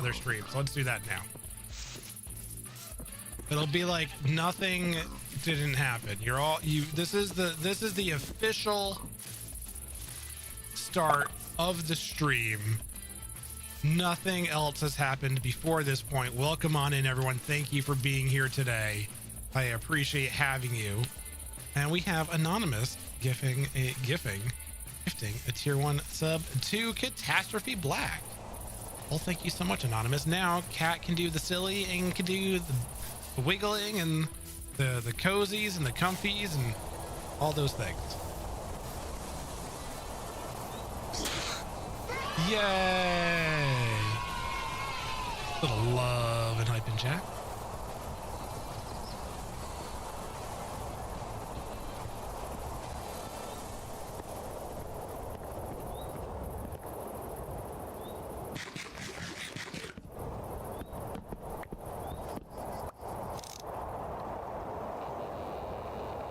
other stream. So let's do that now. It'll be like nothing didn't happen. This is the official start of the stream. Nothing else has happened before this point. Welcome on in, everyone. Thank you for being here today. I appreciate having you. And we have Anonymous gifting a tier 1 sub to Catastrophe Black. Well, thank you so much, Anonymous. Now Cat can do the silly and can do the wiggling and the cozies and the comfies and all those things. Yay! Little love and hype in chat.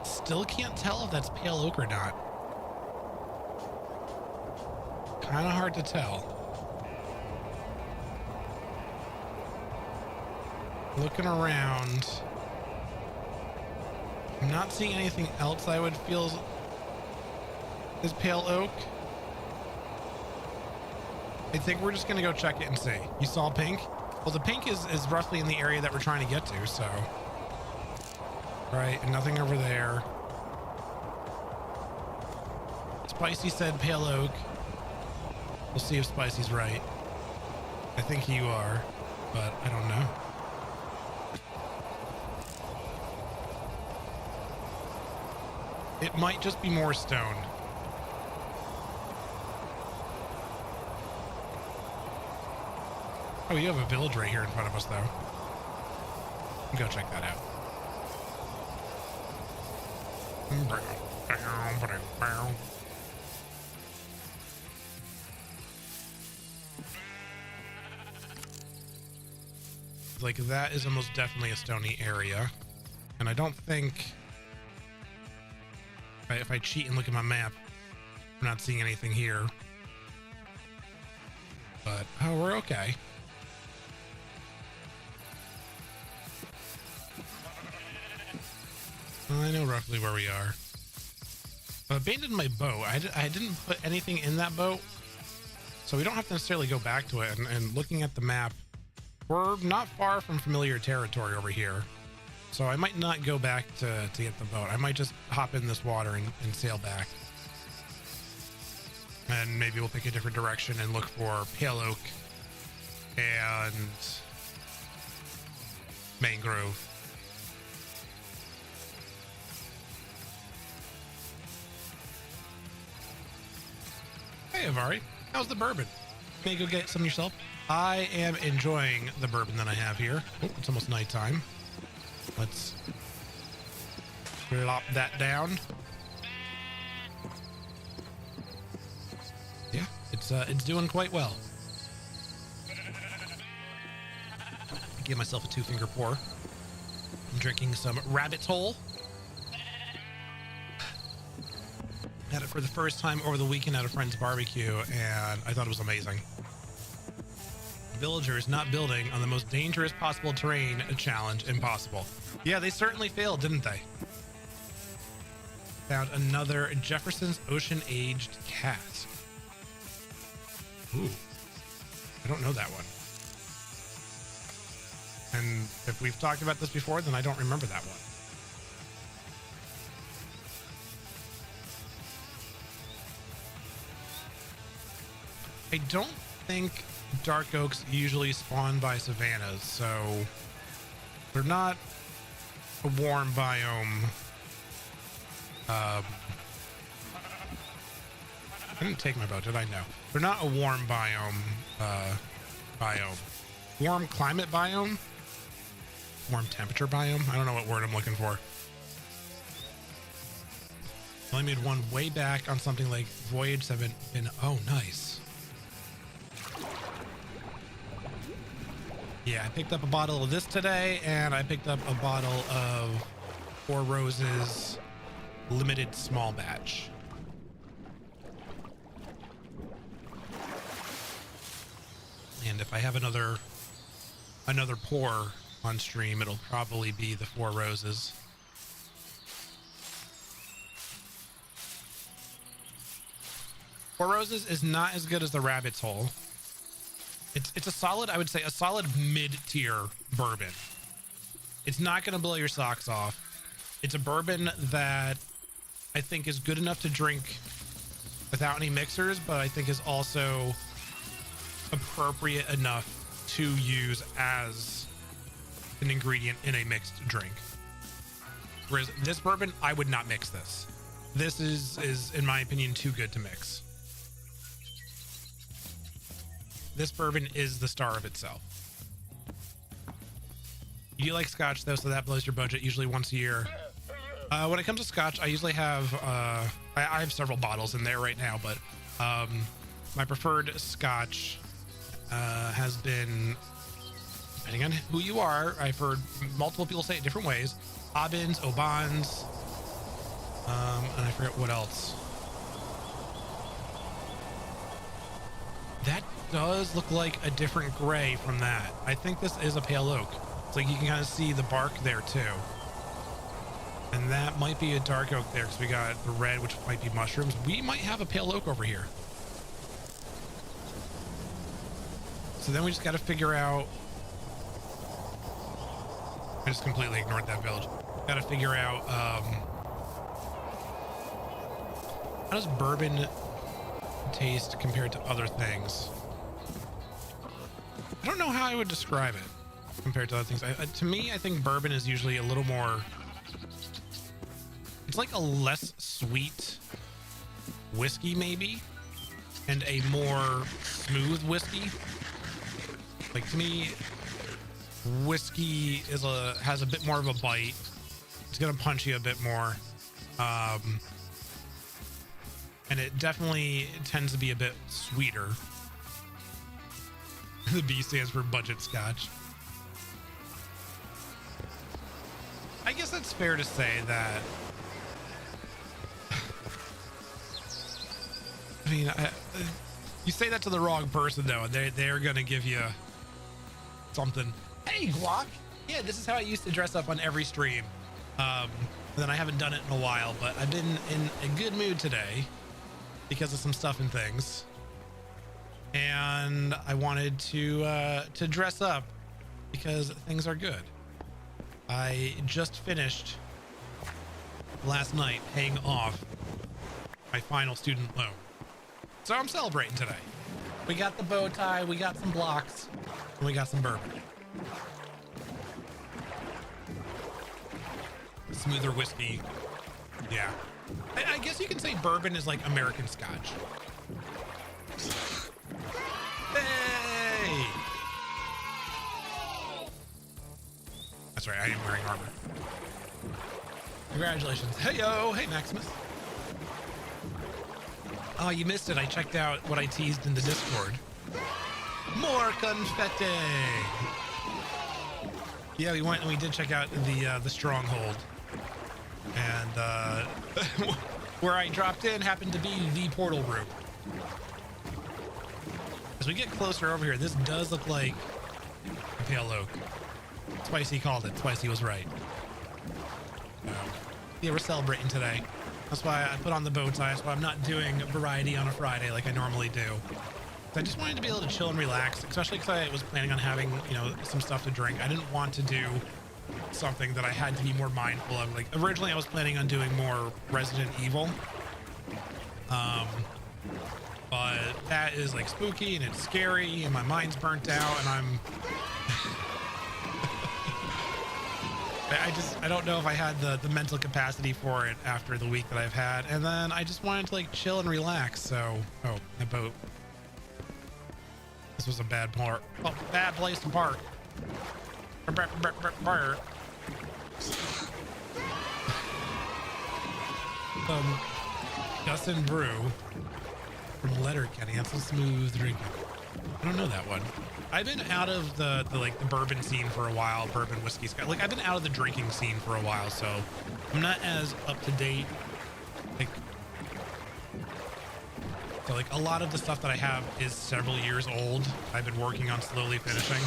Still can't tell if that's pale oak or not. Kind of hard to tell. Looking around, I'm not seeing anything else I would feel is pale oak. I think we're just gonna go check it and see. You saw pink? Well, the pink is roughly in the area that we're trying to get to, so. Right, and nothing over there. Spicy said pale oak. We'll see if Spicy's right. I think you are, but I don't know. It might just be more stone. Oh, you have a village right here in front of us, though. Go check that out. Like, that is almost definitely a stony area. And I don't think... If I cheat and look at my map, I'm not seeing anything here. But, oh, we're okay. I know roughly where we are. I abandoned my boat. I didn't put anything in that boat, so we don't have to necessarily go back to it. And looking at the map, we're not far from familiar territory over here. So I might not go back to get the boat. I might just hop in this water and sail back. And maybe we'll pick a different direction and look for pale oak and mangrove. Hey, Avari, how's the bourbon? Can you go get some yourself? I am enjoying the bourbon that I have here. Oh, it's almost nighttime. Let's plop that down. Yeah, it's doing quite well. Give myself a 2-finger pour. I'm drinking some Rabbit's Hole. Had it for the first time over the weekend at a friend's barbecue, and I thought it was amazing. Villagers not building on the most dangerous possible terrain challenge impossible. Yeah, they certainly failed, didn't they? Found another Jefferson's Ocean Aged cask. Ooh, I don't know that one. And if we've talked about this before, then I don't remember that one. I don't think dark oaks usually spawn by savannas, so they're not a warm biome. I didn't take my boat, did I? No. They're not a warm biome, warm climate biome, warm temperature biome. I don't know what word I'm looking for. I only made one way back on something like Voyage 7 and oh, nice. Yeah, I picked up a bottle of this today, and I picked up a bottle of Four Roses limited small batch. And if I have another another pour on stream, it'll probably be the Four Roses. Four Roses is not as good as the Rabbit's Hole. It's a solid, I would say, a solid mid-tier bourbon. It's not going to blow your socks off. It's a bourbon that I think is good enough to drink without any mixers, but I think is also appropriate enough to use as an ingredient in a mixed drink. Whereas this bourbon, I would not mix this. This is in my opinion too good to mix. This bourbon is the star of itself. You like scotch though, so that blows your budget usually once a year. When it comes to scotch, I usually have I have several bottles in there right now, but my preferred scotch has been, depending on who you are, I've heard multiple people say it different ways. Aubins, Aubans, and I forget what else. That does look like a different gray from that. I think this is a pale oak. It's like you can kind of see the bark there too. And that might be a dark oak there because we got the red, which might be mushrooms. We might have a pale oak over here. So then we just got to figure out. I just completely ignored that village. Got to figure out how does bourbon taste compared to other things. I don't know how I would describe it compared to other things. To me, I think bourbon is usually a little more, it's like a less sweet whiskey maybe, and a more smooth whiskey. Like to me, whiskey has a bit more of a bite. It's gonna punch you a bit more. And it definitely tends to be a bit sweeter. The B stands for budget scotch. I guess that's fair to say that. I mean, you say that to the wrong person though, and they're gonna give you something. Hey, Glock. Yeah, this is how I used to dress up on every stream. Then I haven't done it in a while, but I've been in a good mood today because of some stuff and things, and I wanted to dress up because things are good. I just finished last night paying off my final student loan, so I'm celebrating today. We got the bow tie, we got some blocks, and we got some bourbon. Smoother whiskey. Yeah. I guess you can say bourbon is like American scotch. Hey! That's right, I am wearing armor. Congratulations. Hey, yo! Hey, Maximus. Oh, you missed it. I checked out what I teased in the Discord. More confetti! Yeah, we went and we did check out the stronghold. And where I dropped in happened to be the portal room. As we get closer over here, this does look like a pale oak. Spicy called it. Spicy was right. Yeah, we're celebrating today. That's why I put on the bow tie. That's why I'm not doing variety on a Friday like I normally do. I just wanted to be able to chill and relax, especially because I was planning on having, some stuff to drink. I didn't want to do something that I had to be more mindful of. Like originally I was planning on doing more Resident Evil, but that is like spooky and it's scary and my mind's burnt out and I'm I don't know if I had the mental capacity for it after the week that I've had, and then I just wanted to like chill and relax. So the boat, this was a bad place to park. Dustin Brew from Letterkenny. That's a smooth drinking. I don't know that one. I've been out of the bourbon scene for a while, bourbon whiskey scotch. Like I've been out of the drinking scene for a while, so I'm not as up to date. Like a lot of the stuff that I have is several years old. I've been working on slowly finishing.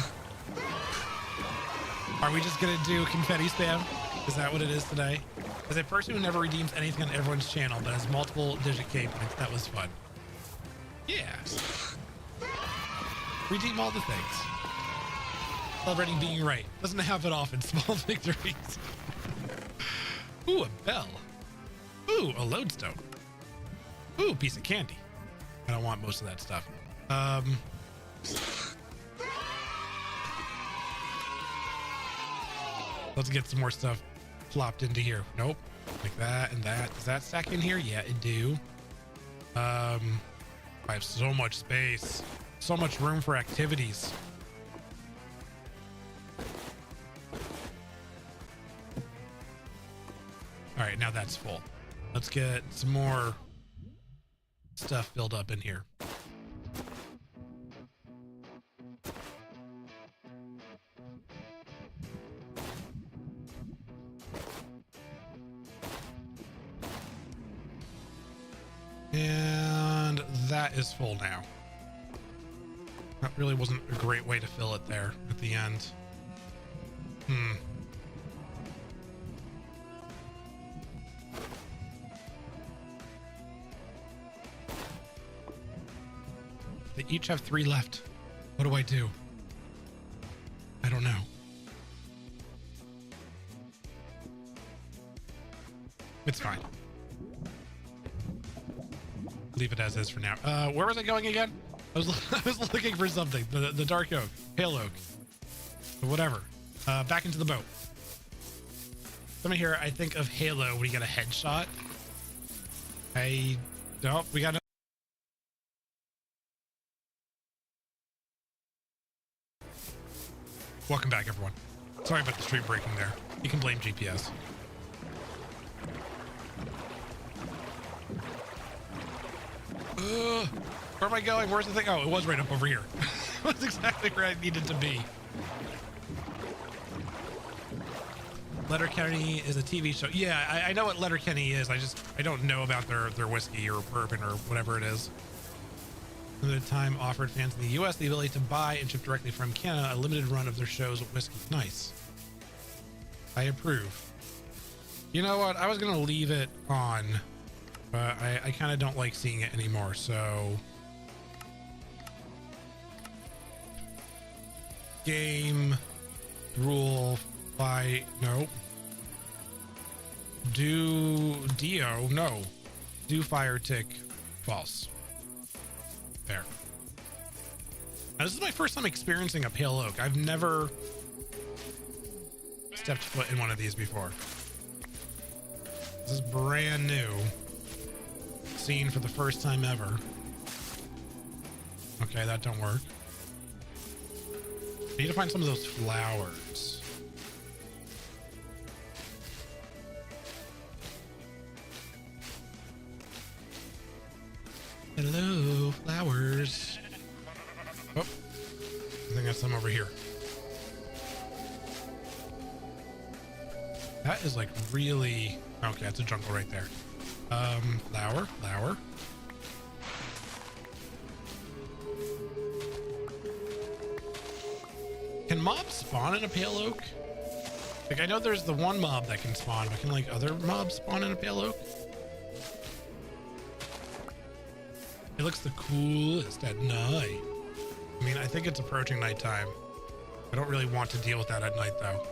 Are we just gonna do confetti spam? Is that what it is today? As a person who never redeems anything on everyone's channel but has multiple digit K points, that was fun. Yeah. Redeem all the things. Celebrating being right. Doesn't happen often. Small victories. Ooh, a bell. Ooh, a lodestone. Ooh, piece of candy. I don't want most of that stuff. Let's get some more stuff plopped into here. Nope. Like that and that. Does that stack in here? Yeah, it do. I have so much space. So much room for activities. All right, now that's full. Let's get some more stuff filled up in here. And that is full now. That really wasn't a great way to fill it there at the end. They each have 3 left. What do I do? I don't know. It's fine. Leave it as is for now. Where was I going again? I was looking for something. The dark oak, pale oak, but whatever. Back into the boat. Something here. I think of Halo when you get a headshot. We got. Welcome back, everyone. Sorry about the stream breaking there. You can blame GPS. Where am I going? Where's the thing? Oh, it was right up over here. That's exactly where I needed to be. Letterkenny is a TV show. Yeah, I know what Letterkenny is. I don't know about their whiskey or bourbon or whatever it is. Limited time offered fans in the U.S. the ability to buy and ship directly from Canada a limited run of their shows with whiskey. Nice. I approve. You know what? I was gonna leave it on, but I kind of don't like seeing it anymore. So game rule by no. Do Dio no. Do fire tick false. There. Now, this is my first time experiencing a pale oak. I've never stepped foot in one of these before. This is brand new. Seen for the first time ever. Okay, that don't work. I need to find some of those flowers. Hello, flowers. Oh, I think that's some over here. That is like really... Okay, that's a jungle right there. Flower. Can mobs spawn in a pale oak? Like, I know there's the one mob that can spawn, but can like other mobs spawn in a pale oak? It looks the coolest at night. I mean, I think it's approaching nighttime. I don't really want to deal with that at night, though.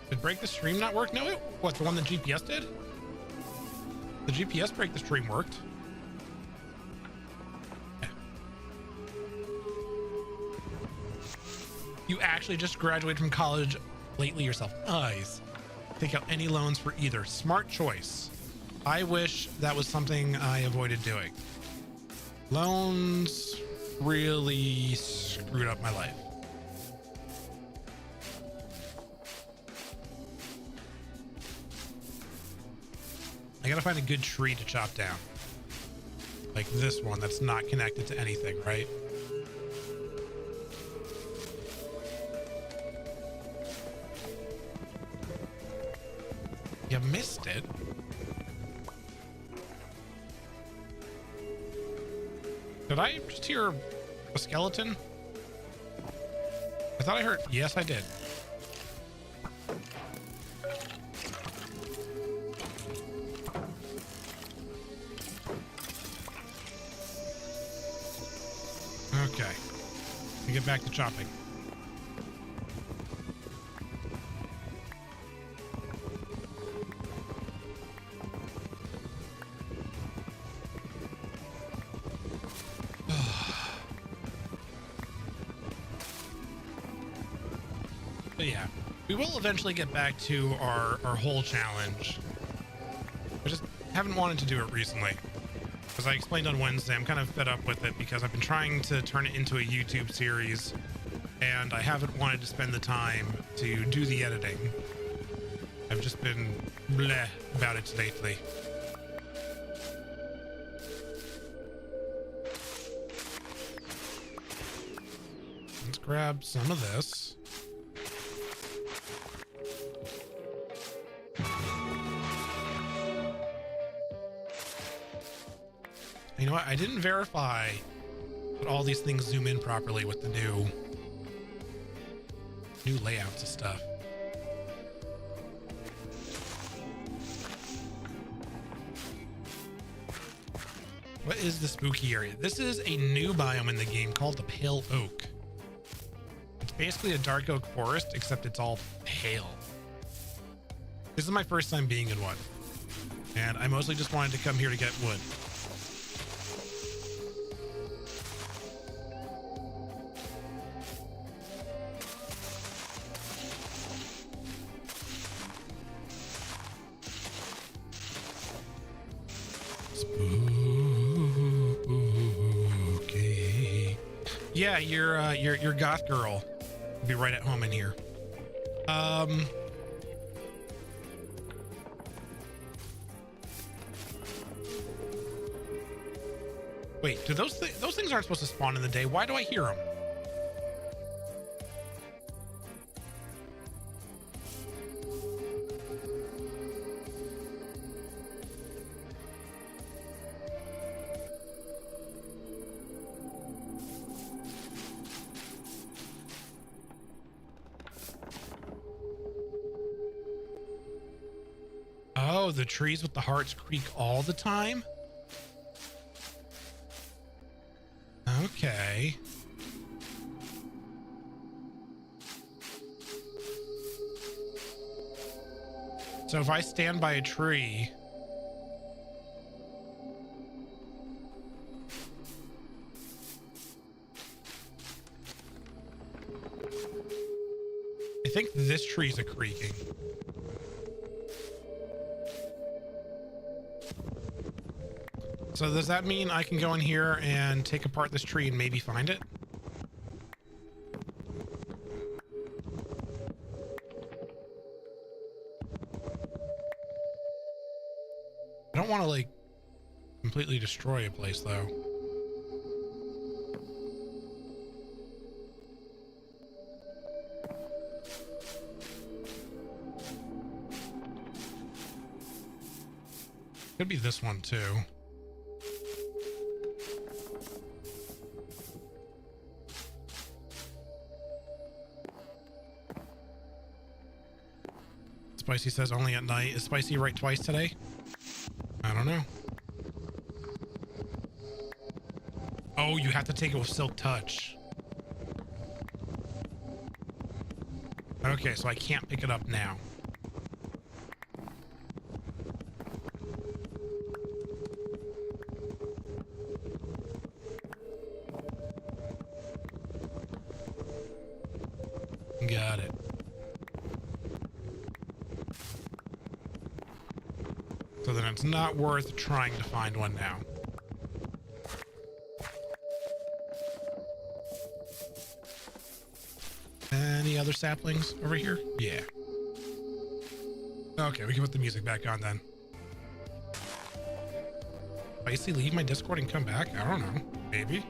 Did break the stream not work? No, what, the one that GPS did? The GPS break the stream worked. Yeah. You actually just graduated from college lately yourself. Nice. Take out any loans for either. Smart choice. I wish that was something I avoided doing. Loans really screwed up my life. I gotta find a good tree to chop down. Like this one that's not connected to anything, right? You missed it. Did I just hear a skeleton? I thought I heard. Yes, I did. Okay. We get back to chopping. But yeah, we will eventually get back to our whole challenge. I just haven't wanted to do it recently. As I explained on Wednesday, I'm kind of fed up with it because I've been trying to turn it into a YouTube series and I haven't wanted to spend the time to do the editing. I've just been bleh about it lately. Let's grab some of this. You know what? I didn't verify that all these things zoom in properly with the new layouts and stuff. What is the spooky area? This is a new biome in the game called the Pale Oak. It's basically a dark oak forest, except it's all pale. This is my first time being in one, and I mostly just wanted to come here to get wood. Spooky. Yeah, your goth girl will be right at home in here. Wait, do those things aren't supposed to spawn in the day? Why do I hear them? Oh, the trees with the hearts creak all the time? Okay. So if I stand by a tree, I think this tree's a creaking. So does that mean I can go in here and take apart this tree and maybe find it? I don't want to like completely destroy a place though. Could be this one too. Spicy says only at night. Is Spicy right twice today? I don't know. Oh, you have to take it with Silk Touch. Okay, so I can't pick it up now. Got it. So then it's not worth trying to find one now. Any other saplings over here? Yeah. Okay, we can put the music back on then. Spicy, leave my Discord and come back? I don't know. Maybe.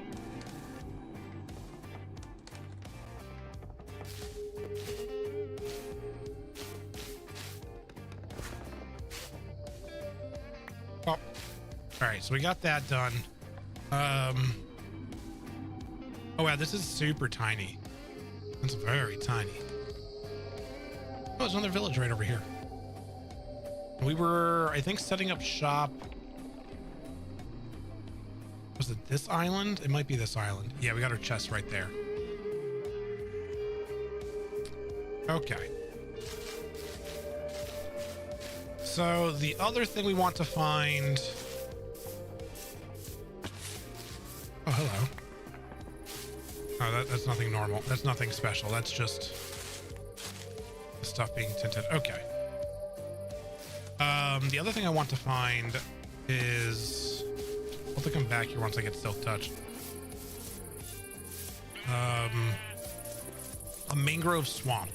Oh. Alright, so we got that done. Oh wow, this is super tiny. It's very tiny. Oh, there's another village right over here. We were, I think, setting up shop. Was it this island? It might be this island. Yeah, we got our chest right there. Okay. So the other thing we want to find. Oh, hello. Oh, that's nothing normal. That's nothing special. That's just the stuff being tinted. Okay. The other thing I want to find is, I'll have to come back here once I get silk touched. A mangrove swamp.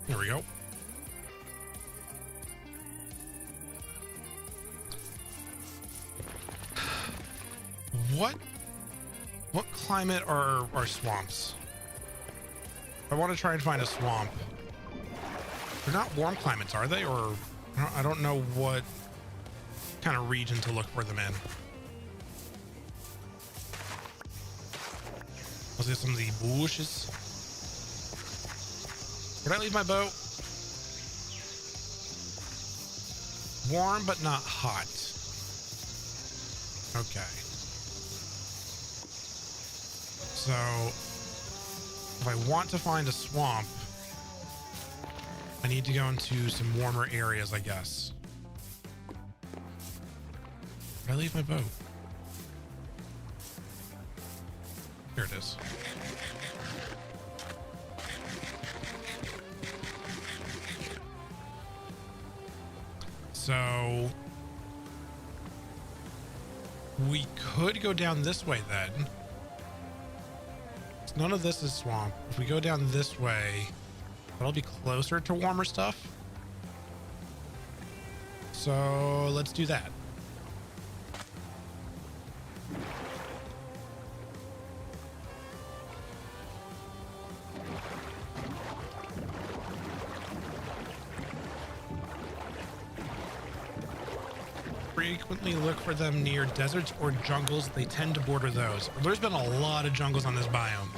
There we go. What climate are swamps? I want to try and find a swamp. They're not warm climates, are they? Or I don't know what kind of region to look for them in. Let's get some of the bushes. Where'd I leave my boat? Warm, but not hot. Okay. So, if I want to find a swamp, I need to go into some warmer areas, I guess. Where'd I leave my boat? Here it is. So we could go down this way then. None of this is swamp. If we go down this way, that'll be closer to warmer stuff. So let's do that. Frequently look for them near deserts or jungles. They tend to border those. There's been a lot of jungles on this biome.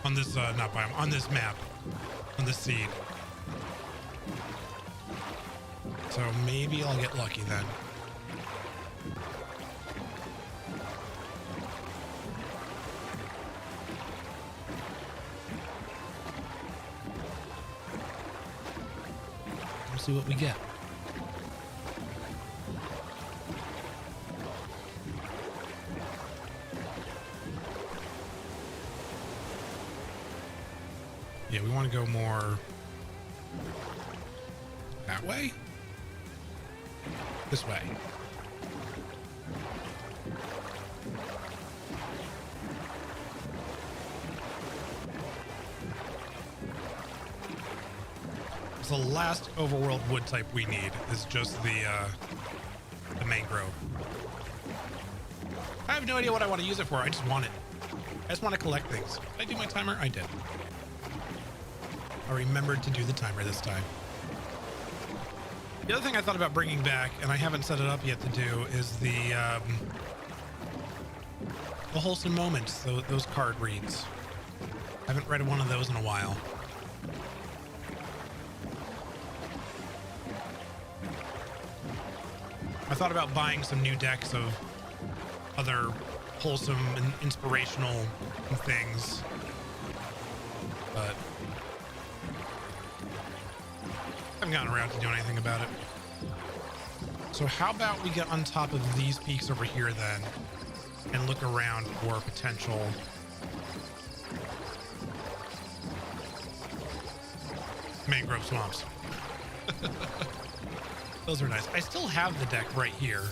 On this, not biome, on this map. On this seed. So maybe I'll get lucky then. We'll see what we get. Yeah, we want to go more that way? This way. So the last overworld wood type we need is just the mangrove. I have no idea what I want to use it for. I just want it. I just want to collect things. Did I do my timer? I did. I remembered to do the timer this time. The other thing I thought about bringing back, and I haven't set it up yet to do, is the wholesome moments, those card reads. I haven't read one of those in a while. I thought about buying some new decks of other wholesome and inspirational things, but I haven't gotten around to doing anything about it. So how about we get on top of these peaks over here then and look around for potential mangrove swamps. Those are nice. I still have the deck right here.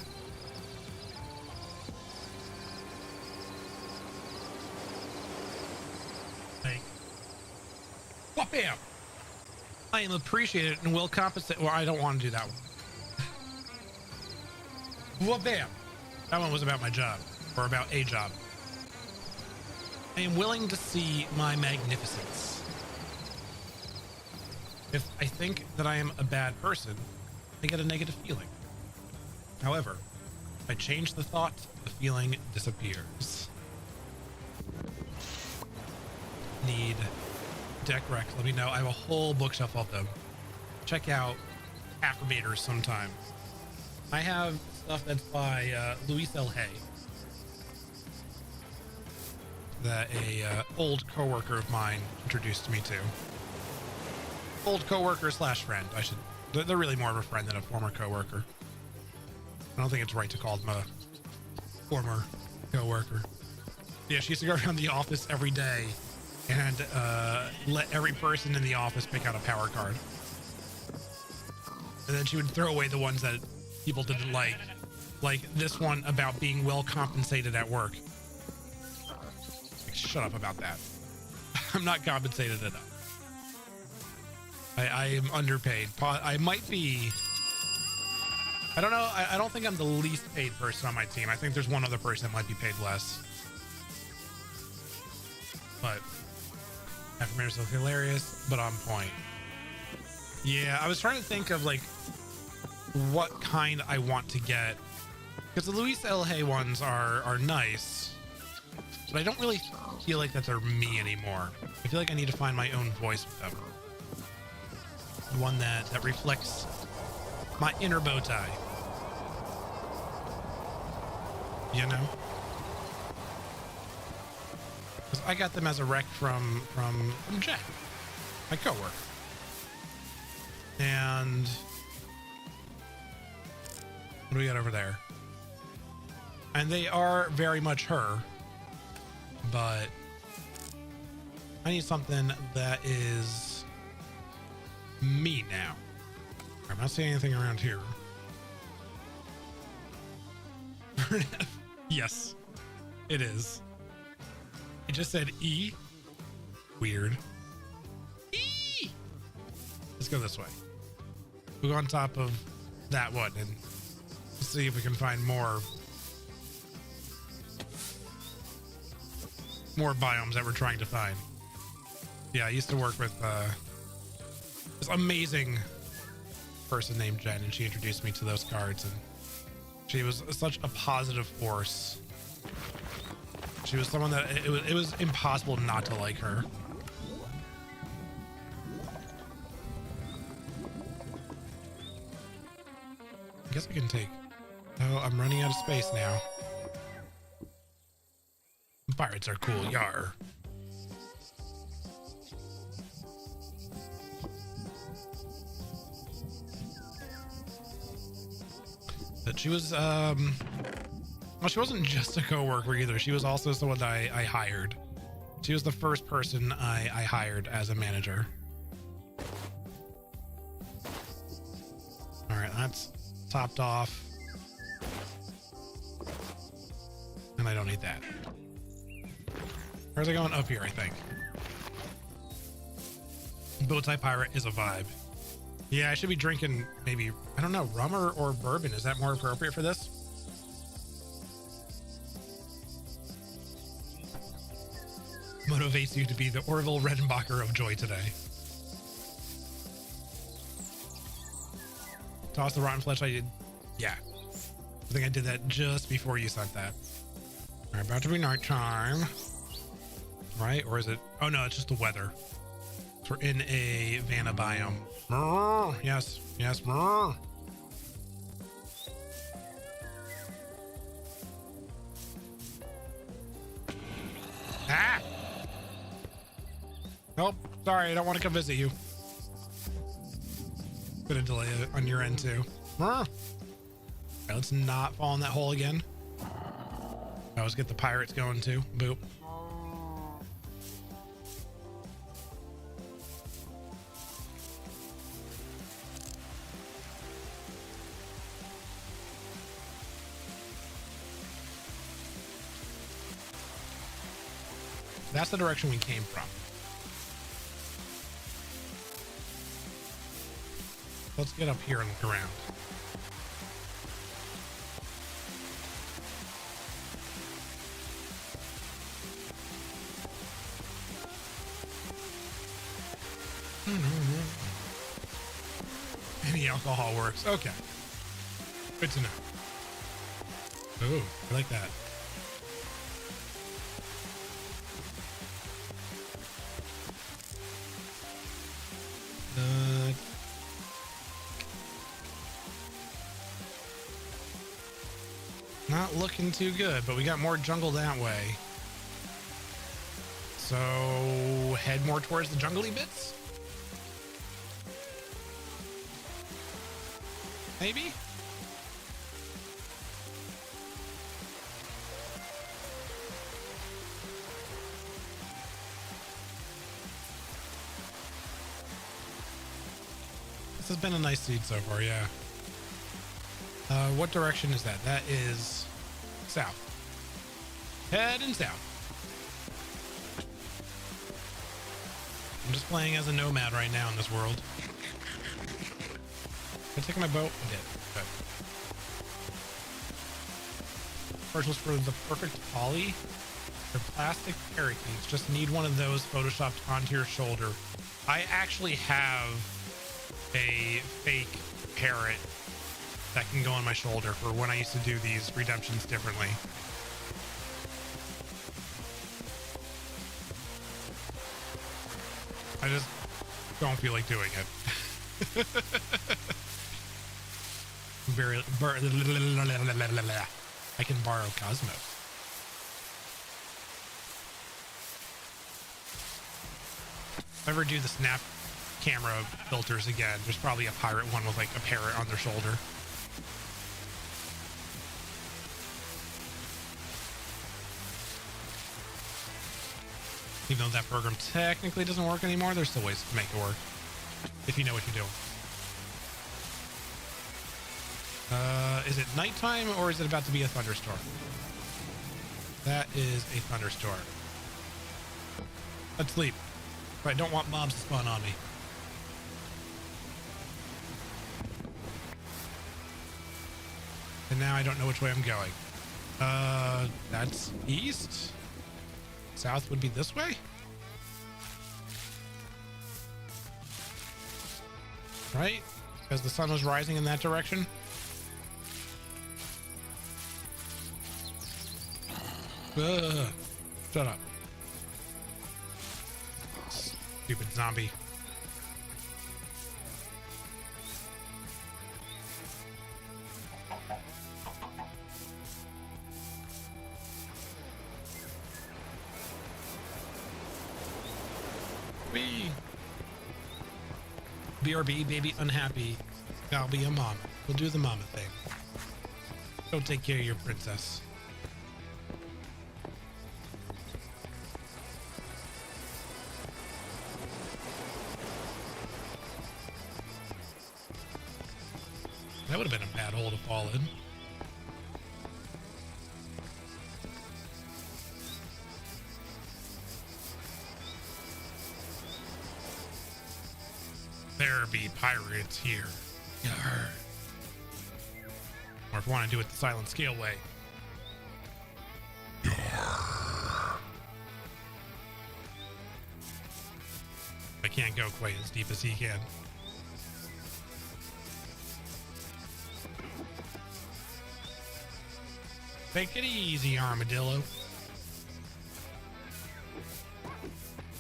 Like, wham! I am appreciated and will compensate. Well, I don't want to do that one. Well, bam. That one was about my job, or about a job. I am willing to see my magnificence. If I think that I am a bad person, I get a negative feeling. However, if I change the thought, the feeling disappears. Need deck rec. Let me know. I have a whole bookshelf of them. Check out affirmators sometime. I have stuff that's by Louise L. Hay, that a old coworker of mine introduced me to. Old coworker slash friend. They're really more of a friend than a former coworker. I don't think it's right to call them a former coworker. Yeah, she used to go around the office every day and let every person in the office pick out a power card. And then she would throw away the ones that people didn't like this one about being well compensated at work. Like, shut up about that. I'm not compensated enough. I am underpaid. I might be. I don't know. I don't think I'm the least paid person on my team. I think there's one other person that might be paid less. But affirmators are hilarious, but on point. Yeah, I was trying to think of like what kind I want to get, because the Louise L. Hay ones are nice, but I don't really feel like that they're me anymore. I feel like I need to find my own voice with them. One that reflects my inner bow tie. You know? Because I got them as a rec from Jen, my coworker. And what do we got over there? And they are very much her, but I need something that is me now. I'm not seeing anything around here. Yes, it is. It just said E. Weird. E. Let's go this way. We'll go on top of that one and see if we can find more biomes that we're trying to find. Yeah, I used to work with this amazing person named Jen, and she introduced me to those cards, and she was such a positive force. She was someone that it was impossible not to like her. I guess I can take. Oh, I'm running out of space now. Pirates are cool, yar. But she was, well, she wasn't just a coworker either. She was also someone that I hired. She was the first person I hired as a manager. All right, that's topped off. And I don't need that. Where's it going? Up here, I think. Bowtie Pirate is a vibe. Yeah, I should be drinking maybe, I don't know, rum or bourbon. Is that more appropriate for this? Motivates you to be the Orville Redenbacher of joy today. Toss the rotten flesh. I did. Yeah. I think I did that just before you sent that. All right, about to be nighttime. Right? Or is it? Oh no, it's just the weather. So we're in a Vanna biome. Yes, yes. Ah! Nope. Sorry, I don't want to come visit you. Bit of delay on your end too. All right, let's not fall in that hole again. I always get the pirates going too. Boop. That's the direction we came from. Let's get up here and look around. alcohol works. Okay. Good to know. Ooh, I like that. Not looking too good, but we got more jungle that way. So head more towards the jungly bits? Maybe? This has been a nice seed so far, yeah. What direction is that? That is south. Heading south. I'm just playing as a nomad right now in this world. Did I take my boat? I did. Good. Purchase for the perfect poly. They're plastic parakeets. Just need one of those photoshopped onto your shoulder. I actually have a fake parrot that can go on my shoulder for when I used to do these redemptions differently. I just don't feel like doing it. I can borrow Cosmos. If I ever do the snap camera filters again, there's probably a pirate one with like a parrot on their shoulder. Even though that program technically doesn't work anymore, there's still ways to make it work if you know what you're doing. Is it nighttime or is it about to be a thunderstorm? That is a thunderstorm. Let's sleep. But I don't want mobs to spawn on me. And now I don't know which way I'm going. That's east. South would be this way. Right? Because the sun was rising in that direction. Shut up. Stupid zombie. Wee. BRB, baby unhappy. I'll be a mom. We'll do the mama thing. Go take care of your princess. That would have been a bad hole to fall in. There be pirates here. Yarr. Or if you want to do it the silent scale way. Yarr. I can't go quite as deep as he can. Take it easy, armadillo.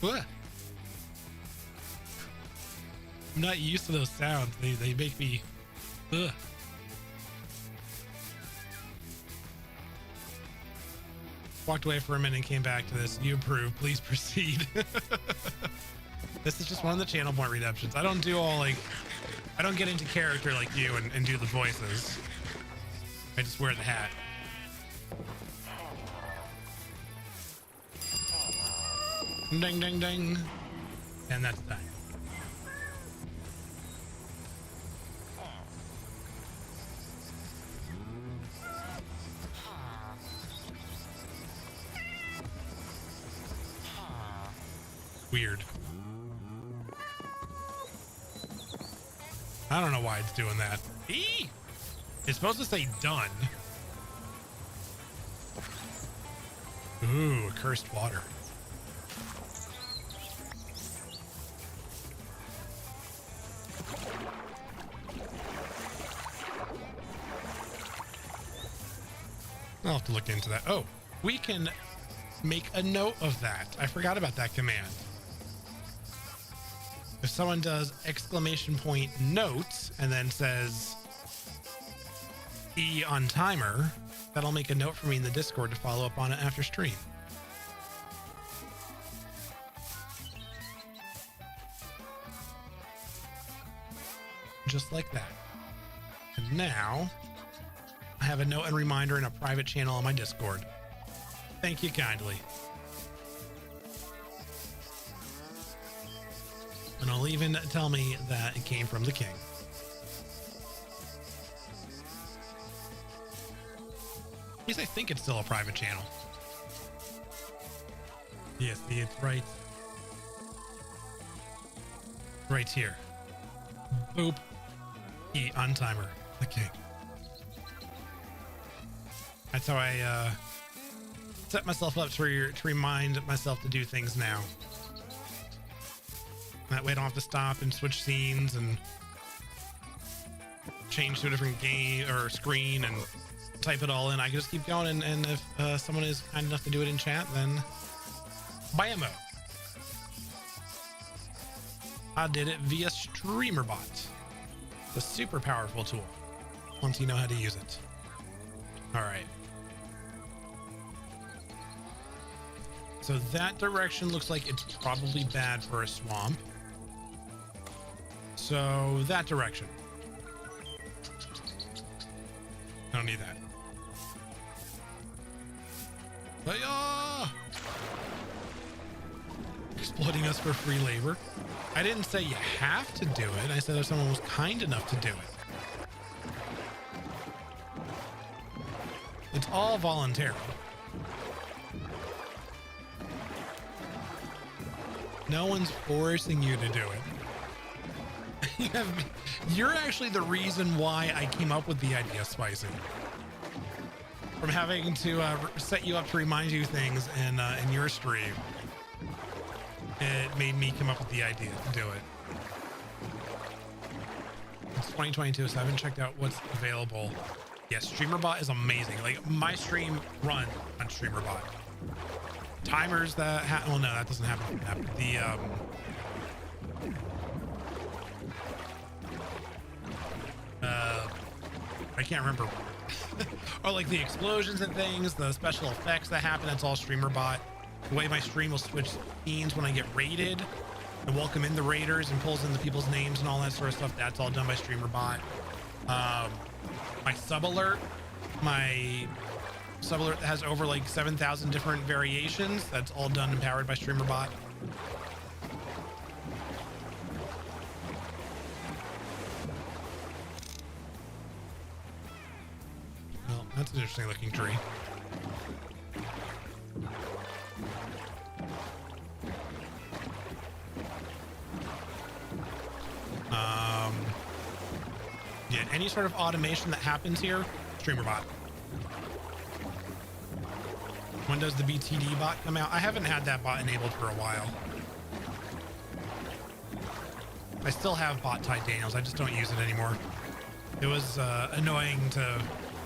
What? I'm not used to those sounds. They make me. Ugh. Walked away for a minute and came back to this. You approve. Please proceed. This is just one of the channel point redemptions. I don't do all like. I don't get into character like you and do the voices. I just wear the hat. Ding, ding, ding. And that's that. Weird. I don't know why it's doing that. Eee! It's supposed to say done. Ooh, accursed water. I'll have to look into that. Oh, we can make a note of that. I forgot about that command. If someone does exclamation point notes and then says E on timer, that'll make a note for me in the Discord to follow up on it after stream. Just like that. And now I have a note and reminder in a private channel on my Discord. Thank you kindly. And it'll even tell me that it came from the king. At least I think it's still a private channel. Yeah, see, it's right here. Boop. E on timer. The king. That's how I set myself up to remind myself to do things now. That way I don't have to stop and switch scenes and change to a different game or screen and type it all in. I can just keep going, and if someone is kind enough to do it in chat, then bammo. I did it via StreamerBot. The super powerful tool once you know how to use it. All right. So that direction looks like it's probably bad for a swamp. So that direction. I don't need that. Hiya! Exploiting us for free labor. I didn't say you have to do it. I said if someone was kind enough to do it. It's all voluntary. No one's forcing you to do it. You're actually the reason why I came up with the idea, Spicy. From having to set you up to remind you things in your stream, it made me come up with the idea to do it. It's 2022, so I haven't checked out what's available. Yes, StreamerBot is amazing. Like, my stream runs on StreamerBot. Timers that well, no, that doesn't happen. The I can't remember. Or like the explosions and things, the special effects that happen, that's all StreamerBot. The way my stream will switch scenes when I get raided and welcome in the raiders and pulls in the people's names and all that sort of stuff, that's all done by StreamerBot. My sub alert that has over like 7,000 different variations, that's all done and powered by StreamerBot. Well, that's an interesting looking tree. Yeah, any sort of automation that happens here, StreamerBot. When does the BTD bot come out? I haven't had that bot enabled for a while. I still have bot Ty Daniels, I just don't use it anymore. It was annoying to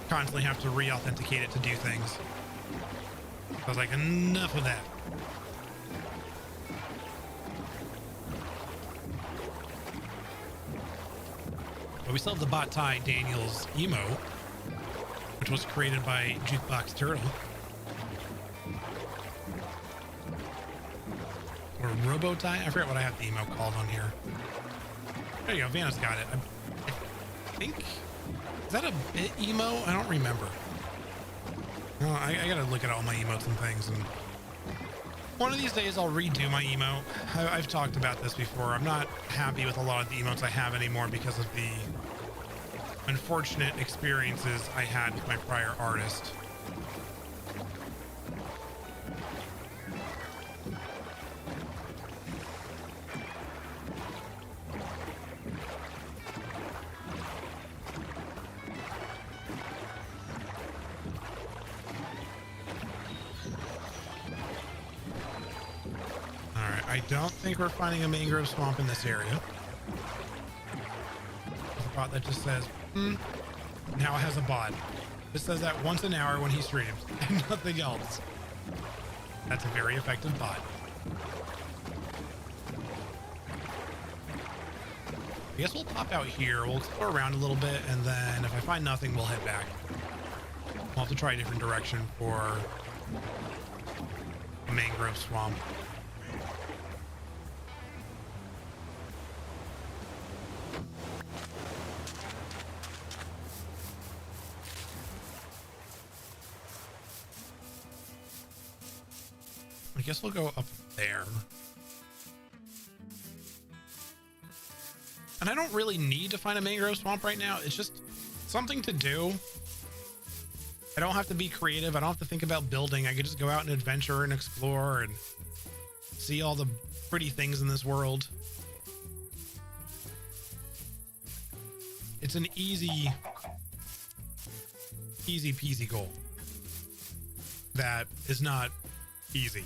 constantly have to re-authenticate it to do things. I was like, enough of that. But we still have the bot Ty Daniels emo, which was created by Jukebox Turtle. Or Robo-Ty? I forget what I have the emo called on here. There you go, Vanna's got it. I think, is that a bit emo? I don't remember. No, I gotta look at all my emotes and things, and one of these days I'll redo my emo. I've talked about this before. I'm not happy with a lot of the emotes I have anymore because of the unfortunate experiences I had with my prior artist. I don't think we're finding a mangrove swamp in this area. There's a bot that just says, now it has a bot. It says that once an hour when he streams and nothing else. That's a very effective bot. I guess we'll pop out here. We'll explore around a little bit, and then if I find nothing, we'll head back. We'll have to try a different direction for a mangrove swamp. I guess we'll go up there. And I don't really need to find a mangrove swamp right now. It's just something to do. I don't have to be creative. I don't have to think about building. I could just go out and adventure and explore and see all the pretty things in this world. It's an easy peasy goal that is not easy.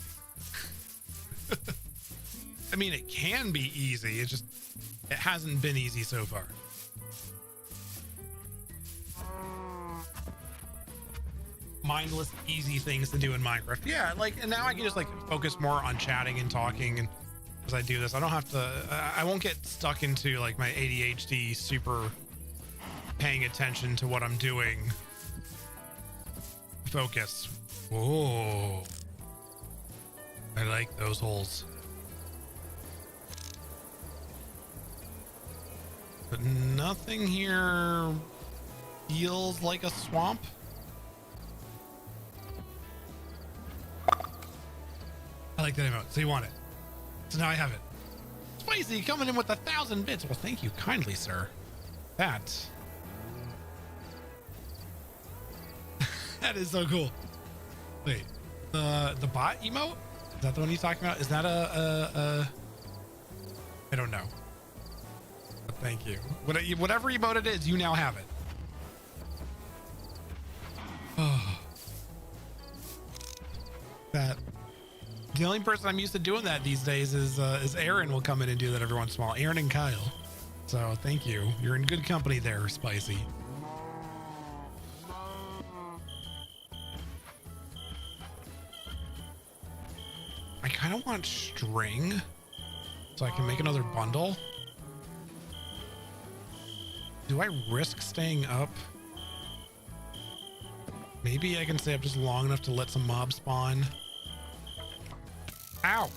I mean, it can be easy. It's just, it hasn't been easy so far. Mindless, easy things to do in Minecraft. Yeah, like, and now I can just like focus more on chatting and talking, and as I do this, I don't have to, I won't get stuck into like my ADHD super paying attention to what I'm doing. Focus. Oh, I like those holes. But nothing here feels like a swamp. I like that emote. So you want it. So now I have it. Spicy coming in with 1,000 bits. Well, thank you kindly, sir. That is so cool. Wait, the bot emote? Is that the one you're talking about? Is that I don't know. But thank you. Whatever emote it is, you now have it. Oh. That. The only person I'm used to doing that these days is Aaron will come in and do that every once in a while. Aaron and Kyle. So thank you. You're in good company there, Spicy. I kind of want string so I can make another bundle. Do I risk staying up? Maybe I can stay up just long enough to let some mobs spawn. Ow!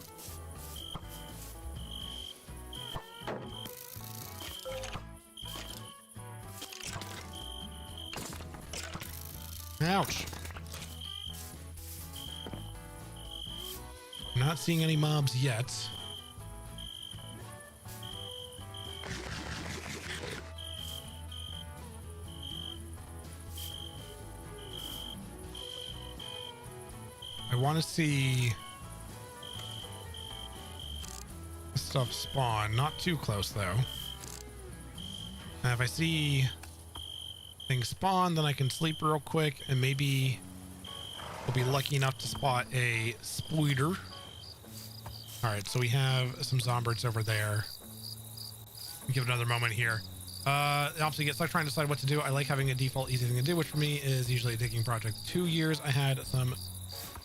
Ouch! Not seeing any mobs yet. I want to see stuff spawn. Not too close though. Now if I see things spawn, then I can sleep real quick and maybe we'll be lucky enough to spot a spider. All right, so we have some zombies over there. Give it another moment here. Obviously get stuck trying to decide what to do. I like having a default easy thing to do, which for me is usually a digging project. 2 years I had some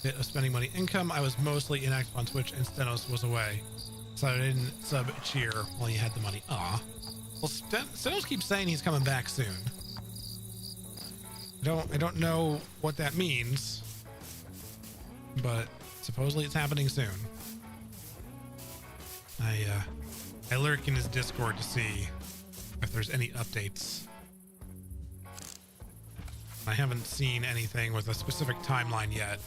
bit of spending money income. I was mostly inactive on Twitch and Stenos was away, so I didn't sub cheer while you had the money. Aw. Well, Stenos keeps saying he's coming back soon. I don't know what that means, but supposedly it's happening soon. I lurk in his Discord to see if there's any updates. I haven't seen anything with a specific timeline yet.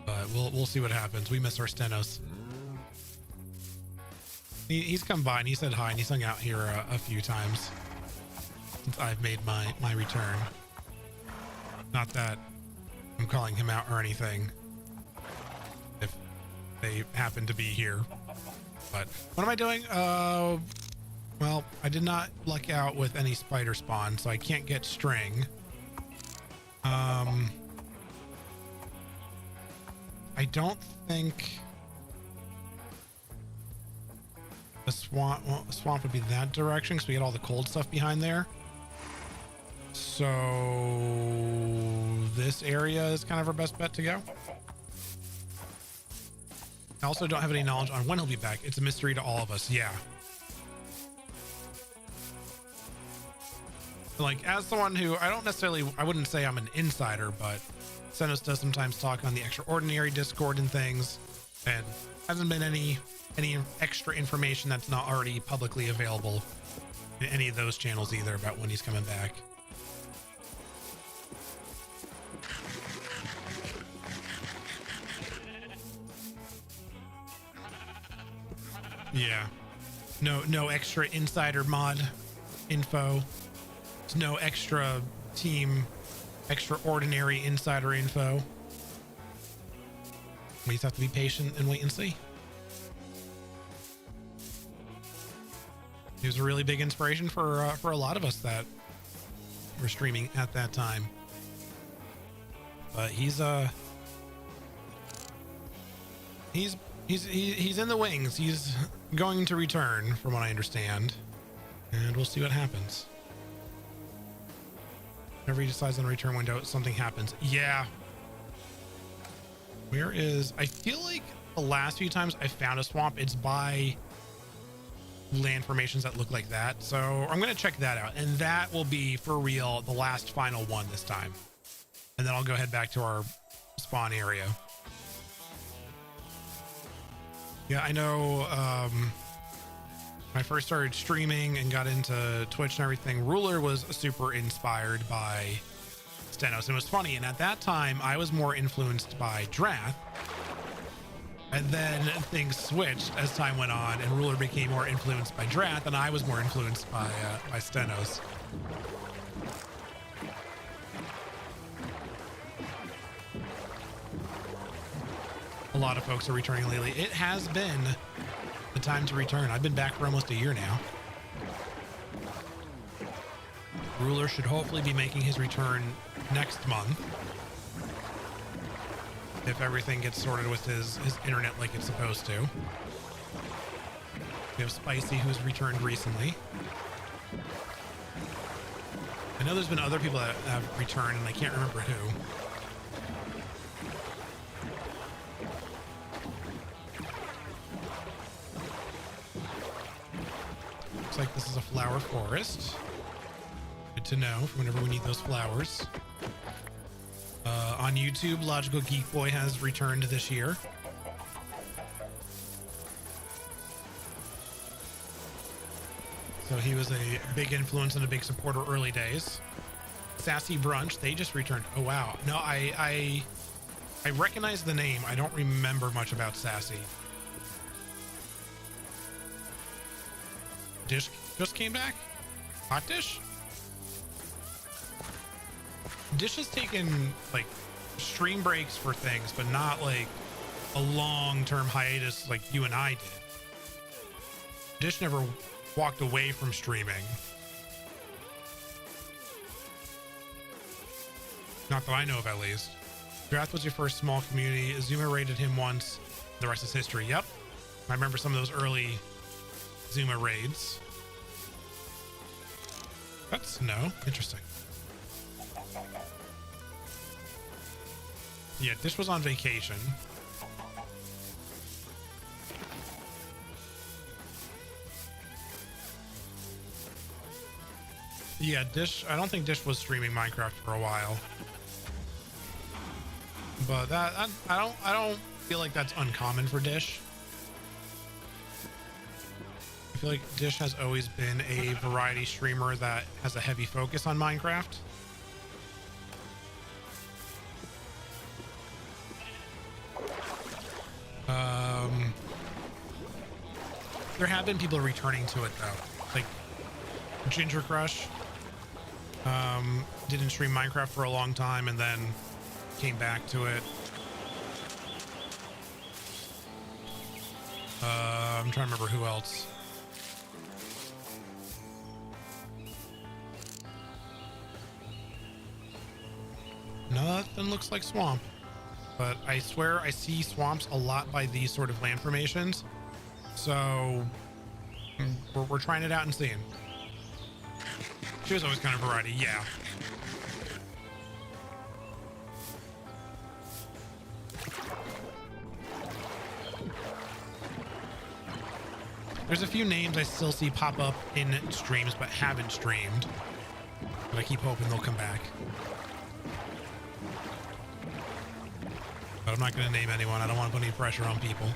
But we'll see what happens. We miss our Stenos. He's come by and he said hi and he's hung out here a few times since I've made my return. Not that I'm calling him out or anything, if they happen to be here. But what am I doing? Well, I did not luck out with any spider spawn, so I can't get string. I don't think The swamp, well, the swamp would be that direction because we get all the cold stuff behind there. So this area is kind of our best bet to go. I also don't have any knowledge on when he'll be back. It's a mystery to all of us. Yeah. Like, as someone who I wouldn't say I'm an insider, but Senos does sometimes talk on the Extraordinary Discord and things, and hasn't been any extra information that's not already publicly available in any of those channels either about when he's coming back. Yeah. No extra insider mod info. There's no extra team extraordinary insider info. We just have to be patient and wait and see. He was a really big inspiration for a lot of us that were streaming at that time. But he's in the wings. He's going to return, from what I understand, and we'll see what happens. Whenever he decides on a return window, something happens. Yeah. Where is... I feel like the last few times I found a swamp, it's by land formations that look like that. So I'm going to check that out. And that will be, for real, the last final one this time. And then I'll go head back to our spawn area. Yeah, I know when I first started streaming and got into Twitch and everything, Ruler was super inspired by Stenos. And it was funny, and at that time, I was more influenced by Drath. And then things switched as time went on, and Ruler became more influenced by Drath, and I was more influenced by Stenos. A lot of folks are returning lately. It has been the time to return. I've been back for almost a year now. Ruler should hopefully be making his return next month, if everything gets sorted with his internet like it's supposed to. We have Spicy, who's returned recently. I know there's been other people that have returned, and I can't remember who. Looks like this is a flower forest. Good to know for whenever we need those flowers. On YouTube, Logical Geek Boy has returned this year. So he was a big influence and a big supporter early days. Sassy Brunch, they just returned. Oh wow. No, I recognize the name. I don't remember much about Sassy. Dish just came back? Hot Dish? Dish has taken like stream breaks for things, but not like a long-term hiatus like you and I did. Dish never walked away from streaming. Not that I know of, at least. Drath was your first small community. Azuma raided him once. The rest is history. Yep. I remember some of those early Zuma raids. That's snow. Interesting. Yeah, Dish was on vacation. Yeah, Dish, I don't think Dish was streaming Minecraft for a while. But that I don't feel like that's uncommon for Dish. I feel like Dish has always been a variety streamer that has a heavy focus on Minecraft. There have been people returning to it though, like Ginger Crush. Didn't stream Minecraft for a long time and then came back to it. I'm trying to remember who else. Nothing looks like swamp, but I swear I see swamps a lot by these sort of land formations. So We're trying it out and seeing. She was always kind of variety, yeah. There's a few names I still see pop up in streams but haven't streamed. But I keep hoping they'll come back. But I'm not going to name anyone. I don't want to put any pressure on people.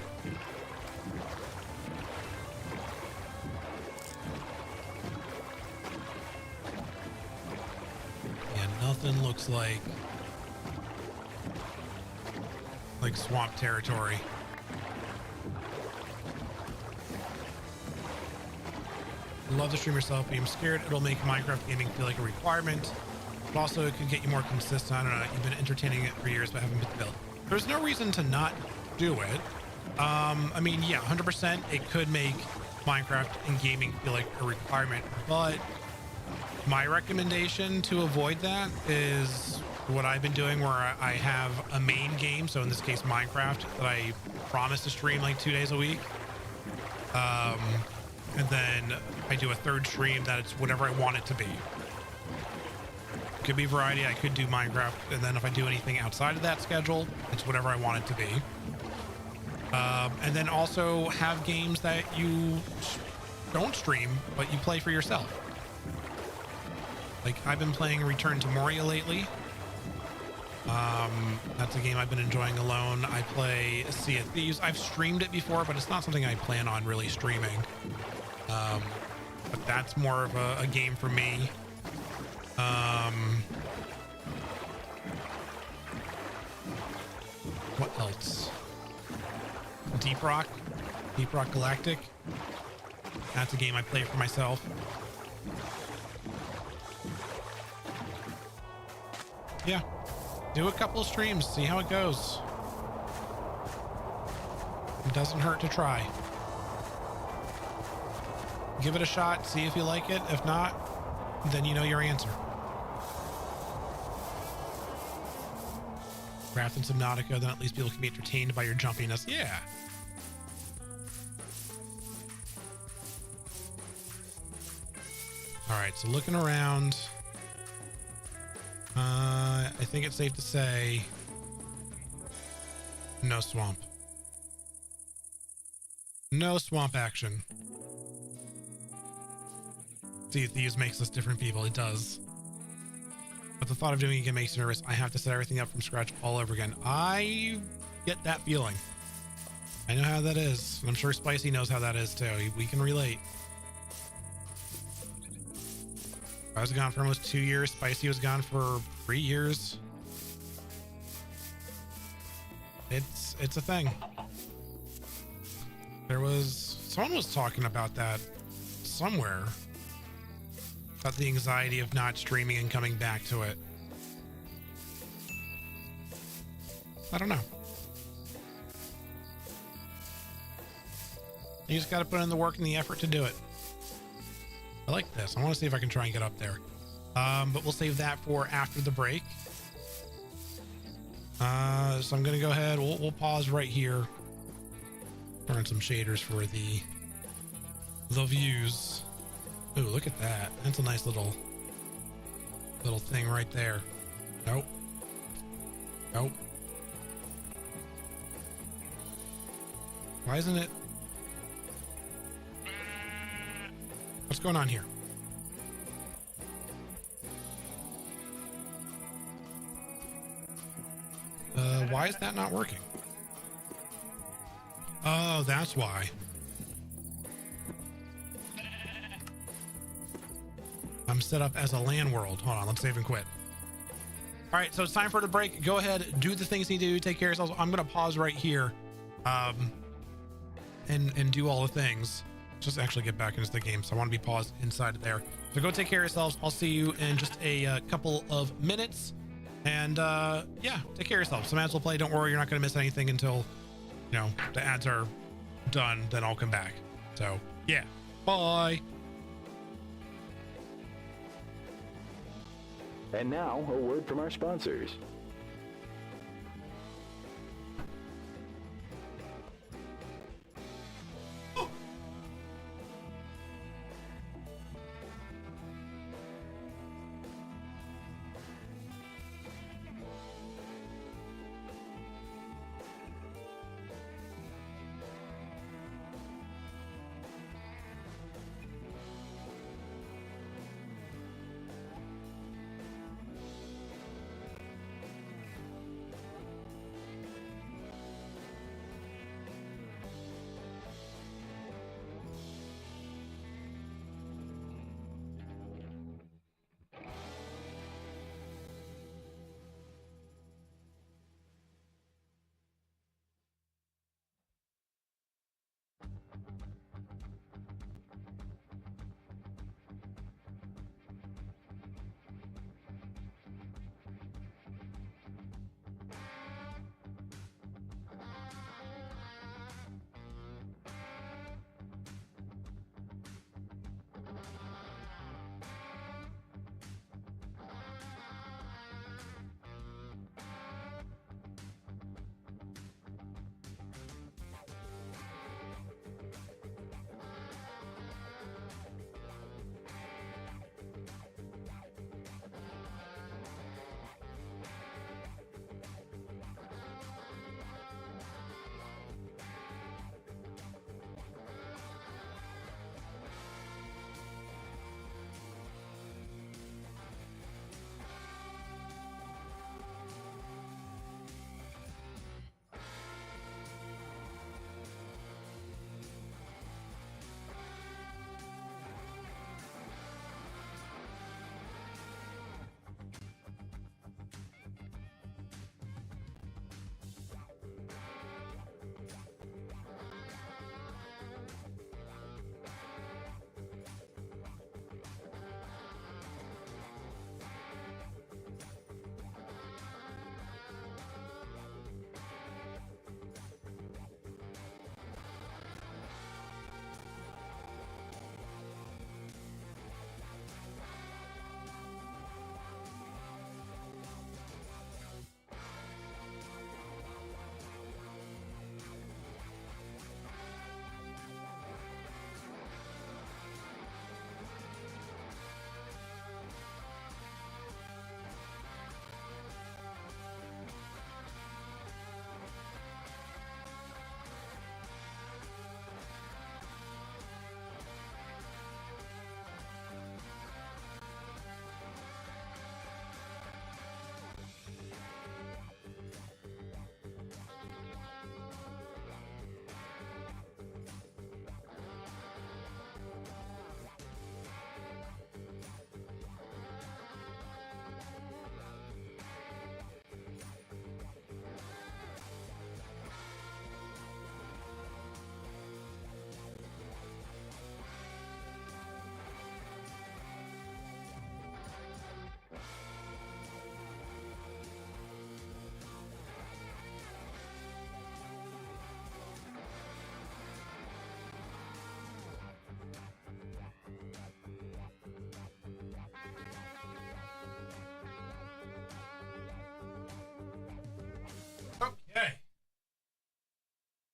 Yeah, nothing looks like swamp territory. Love to stream yourself, but I'm scared it'll make Minecraft gaming feel like a requirement. But also it could get you more consistent. I don't know. You've been entertaining it for years, but haven't been built. There's no reason to not do it. I mean, yeah, 100% it could make Minecraft and gaming feel like a requirement, but my recommendation to avoid that is what I've been doing, where I have a main game. So in this case, Minecraft, that I promise to stream like 2 days a week. And then I do a third stream that it's whatever I want it to be. Could be variety. I could do Minecraft, and then if I do anything outside of that schedule, it's whatever I want it to be. And then also have games that you don't stream, but you play for yourself. Like I've been playing Return to Moria lately. That's a game I've been enjoying alone. I play Sea of Thieves. I've streamed it before, but it's not something I plan on really streaming. But that's more of a game for me. What else? Deep Rock Galactic. That's a game I play for myself. Yeah, do a couple of streams, see how it goes. It doesn't hurt to try. Give it a shot, see if you like it. If not, then you know your answer. Craft in Subnautica, then at least people can be entertained by your jumpiness. Yeah. All right, so looking around, I think it's safe to say no swamp. No swamp action. See, Thieves makes us different people. It does. But the thought of doing it again makes me nervous. I have to set everything up from scratch all over again. I get that feeling. I know how that is. And I'm sure Spicy knows how that is too. We can relate. I was gone for almost 2 years. Spicy was gone for 3 years. It's a thing. Someone was talking about that somewhere. About the anxiety of not streaming and coming back to it. I don't know. You just got to put in the work and the effort to do it. I like this. I want to see if I can try and get up there. But we'll save that for after the break. So I'm going to go ahead. We'll pause right here. Turn some shaders for the views. Ooh, look at that. That's a nice little thing right there. Nope. Nope. Why isn't it? What's going on here? Why is that not working? Oh, that's why. I'm set up as a LAN world. Hold on, let's save and quit. All right, so it's time for the break. Go ahead, do the things you need to do, take care of yourselves. I'm gonna pause right here, and do all the things. Just actually get back into the game, so I want to be paused inside of there. So go take care of yourselves. I'll see you in just a couple of minutes, and yeah, take care of yourselves. Some ads will play. Don't worry, you're not gonna miss anything until the ads are done. Then I'll come back. So yeah, bye. And now, a word from our sponsors.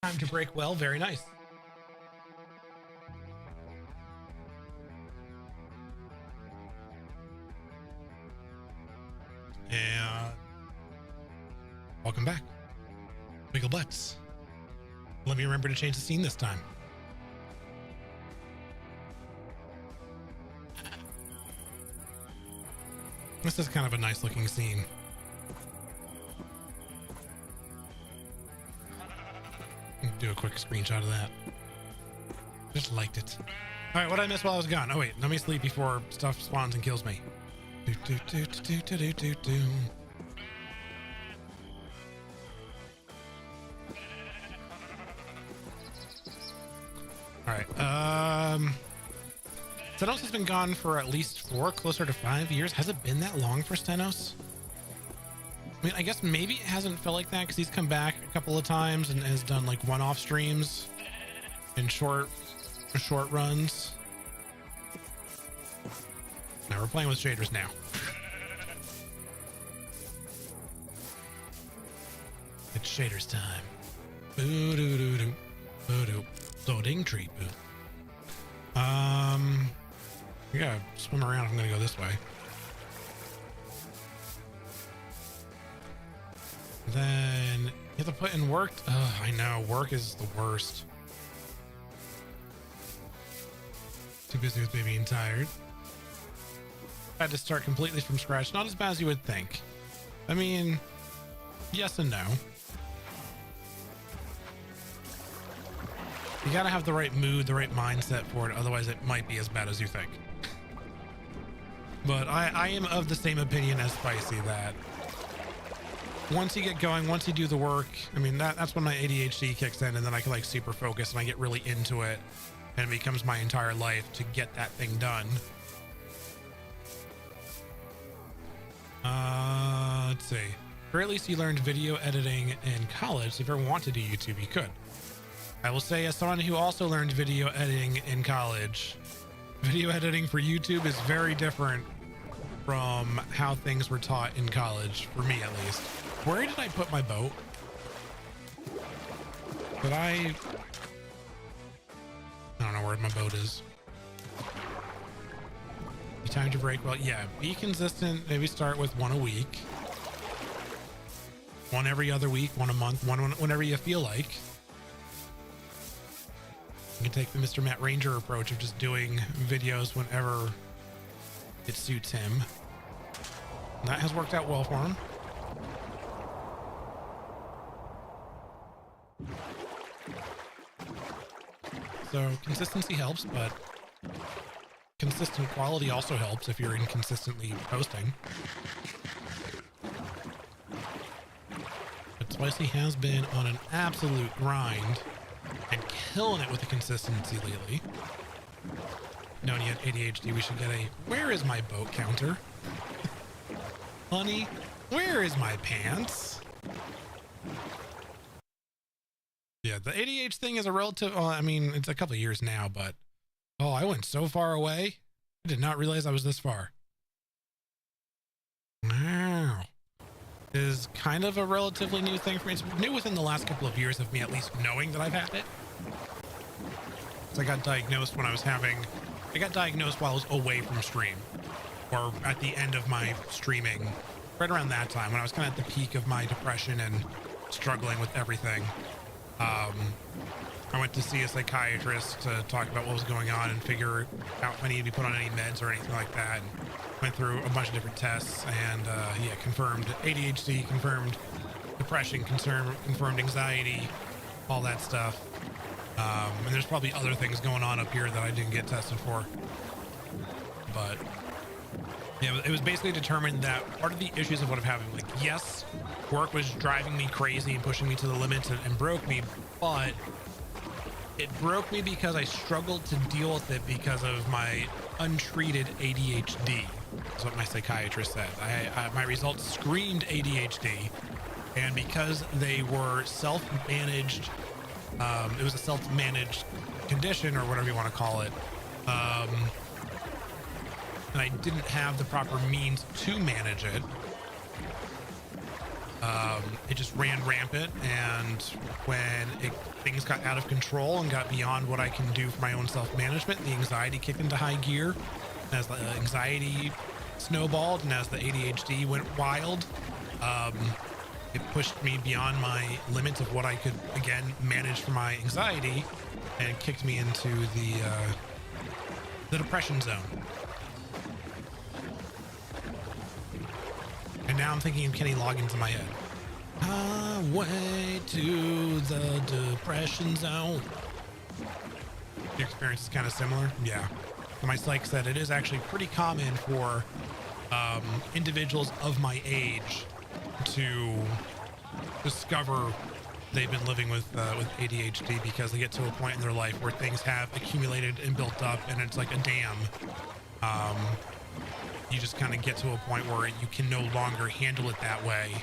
Time to break well. Very nice. And welcome back. Wiggle butts. Let me remember to change the scene this time. This is kind of a nice looking scene. Do a quick screenshot of that. Just liked it. All right, what did I miss while I was gone? Oh wait, let me sleep before stuff spawns and kills me. All right. Stenos has been gone for at least 4, closer to 5 years. Has it been that long for Stenos? I mean, I guess maybe it hasn't felt like that because he's come back a couple of times and has done like one-off streams and short runs. Now we're playing with shaders now. It's shaders time. Boo doo doo doo. Boo doo. Loading tree boo. We gotta swim around if I'm gonna go this way. Then you have to put in work. I know, work is the worst. Too busy with being tired. Had to start completely from scratch. Not as bad as you would think. I mean, yes and no. You gotta have the right mood, the right mindset for it. Otherwise, it might be as bad as you think. But I am of the same opinion as Spicy that once you get going, once you do the work, I mean, that's when my ADHD kicks in, and then I can like super focus and I get really into it, and it becomes my entire life to get that thing done. Let's see. Or at least you learned video editing in college. If you ever want to do YouTube, you could. I will say, as someone who also learned video editing in college, video editing for YouTube is very different from how things were taught in college, for me at least. Where did I put my boat? Did I don't know where my boat is. Time to break well. Yeah, be consistent. Maybe start with one a week, one every other week, one a month, one whenever you feel like. You can take the Mr. Matt Ranger approach of just doing videos whenever it suits him. And that has worked out well for him. So consistency helps, but consistent quality also helps if you're inconsistently posting. But Spicy has been on an absolute grind and killing it with the consistency lately. Knowing you have ADHD, we should get a where is my boat counter? Honey, where is my pants? Yeah, the ADHD thing is a relative, I mean, it's a couple of years now, but oh, I went so far away. I did not realize I was this far. Wow. Is kind of a relatively new thing for me. It's new within the last couple of years of me at least knowing that I've had it. So I got diagnosed while I was away from stream, or at the end of my streaming, right around that time when I was kind of at the peak of my depression and struggling with everything. I went to see a psychiatrist to talk about what was going on and figure out if I needed to be put on any meds or anything like that. And went through a bunch of different tests and yeah, confirmed ADHD, confirmed depression, confirmed anxiety, all that stuff. And there's probably other things going on up here that I didn't get tested for. But yeah, it was basically determined that part of the issues of what I'm having, like, yes, work was driving me crazy and pushing me to the limits and broke me, but it broke me because I struggled to deal with it because of my untreated ADHD. That's what my psychiatrist said. My results screamed ADHD, and because they were self-managed, it was a self-managed condition or whatever you want to call it, and I didn't have the proper means to manage it. It just ran rampant, and when things got out of control and got beyond what I can do for my own self-management, the anxiety kicked into high gear. And as the anxiety snowballed and as the ADHD went wild, it pushed me beyond my limits of what I could, again, manage for my anxiety, and kicked me into the depression zone. And now I'm thinking of Kenny Loggins in my head. Highway to the depression zone. Your experience is kind of similar? Yeah. My psych said it is actually pretty common for individuals of my age to discover they've been living with ADHD, because they get to a point in their life where things have accumulated and built up, and it's like a dam. You just kind of get to a point where you can no longer handle it that way,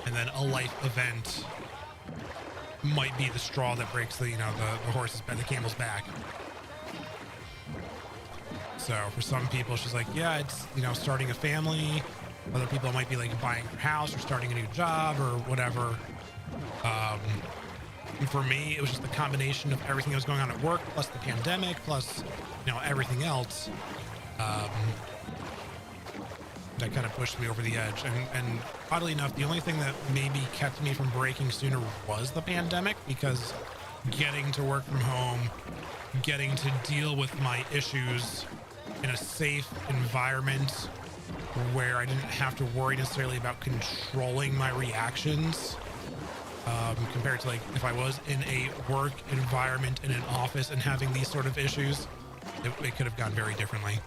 and then a life event might be the straw that breaks the the camel's back. So for some people, she's like, yeah, it's starting a family. Other people might be like buying a house or starting a new job or whatever. And for me, it was just the combination of everything that was going on at work, plus the pandemic, plus everything else. That kind of pushed me over the edge. And oddly enough, the only thing that maybe kept me from breaking sooner was the pandemic, because getting to work from home, getting to deal with my issues in a safe environment where I didn't have to worry necessarily about controlling my reactions, compared to like if I was in a work environment in an office and having these sort of issues, it could have gone very differently.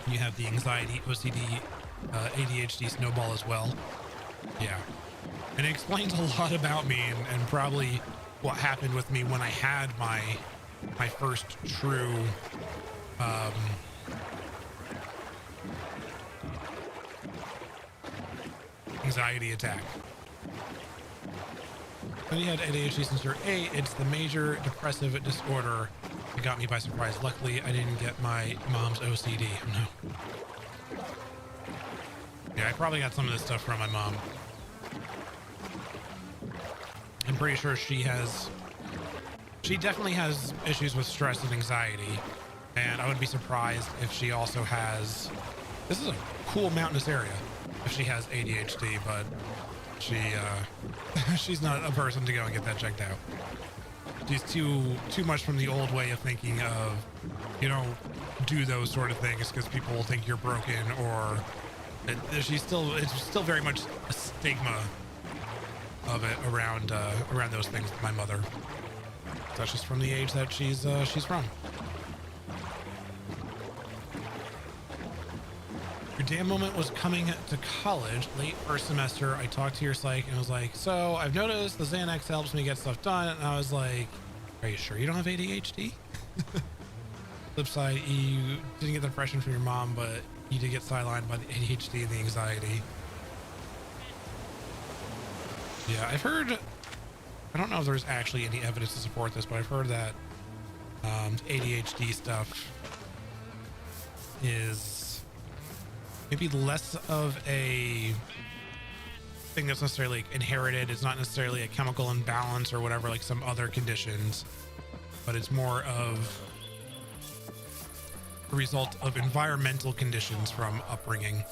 You have the anxiety, OCD, ADHD snowball as well. Yeah. And it explains a lot about me and probably what happened with me when I had my first true anxiety attack. When you had ADHD since you're 8, it's the major depressive disorder. It got me by surprise. Luckily, I didn't get my mom's OCD. No. Yeah, I probably got some of this stuff from my mom. I'm pretty sure she definitely has issues with stress and anxiety. And I would be surprised if she also has, this is a cool mountainous area, if she has ADHD, but she's not a person to go and get that checked out. She's too much from the old way of thinking of, do those sort of things because people will think you're broken, or it's still very much a stigma of it around those things with my mother. That's just from the age that she's from. Your damn moment was coming to college, late first semester. I talked to your psych and I was like, so I've noticed the Xanax helps me get stuff done. And I was like, are you sure you don't have ADHD? Flip side, you didn't get the depression from your mom, but you did get sidelined by the ADHD and the anxiety. Yeah, I've heard, I don't know if there's actually any evidence to support this, but I've heard that ADHD stuff is maybe less of a thing that's necessarily inherited. It's not necessarily a chemical imbalance or whatever, like some other conditions, but it's more of a result of environmental conditions from upbringing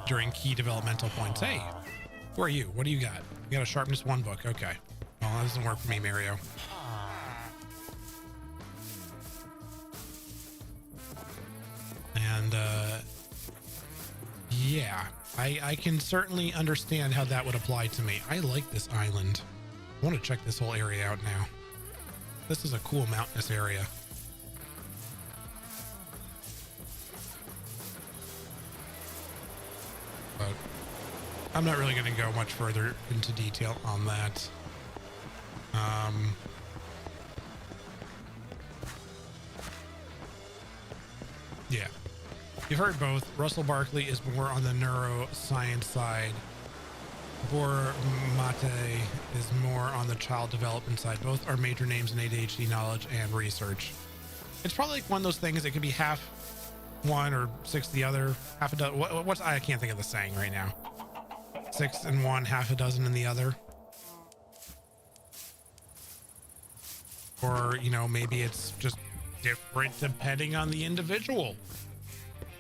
during key developmental points. Hey, who are you? What do you got? You got a sharpness 1 book. Okay. Well, that doesn't work for me, Mario. And yeah, I can certainly understand how that would apply to me. I like this island. I want to check this whole area out now. This is a cool mountainous area. But I'm not really going to go much further into detail on that. Yeah. You've heard both. Russell Barkley is more on the neuroscience side. Bor Mate is more on the child development side. Both are major names in ADHD knowledge and research. It's probably like one of those things that could be half one or 6 the other, half a dozen. What's I can't think of the saying right now. 6 in one, half a dozen in the other. Or, you know, maybe it's just different depending on the individual.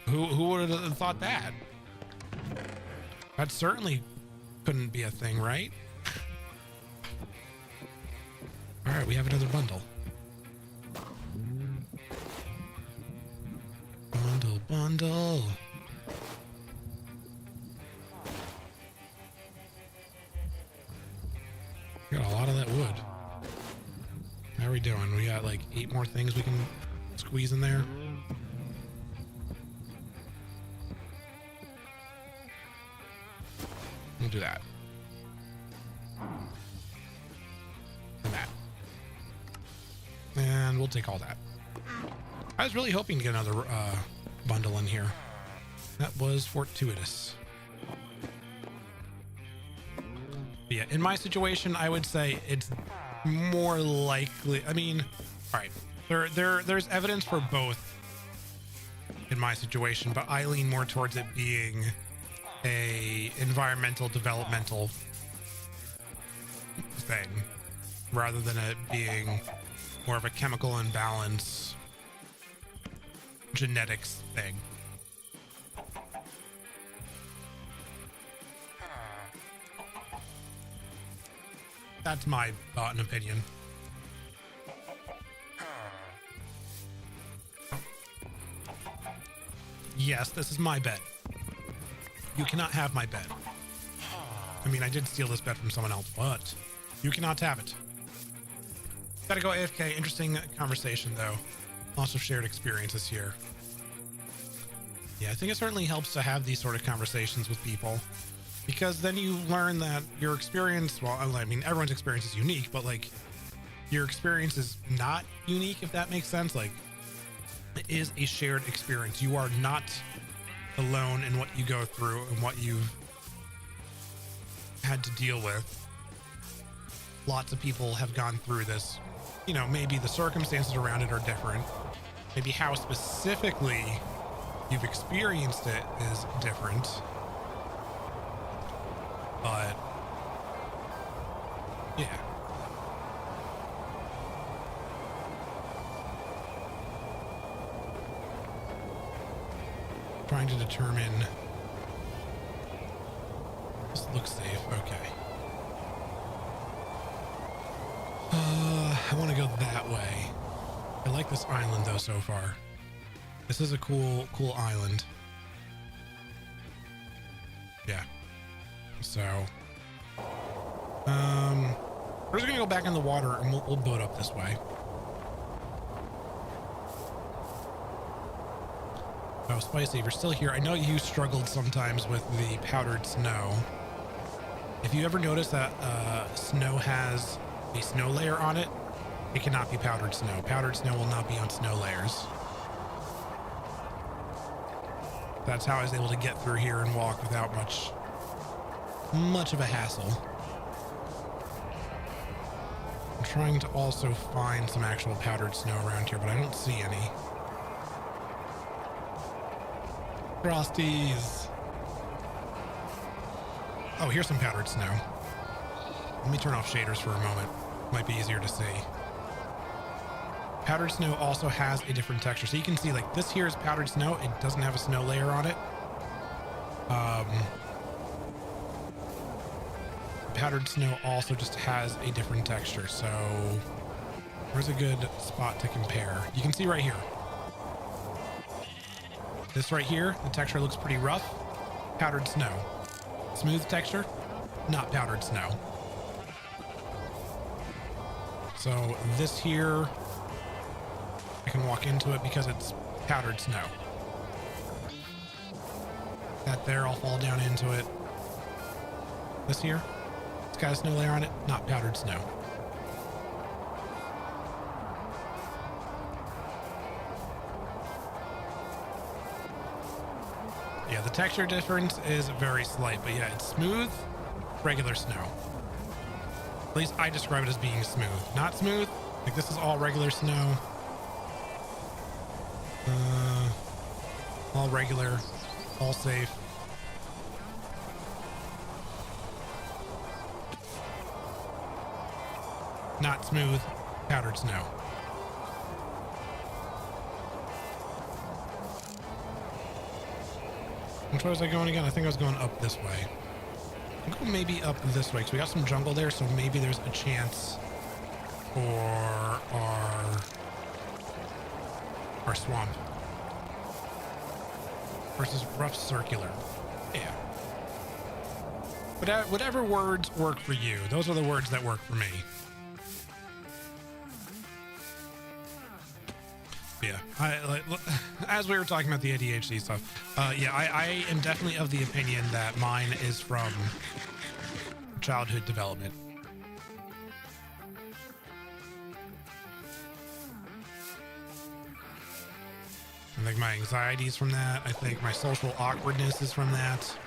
Who would have thought that? That certainly couldn't be a thing, right? All right, we have another bundle. Bundle. Got a lot of that wood. How are we doing? We got like 8 more things we can squeeze in there. We'll do that. And that. And we'll take all that. I was really hoping to get another bundle in here. That was fortuitous. But yeah, in my situation, I would say it's more likely. I mean, all right, there's evidence for both in my situation, but I lean more towards it being a environmental developmental thing rather than it being more of a chemical imbalance genetics thing. That's my thought and opinion. Yes, this is my bed. You cannot have my bed. I mean, I did steal this bed from someone else, but you cannot have it. Gotta go AFK. Interesting conversation, though. Lots of shared experiences here. Yeah, I think it certainly helps to have these sort of conversations with people, because then you learn that your experience, well, I mean, everyone's experience is unique, but like your experience is not unique, if that makes sense. Like, it is a shared experience. You are not alone in what you go through and what you've had to deal with. Lots of people have gone through this. You know, maybe the circumstances around it are different. Maybe how specifically you've experienced it is different. But yeah. Trying to determine. This looks safe. Okay. I want to go that way. I like this island though so far. This is a cool island. Yeah. So, we're just gonna go back in the water and we'll boat up this way. Oh, Spicy, if you're still here, I know you struggled sometimes with the powdered snow. If you ever notice that snow has a snow layer on it, it cannot be powdered snow. Powdered snow will not be on snow layers. That's how I was able to get through here and walk without much of a hassle. I'm trying to also find some actual powdered snow around here, but I don't see any. Frosties. Oh, here's some powdered snow. Let me turn off shaders for a moment. Might be easier to see. Powdered snow also has a different texture. So you can see like this here is powdered snow. It doesn't have a snow layer on it. Powdered snow also just has a different texture. So where's a good spot to compare? You can see right here. This right here, the texture looks pretty rough. Powdered snow. Smooth texture, not powdered snow. So this here, I can walk into it because it's powdered snow. That there, I'll fall down into it. This here, it's got a snow layer on it, not powdered snow. Yeah, the texture difference is very slight, but yeah, it's smooth, regular snow. At least I describe it as being smooth. Not smooth, like this is all regular snow. All regular, all safe. Not smooth, powdered snow. Which way was I going again? I think I was going up this way. I'm going maybe up this way because we got some jungle there, so maybe there's a chance for our swamp versus rough circular. Yeah. But whatever words work for you, those are the words that work for me. Yeah, as we were talking about the ADHD stuff, yeah, I am definitely of the opinion that mine is from childhood development. I think my anxiety is from that. I think my social awkwardness is from that.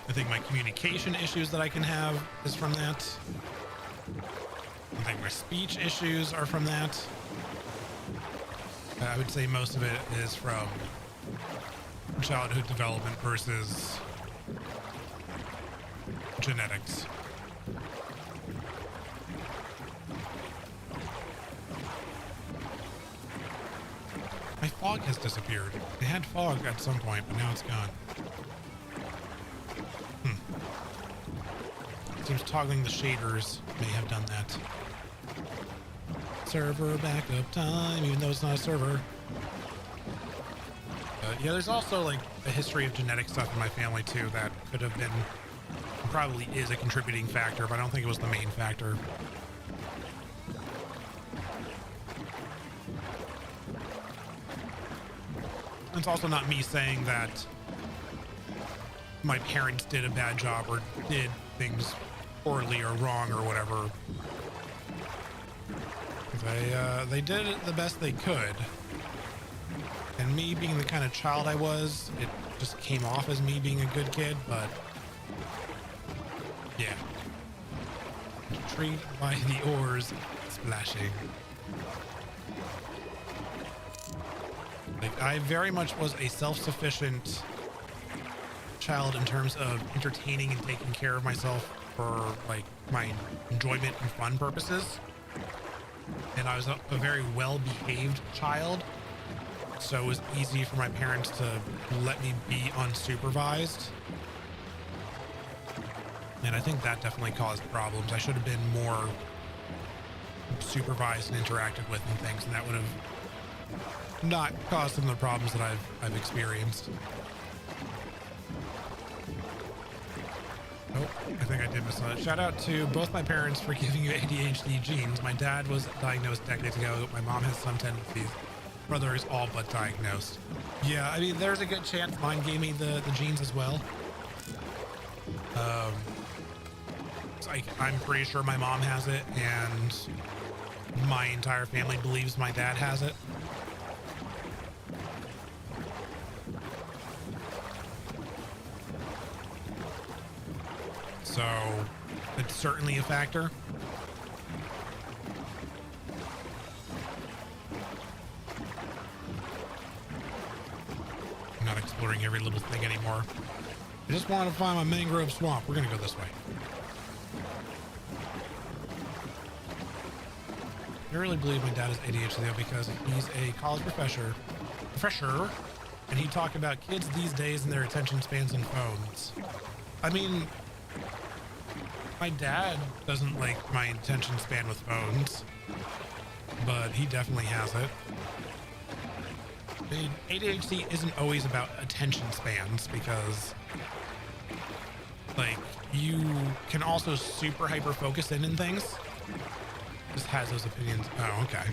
I think my communication issues that I can have is from that. I think my speech issues are from that. I would say most of it is from childhood development versus genetics. My fog has disappeared. It had fog at some point, but now it's gone. Seems toggling the shaders may have done that. Server backup time, even though it's not a server. Yeah, there's also like a history of genetic stuff in my family too that could have been, probably is a contributing factor, but I don't think it was the main factor. It's also not me saying that my parents did a bad job or did things poorly or wrong or whatever. They did it the best they could. And me being the kind of child I was, it just came off as me being a good kid, but yeah. Intrigued by the oars splashing. Like, I very much was a self-sufficient child in terms of entertaining and taking care of myself for like my enjoyment and fun purposes. And I was a very well-behaved child, so it was easy for my parents to let me be unsupervised. And I think that definitely caused problems. I should have been more supervised and interacted with and things, and that would have not caused some of the problems that I've experienced. Oh, I think I did miss that. Shout out to both my parents for giving you ADHD genes. My dad was diagnosed decades ago. My mom has some tendencies. Brother is all but diagnosed. Yeah, I mean, there's a good chance mine gave me the genes as well. I'm pretty sure my mom has it, and my entire family believes my dad has it. So it's certainly a factor. I'm not exploring every little thing anymore. I just want to find my mangrove swamp. We're going to go this way. I really believe my dad is ADHD though, because he's a college professor, and he talked about kids these days and their attention spans and phones. I mean, my dad doesn't like my attention span with phones, but he definitely has it. I mean, ADHD isn't always about attention spans, because like you can also super hyper focus in things. Just has those opinions. Oh, okay.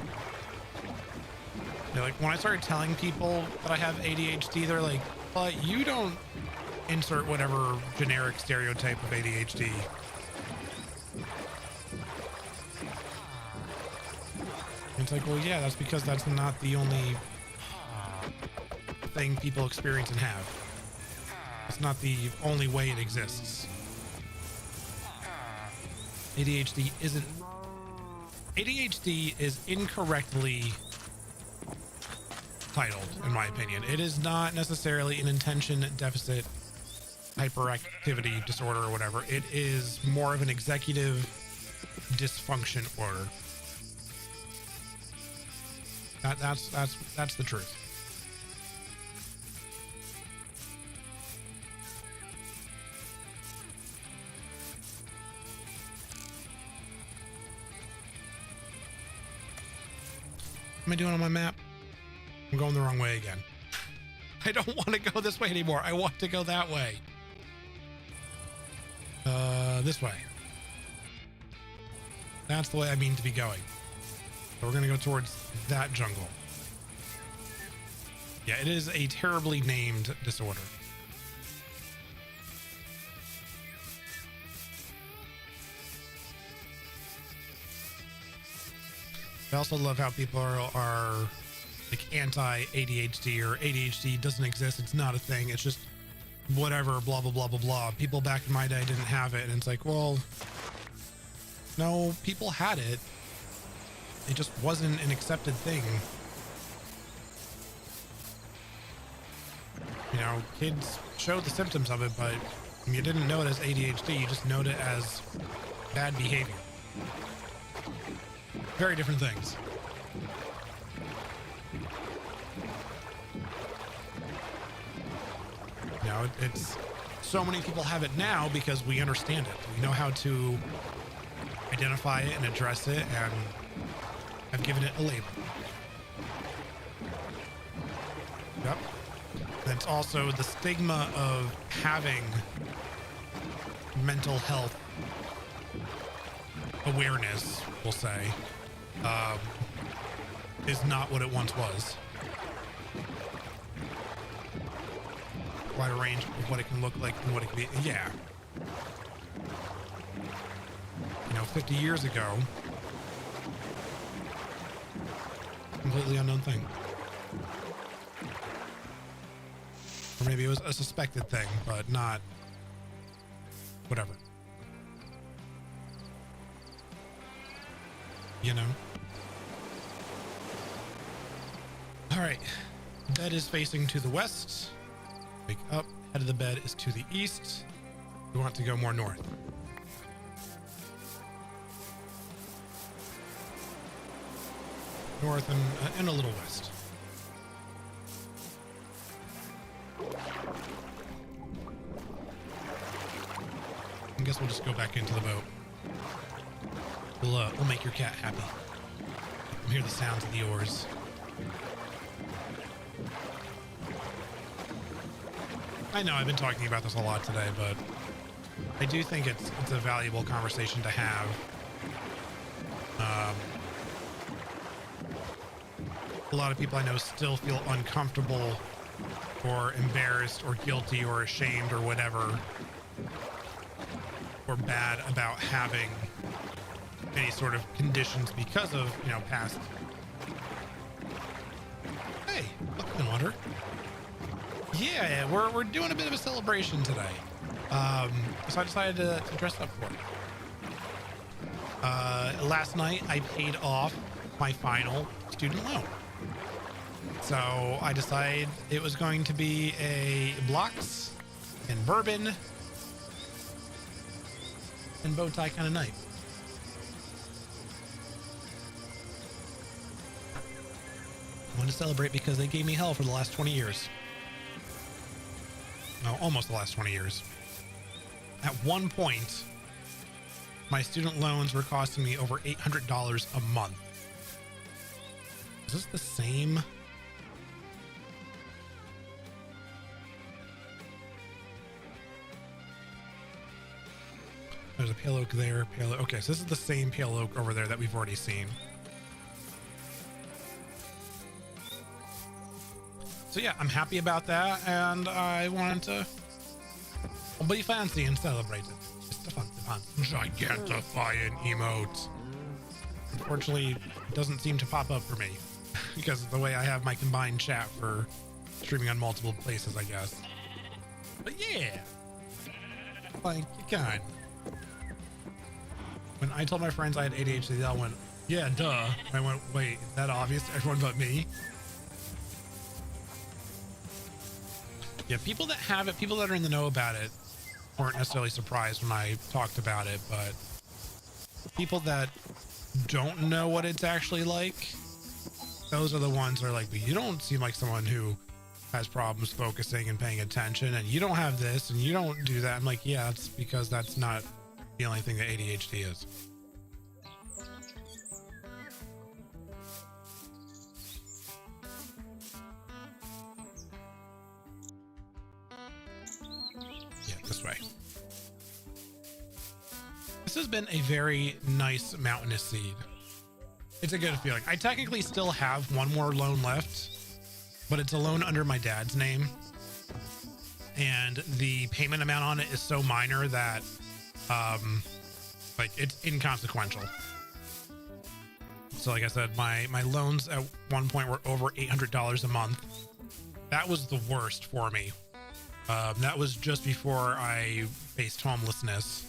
Yeah, like when I started telling people that I have ADHD, they're like, but you don't insert whatever generic stereotype of ADHD. It's like, well, yeah, that's because that's not the only thing people experience and have. It's not the only way it exists. ADHD is incorrectly titled, in my opinion. It is not necessarily an attention deficit hyperactivity disorder or whatever. It is more of an executive dysfunction order. That's the truth. What am I doing on my map? I'm going the wrong way again. I don't want to go this way anymore. I want to go that way. This way. That's the way I mean to be going. So we're going to go towards that jungle. Yeah, it is a terribly named disorder. I also love how people are like anti-ADHD, or ADHD doesn't exist. It's not a thing. It's just whatever, blah, blah, blah, blah, blah. People back in my day didn't have it. And it's like, well, no, people had it. It just wasn't an accepted thing. You know, kids showed the symptoms of it, but you didn't know it as ADHD. You just knowed it as bad behavior. Very different things. You know, it's so many people have it now because we understand it. We know how to identify it and address it, and have given it a label. Yep. That's also the stigma of having mental health awareness, we'll say, is not what it once was. Wide range of what it can look like and what it can be. Yeah. You know, 50 years ago, completely unknown thing. Or maybe it was a suspected thing, but not whatever. You know? All right. Bed is facing to the west. Wake up. Head of the bed is to the east. We want to go more north. North and a little west. I guess we'll just go back into the boat. We'll make your cat happy. I hear the sounds of the oars. I know I've been talking about this a lot today, but I do think it's a valuable conversation to have. A lot of people I know still feel uncomfortable or embarrassed or guilty or ashamed or whatever, or bad about having any sort of conditions because of, you know, past. Hey, welcome in, Water. Yeah, we're doing a bit of a celebration today. So I decided to dress up for it. Last night I paid off my final student loan. So I decided it was going to be a blocks and bourbon and bow tie kind of night. I wanted to celebrate because they gave me hell for the last 20 years. No, almost the last 20 years. At one point, my student loans were costing me over $800 a month. Is this the same? There's a pale oak there, pale oak. Okay, so this is the same pale oak over there that we've already seen. So yeah, I'm happy about that, and I wanted to be fancy and celebrate it. Just a fancy, gigantifying emote. Unfortunately, it doesn't seem to pop up for me because of the way I have my combined chat for streaming on multiple places, I guess. But yeah, like, you can. When I told my friends I had ADHD, they all went, yeah, duh. I went, wait, is that obvious to everyone but me? Yeah, people that have it, people that are in the know about it, weren't necessarily surprised when I talked about it, but people that don't know what it's actually like, those are the ones that are like, but you don't seem like someone who has problems focusing and paying attention, and you don't have this and you don't do that. I'm like, yeah, it's because that's not the only thing that ADHD is. Yeah, this way. This has been a very nice mountainous seed. It's a good feeling. I technically still have one more loan left, but it's a loan under my dad's name. And the payment amount on it is so minor that, like, it's inconsequential. So like I said, my loans at one point were over $800 a month. That was the worst for me. That was just before I faced homelessness.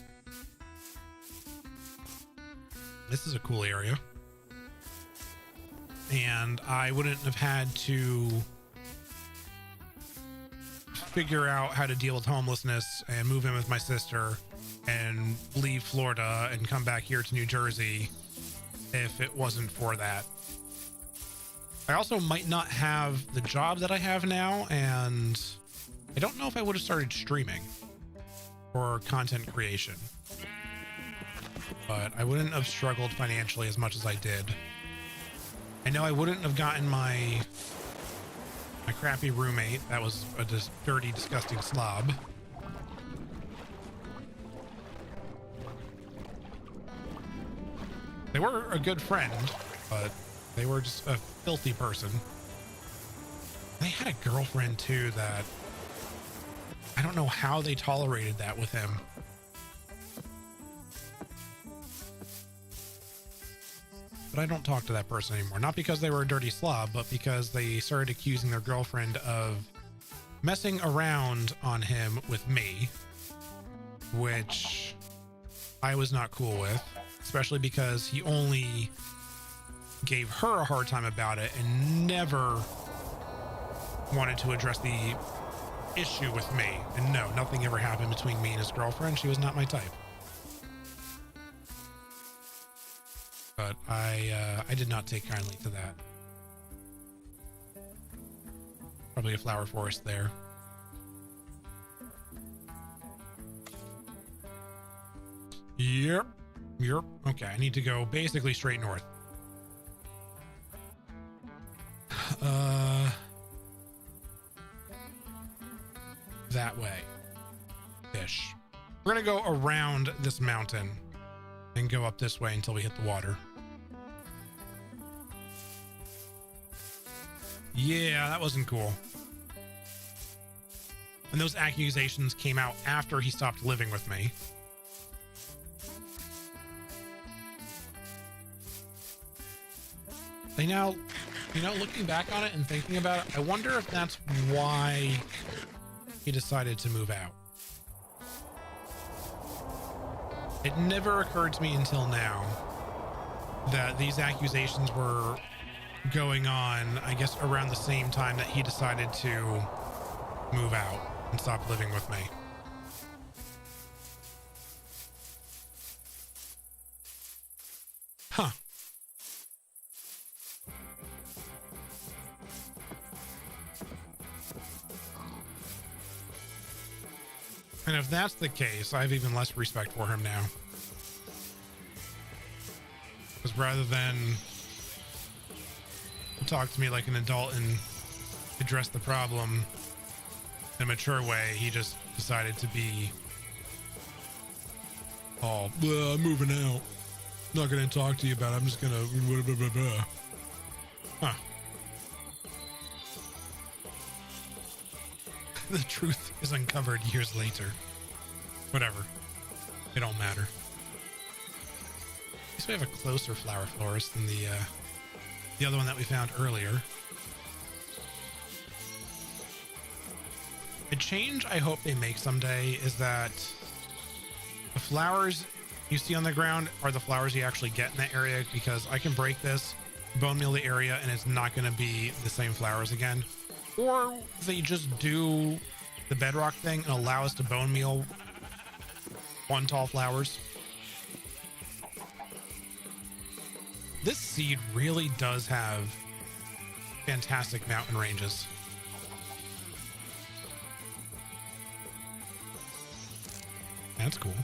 This is a cool area. And I wouldn't have had to figure out how to deal with homelessness and move in with my sister and leave Florida and come back here to New Jersey if it wasn't for that. I also might not have the job that I have now, and I don't know if I would have started streaming or content creation, but I wouldn't have struggled financially as much as I did. I know I wouldn't have gotten my crappy roommate. That was a dirty, disgusting slob. They were a good friend, but they were just a filthy person. They had a girlfriend too that I don't know how they tolerated that with him. But I don't talk to that person anymore. Not because they were a dirty slob, but because they started accusing their girlfriend of messing around on him with me, which I was not cool with, especially because he only gave her a hard time about it and never wanted to address the issue with me. And no, nothing ever happened between me and his girlfriend. She was not my type. But I did not take kindly to that. Probably a flower forest there. Yep. Okay, I need to go basically straight north. That way. Ish. We're gonna go around this mountain and go up this way until we hit the water. Yeah, that wasn't cool. And those accusations came out after he stopped living with me. They now, looking back on it and thinking about it, I wonder if that's why he decided to move out. It never occurred to me until now that these accusations were going on, I guess, around the same time that he decided to move out and stop living with me. Huh. And if that's the case, I have even less respect for him now. Because rather than talk to me like an adult and address the problem in a mature way, he just decided to be all, I'm moving out. Not going to talk to you about it. I'm just going to blah, blah, blah, blah. Huh. The truth is uncovered years later. Whatever. It don't matter. At least we have a closer flower florist than the other one that we found earlier. A change I hope they make someday is that the flowers you see on the ground are the flowers you actually get in that area, because I can break this, bone meal the area, and it's not going to be the same flowers again. Or they just do the bedrock thing and allow us to bone meal 1 tall flowers. This seed really does have fantastic mountain ranges. That's cool.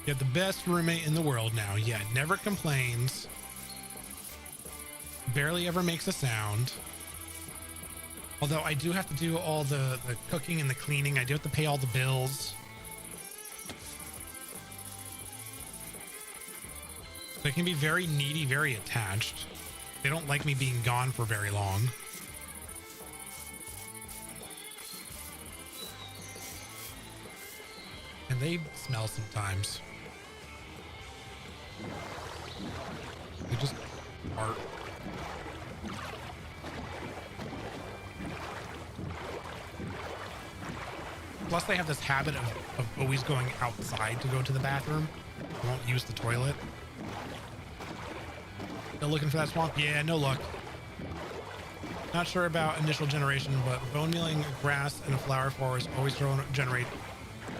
You have the best roommate in the world now. Yeah, never complains. Barely ever makes a sound. Although I do have to do all the cooking and the cleaning. I do have to pay all the bills. They can be very needy, very attached. They don't like me being gone for very long. And they smell sometimes. They just fart. Plus they have this habit of always going outside to go to the bathroom. They won't use the toilet. Still looking for that swamp? Yeah, no luck. Not sure about initial generation, but bone mealing grass in a flower forest always generate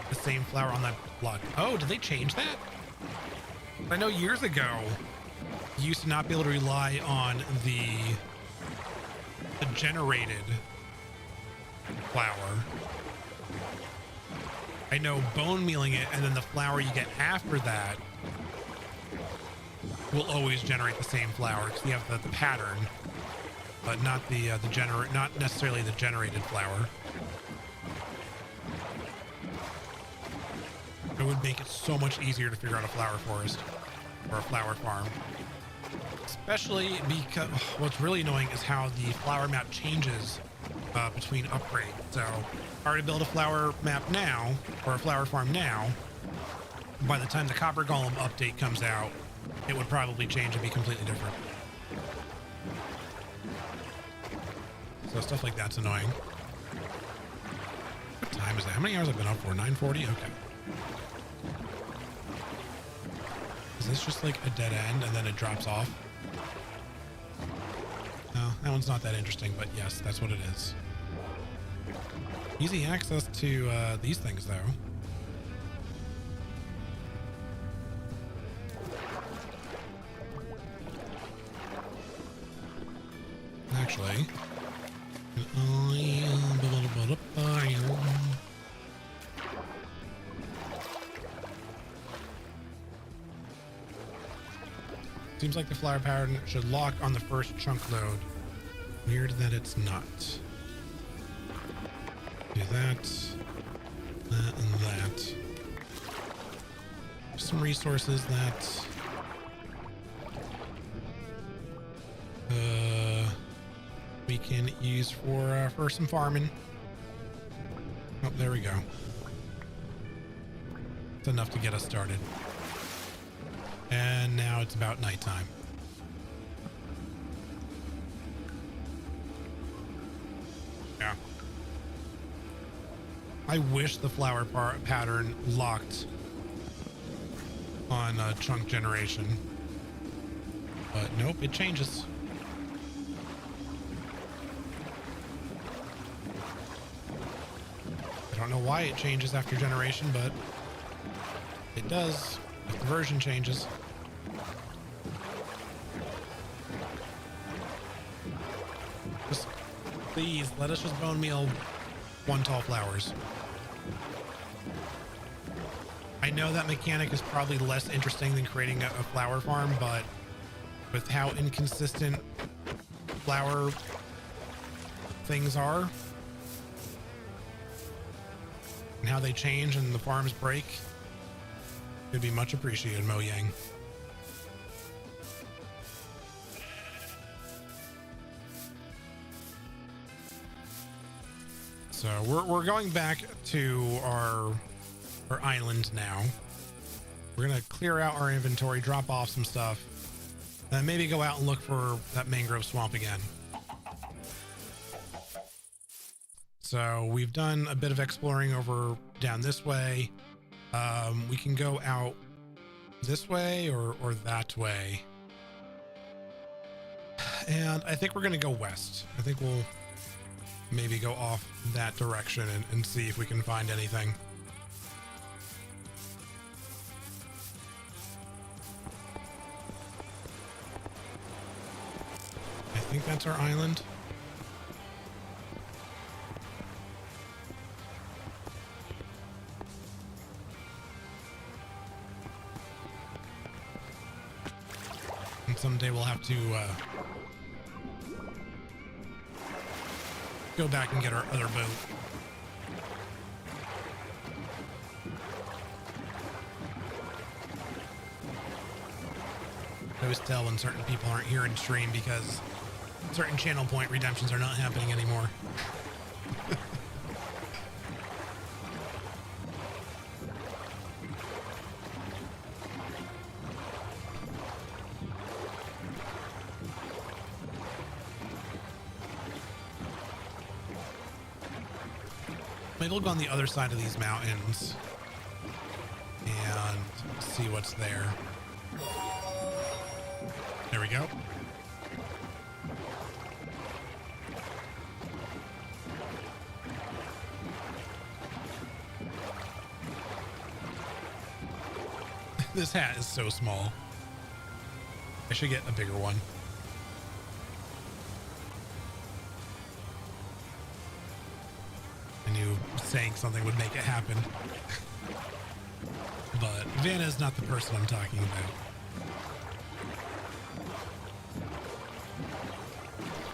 the same flower on that block. Oh, did they change that? I know years ago you used to not be able to rely on the generated flower. I know bone mealing it and then the flower you get after that will always generate the same flower because you have the pattern, but not not necessarily the generated flower. It would make it so much easier to figure out a flower forest or a flower farm. Especially because what's really annoying is how the flower map changes between upgrades. So if I were to build a flower map now or a flower farm now, by the time the Copper Golem update comes out, it would probably change and be completely different. So stuff like that's annoying. What time is that? How many hours have I been up for? 9:40? Okay. Is this just like a dead end and then it drops off? No, that one's not that interesting, but yes, that's what it is. Easy access to these things though. Actually, seems like the flower pattern should lock on the first chunk load. Weird that it's not. Do that, that, and that. Some resources that we can use for some farming. Oh, there we go. It's enough to get us started. And now it's about nighttime. Yeah. I wish the flower pattern locked on chunk generation. But nope, it changes. I don't know why it changes after generation, but it does if the version changes. Just please let us just bone meal 1 tall flowers. I know that mechanic is probably less interesting than creating a flower farm, but with how inconsistent flower things are and how they change and the farms break, it'd be much appreciated, Mo Yang. So we're going back to our island now. We're gonna clear out our inventory, drop off some stuff, and then maybe go out and look for that mangrove swamp again. So we've done a bit of exploring over down this way. We can go out this way or that way. And I think we're gonna go west. I think we'll maybe go off that direction and see if we can find anything. I think that's our island. And someday we'll have to go back and get our other boat. I always tell when certain people aren't here in stream because certain channel point redemptions are not happening anymore. Maybe we'll go on the other side of these mountains and see what's there. There we go. This hat is so small. I should get a bigger one. I knew saying something would make it happen. But Vanna is not the person I'm talking about.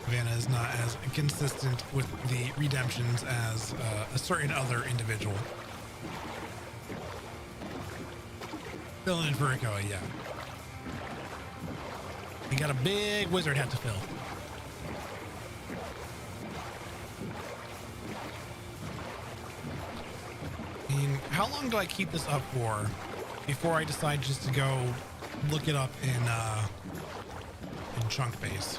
Vanna is not as consistent with the redemptions as a certain other individual. Filling in for Akoa, yeah. You got a big wizard hat to fill. I mean, how long do I keep this up for before I decide just to go look it up in chunk base?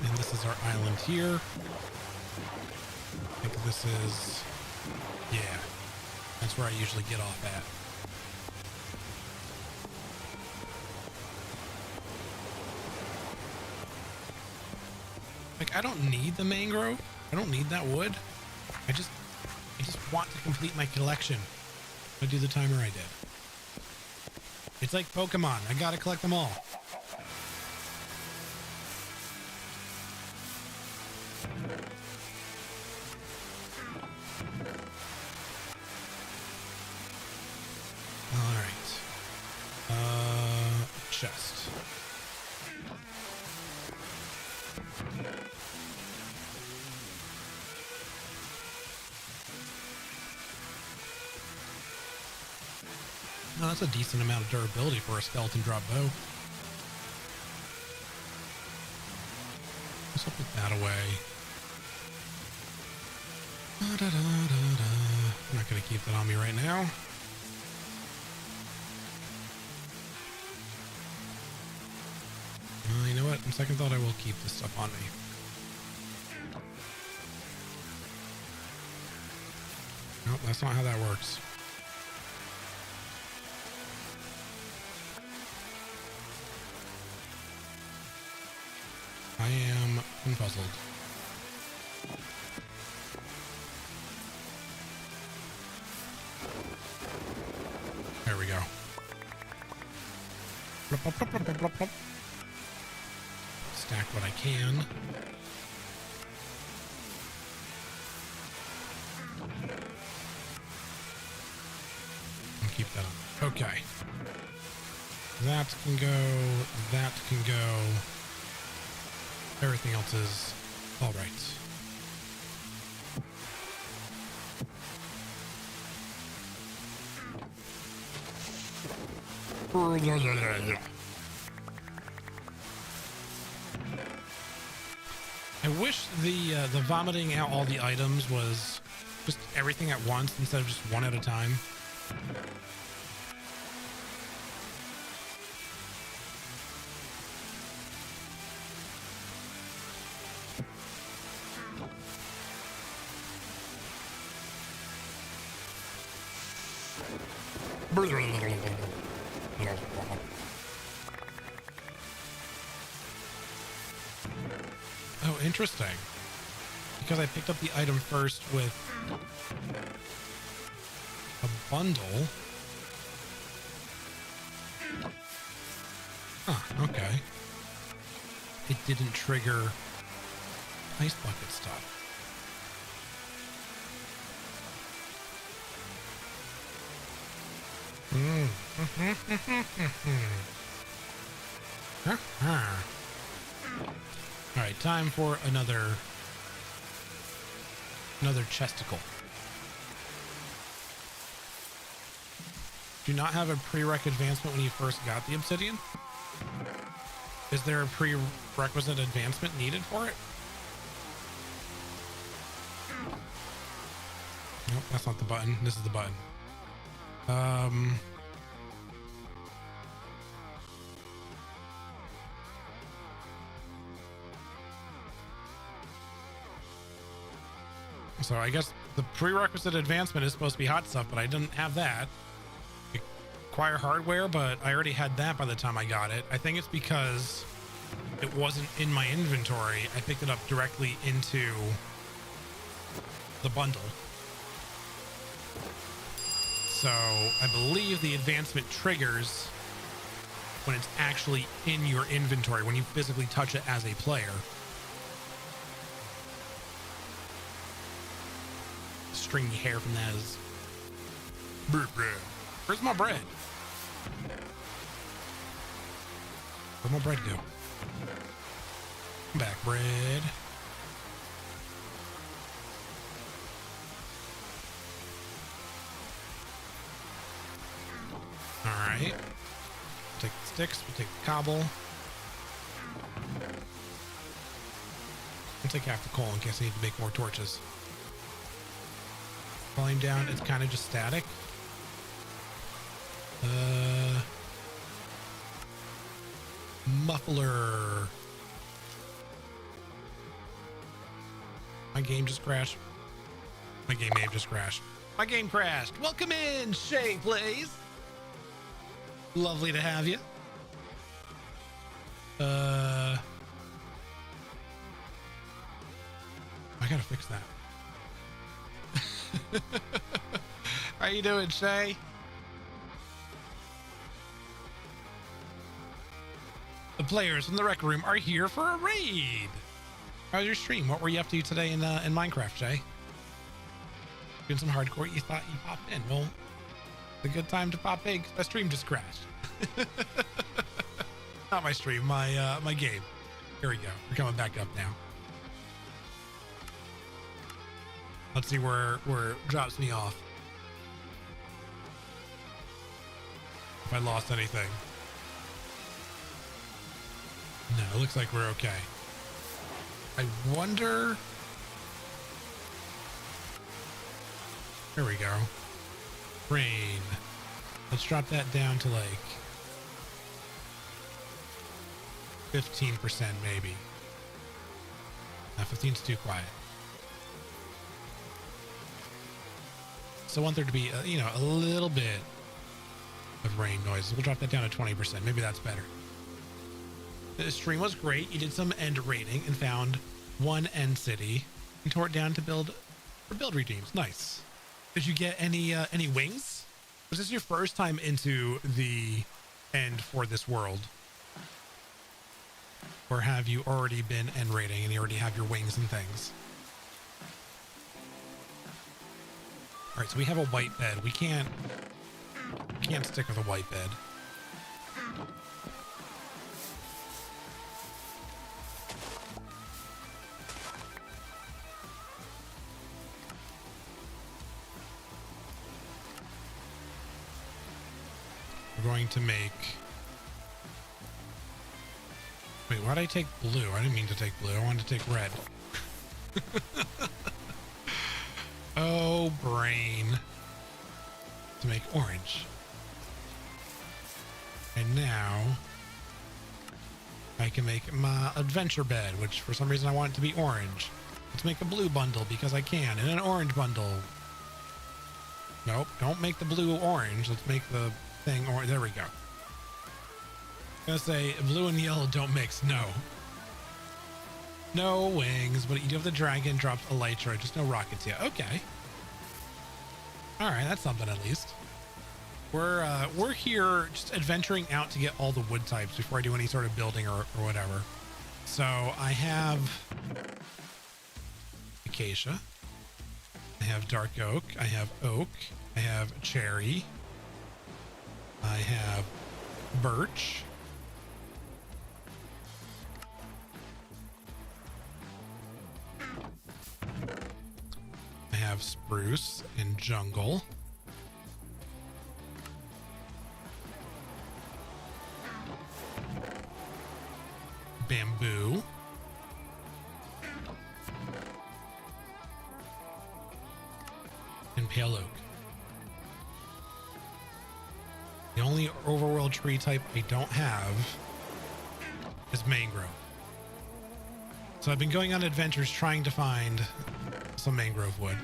And this is our island here. I think this is, yeah, that's where I usually get off at. Like, I don't need the mangrove. I don't need that wood. I just want to complete my collection. I do the timer I did. It's like Pokemon. I gotta collect them all. All right. Chest. No, that's a decent amount of durability for a skeleton drop bow. Let's put that away. I'm not going to keep that on me right now. You know what? On second thought, I will keep this stuff on me. Nope, that's not how that works. I am puzzled. There we go. Plop, plop, plop, plop, plop, plop. Stack what I can. And keep that on. Okay. That can go. That can go. Everything else is all right. I wish the vomiting out all the items was just everything at once instead of just one at a time. Oh, interesting. Because I picked up the item first with a bundle. Huh, okay. It didn't trigger ice bucket stuff. All right, time for another chesticle. Do you not have a prereq advancement when you first got the obsidian? Is there a prerequisite advancement needed for it? Nope, that's not the button. This is the button. So I guess the prerequisite advancement is supposed to be hot stuff, but I didn't have that. Acquire hardware, but I already had that by the time I got it. I think it's because it wasn't in my inventory. I picked it up directly into the bundle. So I believe the advancement triggers when it's actually in your inventory, when you physically touch it as a player. Stringy hair from that is... Where's my bread? Where'd my bread go? Come back, bread. Alright. Take the sticks, we'll take the cobble. I'll take half the coal in case I need to make more torches. Volume down, it's kind of just static. Muffler. My game just crashed. My game may have just crashed. My game crashed. Welcome in, Shay Plays. Lovely to have you. I gotta fix that. How you doing, Shay? The players from the rec room are here for a raid. How's your stream? What were you up to today in Minecraft, Shay? Doing some hardcore. You thought you popped in. Well, it's a good time to pop in because my stream just crashed. Not my stream, my game. Here we go. We're coming back up now. Let's see where it drops me off. If I lost anything. No, it looks like we're okay. I wonder... There we go. Rain. Let's drop that down to like 15% maybe. Now 15's too quiet. So I want there to be, a little bit of rain noise. We'll drop that down to 20%. Maybe that's better. The stream was great. You did some end raiding and found one end city and tore it down to build redeems. Nice. Did you get any wings? Was this your first time into the end for this world? Or have you already been end raiding and you already have your wings and things? All right, so we have a white bed. We can't stick with a white bed. We're going to make... Wait, why'd I take blue? I didn't mean to take blue. I wanted to take red. Oh, brain. To make orange. And now I can make my adventure bed, which for some reason I want it to be orange. Let's make a blue bundle because I can, and an orange bundle. Nope, don't make the blue orange. Let's make the thing orange. There we go. Gonna say blue and yellow don't mix. No. No wings, but you do have the dragon drops elytra, just no rockets yet. Okay. All right, that's something at least. We're here just adventuring out to get all the wood types before I do any sort of building or whatever. So I have acacia, I have dark oak, I have oak, I have cherry, I have birch, I have spruce and jungle, bamboo, and pale oak. The only overworld tree type I don't have is mangrove. So I've been going on adventures trying to find some mangrove wood.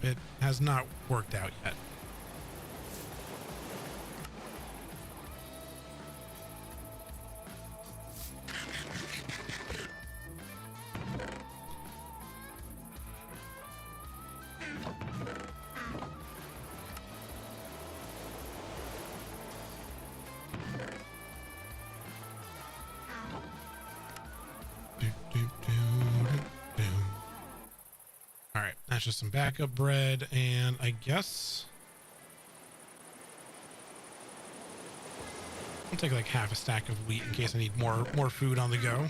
It has not worked out yet. All right, that's just some backup bread, and I guess I'll take like half a stack of wheat in case I need more food on the go.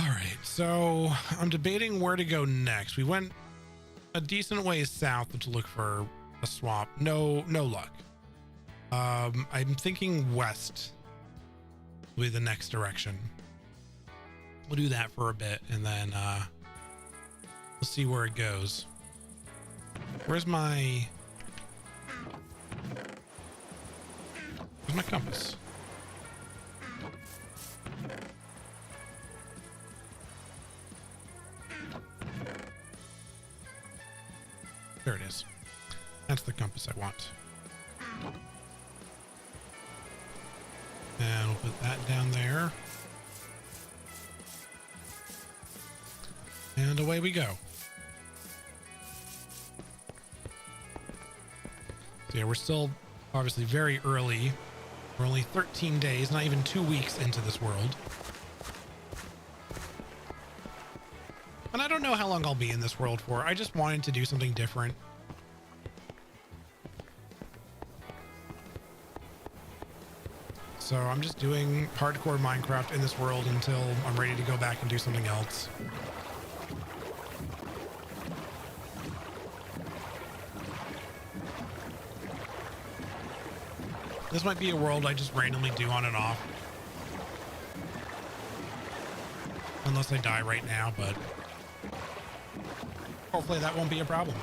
All right, so I'm debating where to go next. We went a decent ways south to look for a swamp. No luck. I'm thinking west will be the next direction. We'll do that for a bit, and then we'll see where it goes. Where's my compass? There it is. That's the compass I want. And we'll put that down there. And away we go. So yeah, we're still obviously very early. We're only 13 days, not even 2 weeks into this world. And I don't know how long I'll be in this world for. I just wanted to do something different. So I'm just doing hardcore Minecraft in this world until I'm ready to go back and do something else. This might be a world I just randomly do on and off. Unless I die right now, but hopefully that won't be a problem.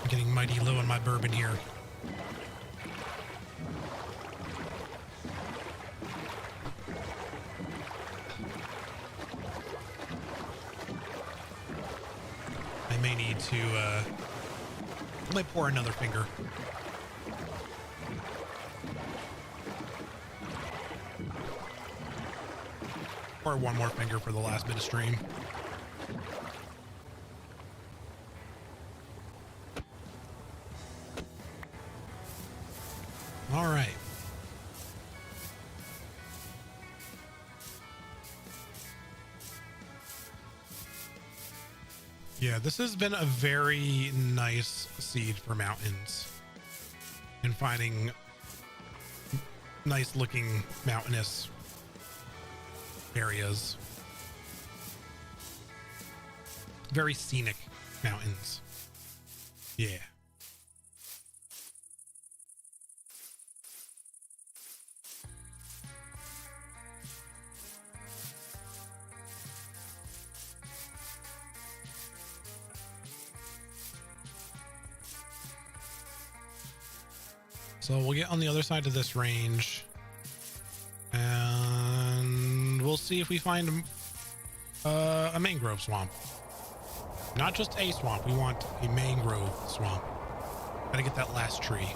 I'm getting mighty low on my bourbon here. I might pour another finger. Or one more finger for the last bit of stream. All right. Yeah, this has been a very nice seed for mountains and finding nice looking mountainous areas. Very scenic mountains. Yeah. So we'll get on the other side of this range and we'll see if we find a mangrove swamp. Not just a swamp, we want a mangrove swamp. Gotta get that last tree.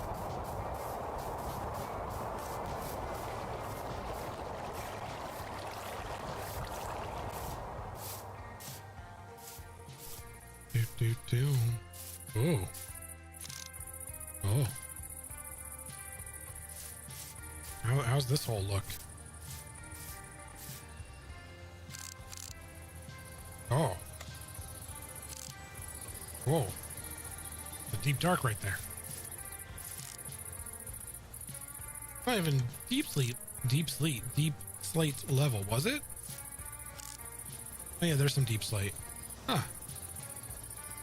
Oh. Oh. How's this hole look? Oh. Whoa. The deep dark right there. Not even deep slate level, was it? Oh yeah, there's some deep slate. Huh.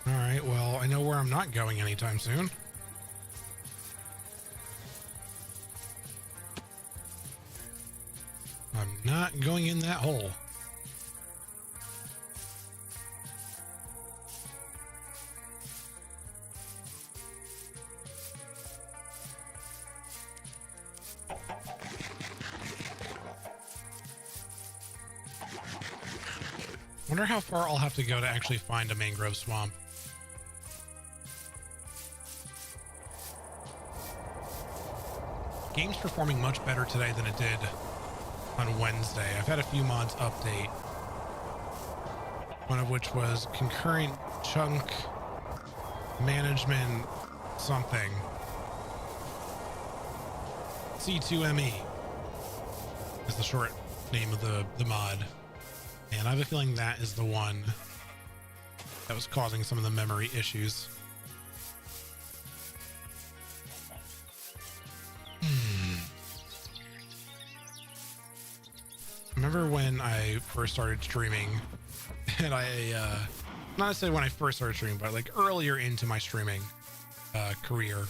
All right, well, I know where I'm not going anytime soon. I'm not going in that hole. Wonder how far I'll have to go to actually find a mangrove swamp. Game's performing much better today than it did on Wednesday. I've had a few mods update, one of which was concurrent chunk management something. C2ME is the short name of the mod. And I have a feeling that is the one that was causing some of the memory issues. Remember when I first started streaming, and not necessarily when I first started streaming, but like earlier into my streaming career,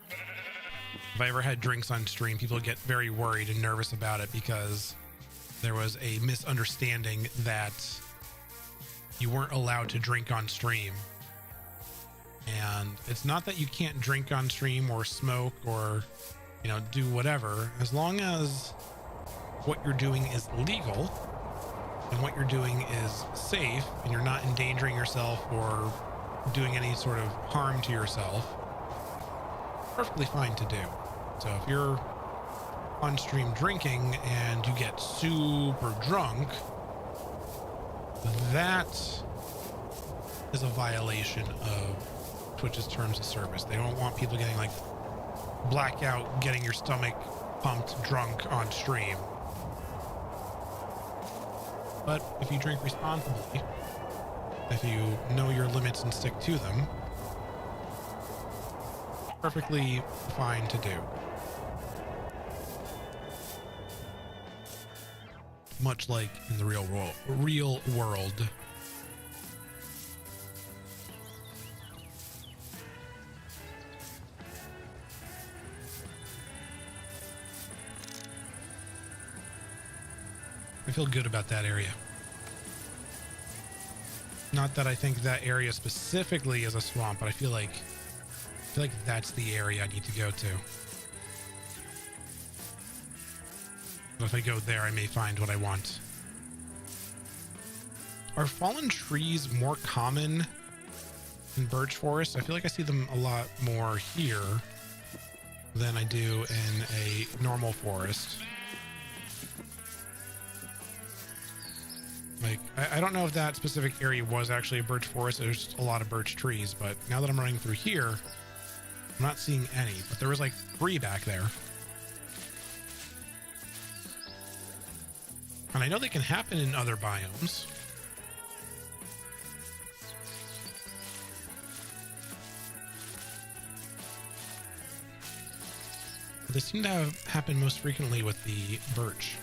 if I ever had drinks on stream, people get very worried and nervous about it because there was a misunderstanding that you weren't allowed to drink on stream. And it's not that you can't drink on stream or smoke or, you know, do whatever, as long as what you're doing is legal and what you're doing is safe and you're not endangering yourself or doing any sort of harm to yourself. Perfectly fine to do. So if you're on stream drinking and you get super drunk, that is a violation of Twitch's terms of service. They don't want people getting like blackout, getting your stomach pumped drunk on stream. But if you drink responsibly, if you know your limits and stick to them, perfectly fine to do. Much like in the real world. I feel good about that area. Not that I think that area specifically is a swamp, but I feel like that's the area I need to go to. If I go there, I may find what I want. Are fallen trees more common in birch forests? I feel like I see them a lot more here than I do in a normal forest. Like, I don't know if that specific area was actually a birch forest. There's just a lot of birch trees, but now that I'm running through here, I'm not seeing any, but there was like 3 back there. And I know they can happen in other biomes. But they seem to happen most frequently with the birch.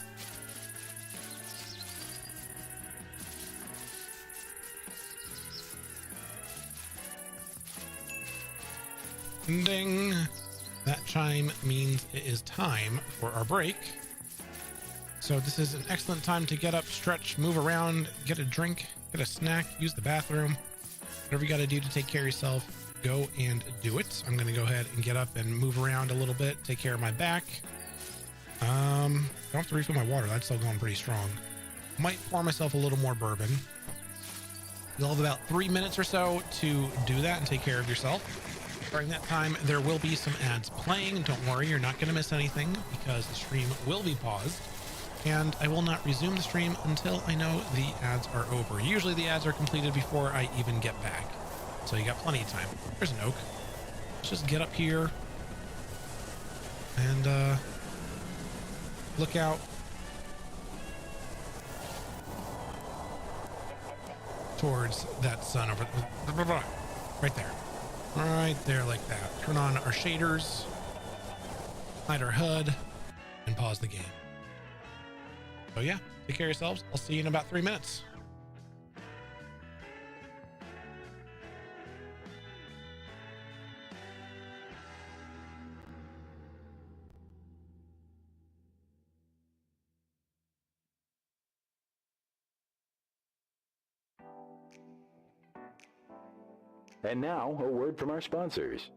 Ding! That chime means it is time for our break. So this is an excellent time to get up, stretch, move around, get a drink, get a snack, use the bathroom, whatever you got to do to take care of yourself. go and do it. I'm going to go ahead and get up and move around a little bit, take care of my back. Don't have to refill my water. That's still going pretty strong. Might pour myself a little more bourbon. You'll have about 3 minutes or so to do that and take care of yourself. During that time, there will be some ads playing. Don't worry, you're not going to miss anything because the stream will be paused. And I will not resume the stream until I know the ads are over. Usually the ads are completed before I even get back. So you got plenty of time. There's an oak. Let's just get up here and look out. Towards that sun over right there. Right there like that. Turn on our shaders, hide our HUD, and pause the game. So yeah, take care of yourselves. I'll see you in about 3 minutes. And now, a word from our sponsors.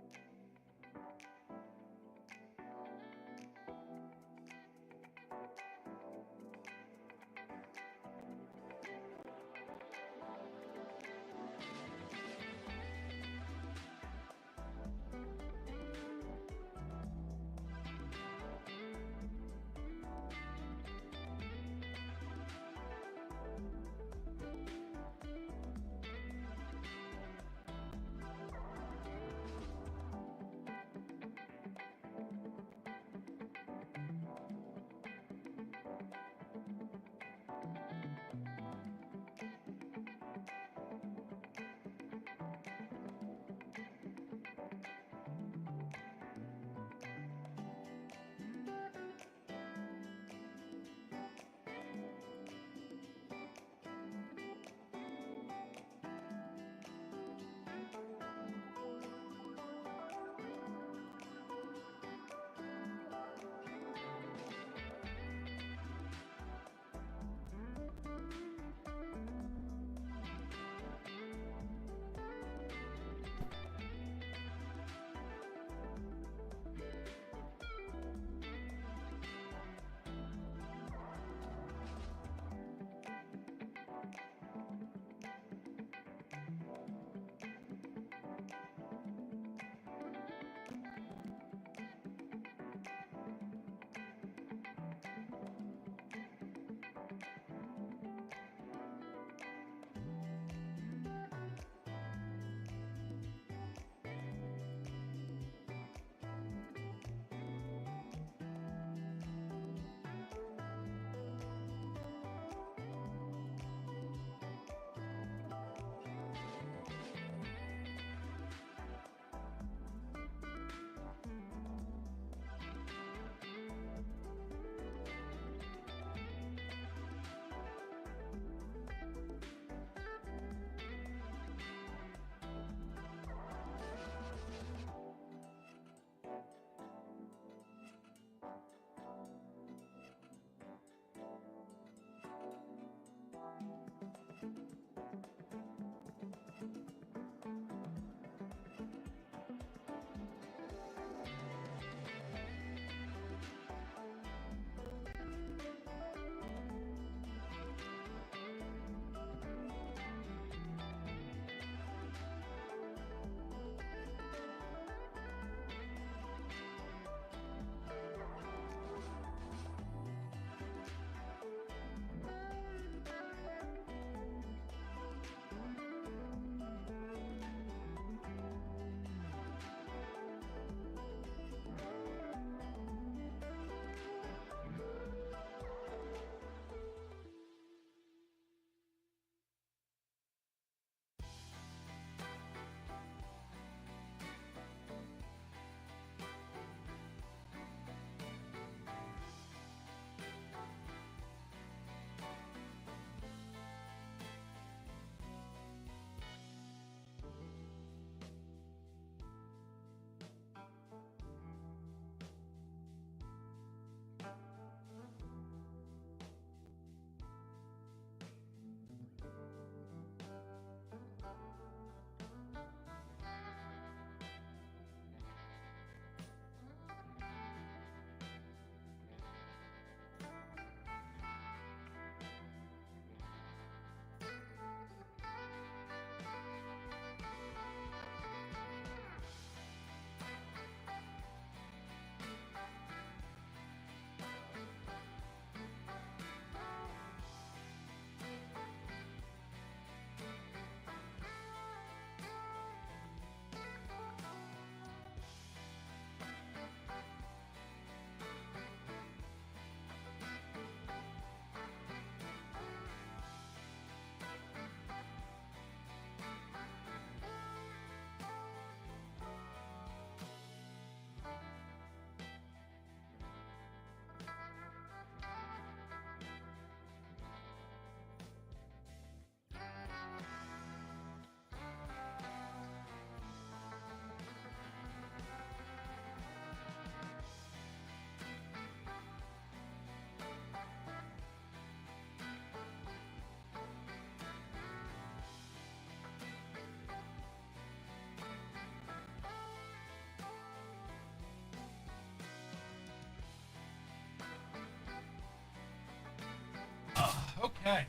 Okay.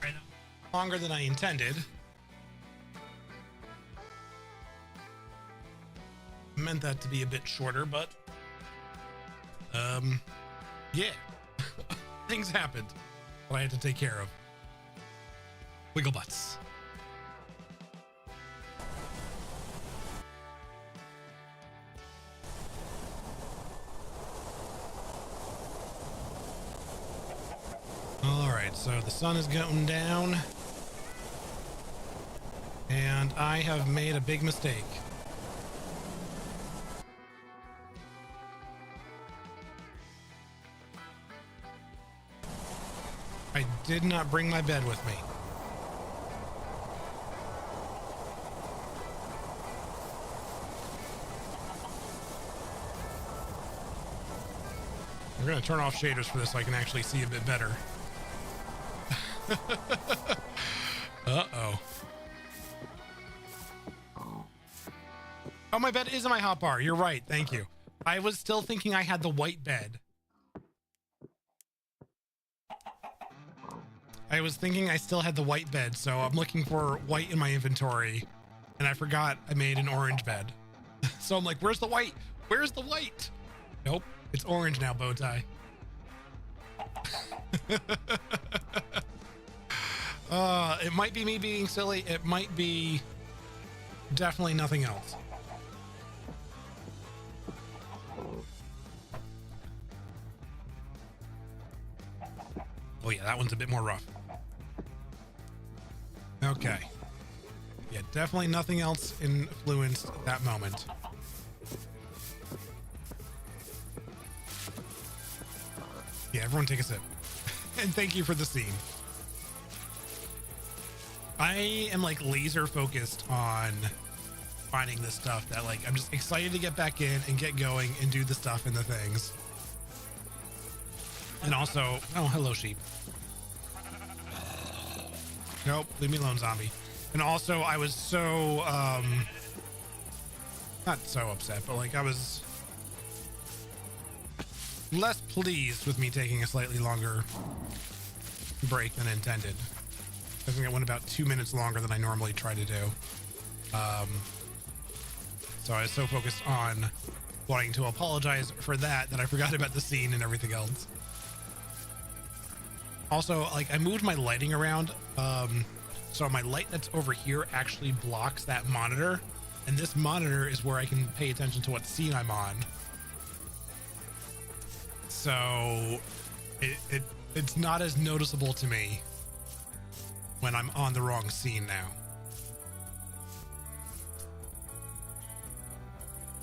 Right, longer than I intended. Meant that to be a bit shorter, but yeah. Things happened that I had to take care of. Wiggle butts. All right, so the sun is going down, and I have made a big mistake. I did not bring my bed with me. We're going to turn off shaders for this so I can actually see a bit better. Uh-oh. Oh, my bed is in my hotbar. You're right. Thank you. I was still thinking I had the white bed. I was thinking I still had the white bed, so I'm looking for white in my inventory, and I forgot I made an orange bed. So I'm like, where's the white? Where's the white? Nope, it's orange now, Bowtie. It might be me being silly. It might be definitely nothing else. Oh yeah, that one's a bit more rough. Okay. Yeah, definitely nothing else influenced that moment. Yeah, everyone take a sip. And thank you for the scene. I am like laser focused on finding this stuff that like, I'm just excited to get back in and get going and do the stuff and the things. And also, oh, hello sheep. Nope, leave me alone, zombie. And also, I was so, not so upset, but like I was less pleased with me taking a slightly longer break than intended. I think it went about 2 minutes longer than I normally try to do. So I was so focused on wanting to apologize for that I forgot about the scene and everything else. Also, like I moved my lighting around, so my light that's over here actually blocks that monitor, and this monitor is where I can pay attention to what scene I'm on. So it's not as noticeable to me when I'm on the wrong scene now.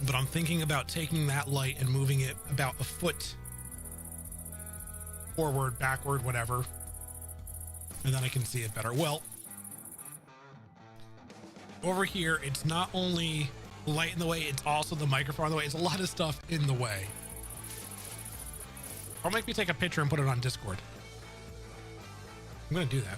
But I'm thinking about taking that light and moving it about a foot forward, backward, whatever, and then I can see it better. Well, over here, it's not only light in the way, it's also the microphone in the way. It's a lot of stuff in the way. Or make me take a picture and put it on Discord. I'm gonna do that.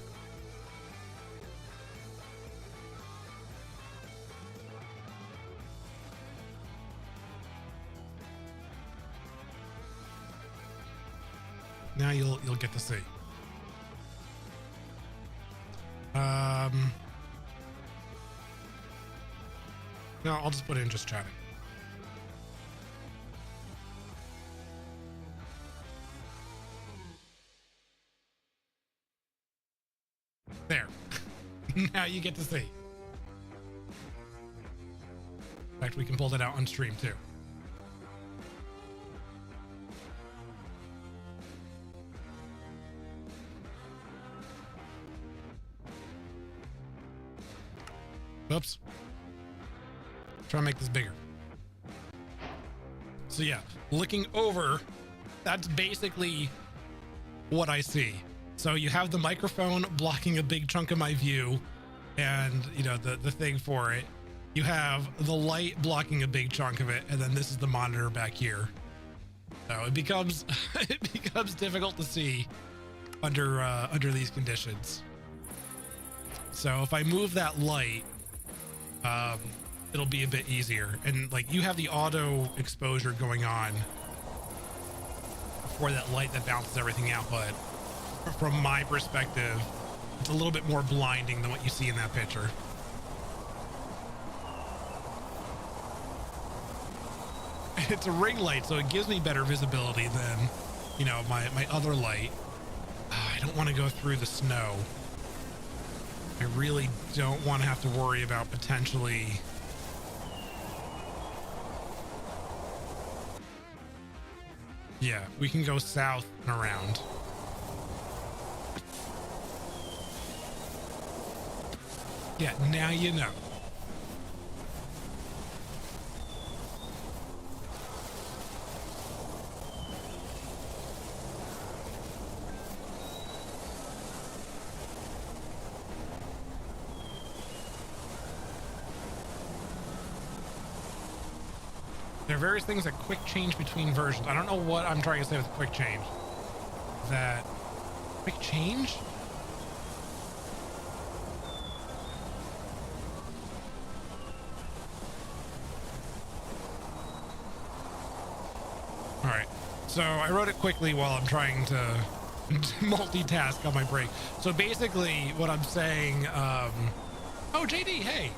Now you'll get to see. No, I'll just put in just chatting. There. Now you get to see. In fact, we can pull that out on stream too. Oops. Try to make this bigger. So yeah, looking over, that's basically what I see. So you have the microphone blocking a big chunk of my view, and you know the thing for it. You have the light blocking a big chunk of it, and then this is the monitor back here. So it becomes it becomes difficult to see under these conditions. So if I move that light, it'll be a bit easier. And like you have the auto exposure going on for that light that balances everything out, but from my perspective, it's a little bit more blinding than what you see in that picture. It's a ring light, so it gives me better visibility than, you know, my other light. I don't want to go through the snow. I really don't want to have to worry about potentially... Yeah, we can go south and around. Yeah, now you know. There are various things that quick change between versions. I don't know what I'm trying to say with quick change. That quick change? All right. So I wrote it quickly while I'm trying to multitask on my break. So basically what I'm saying, oh, JD, hey.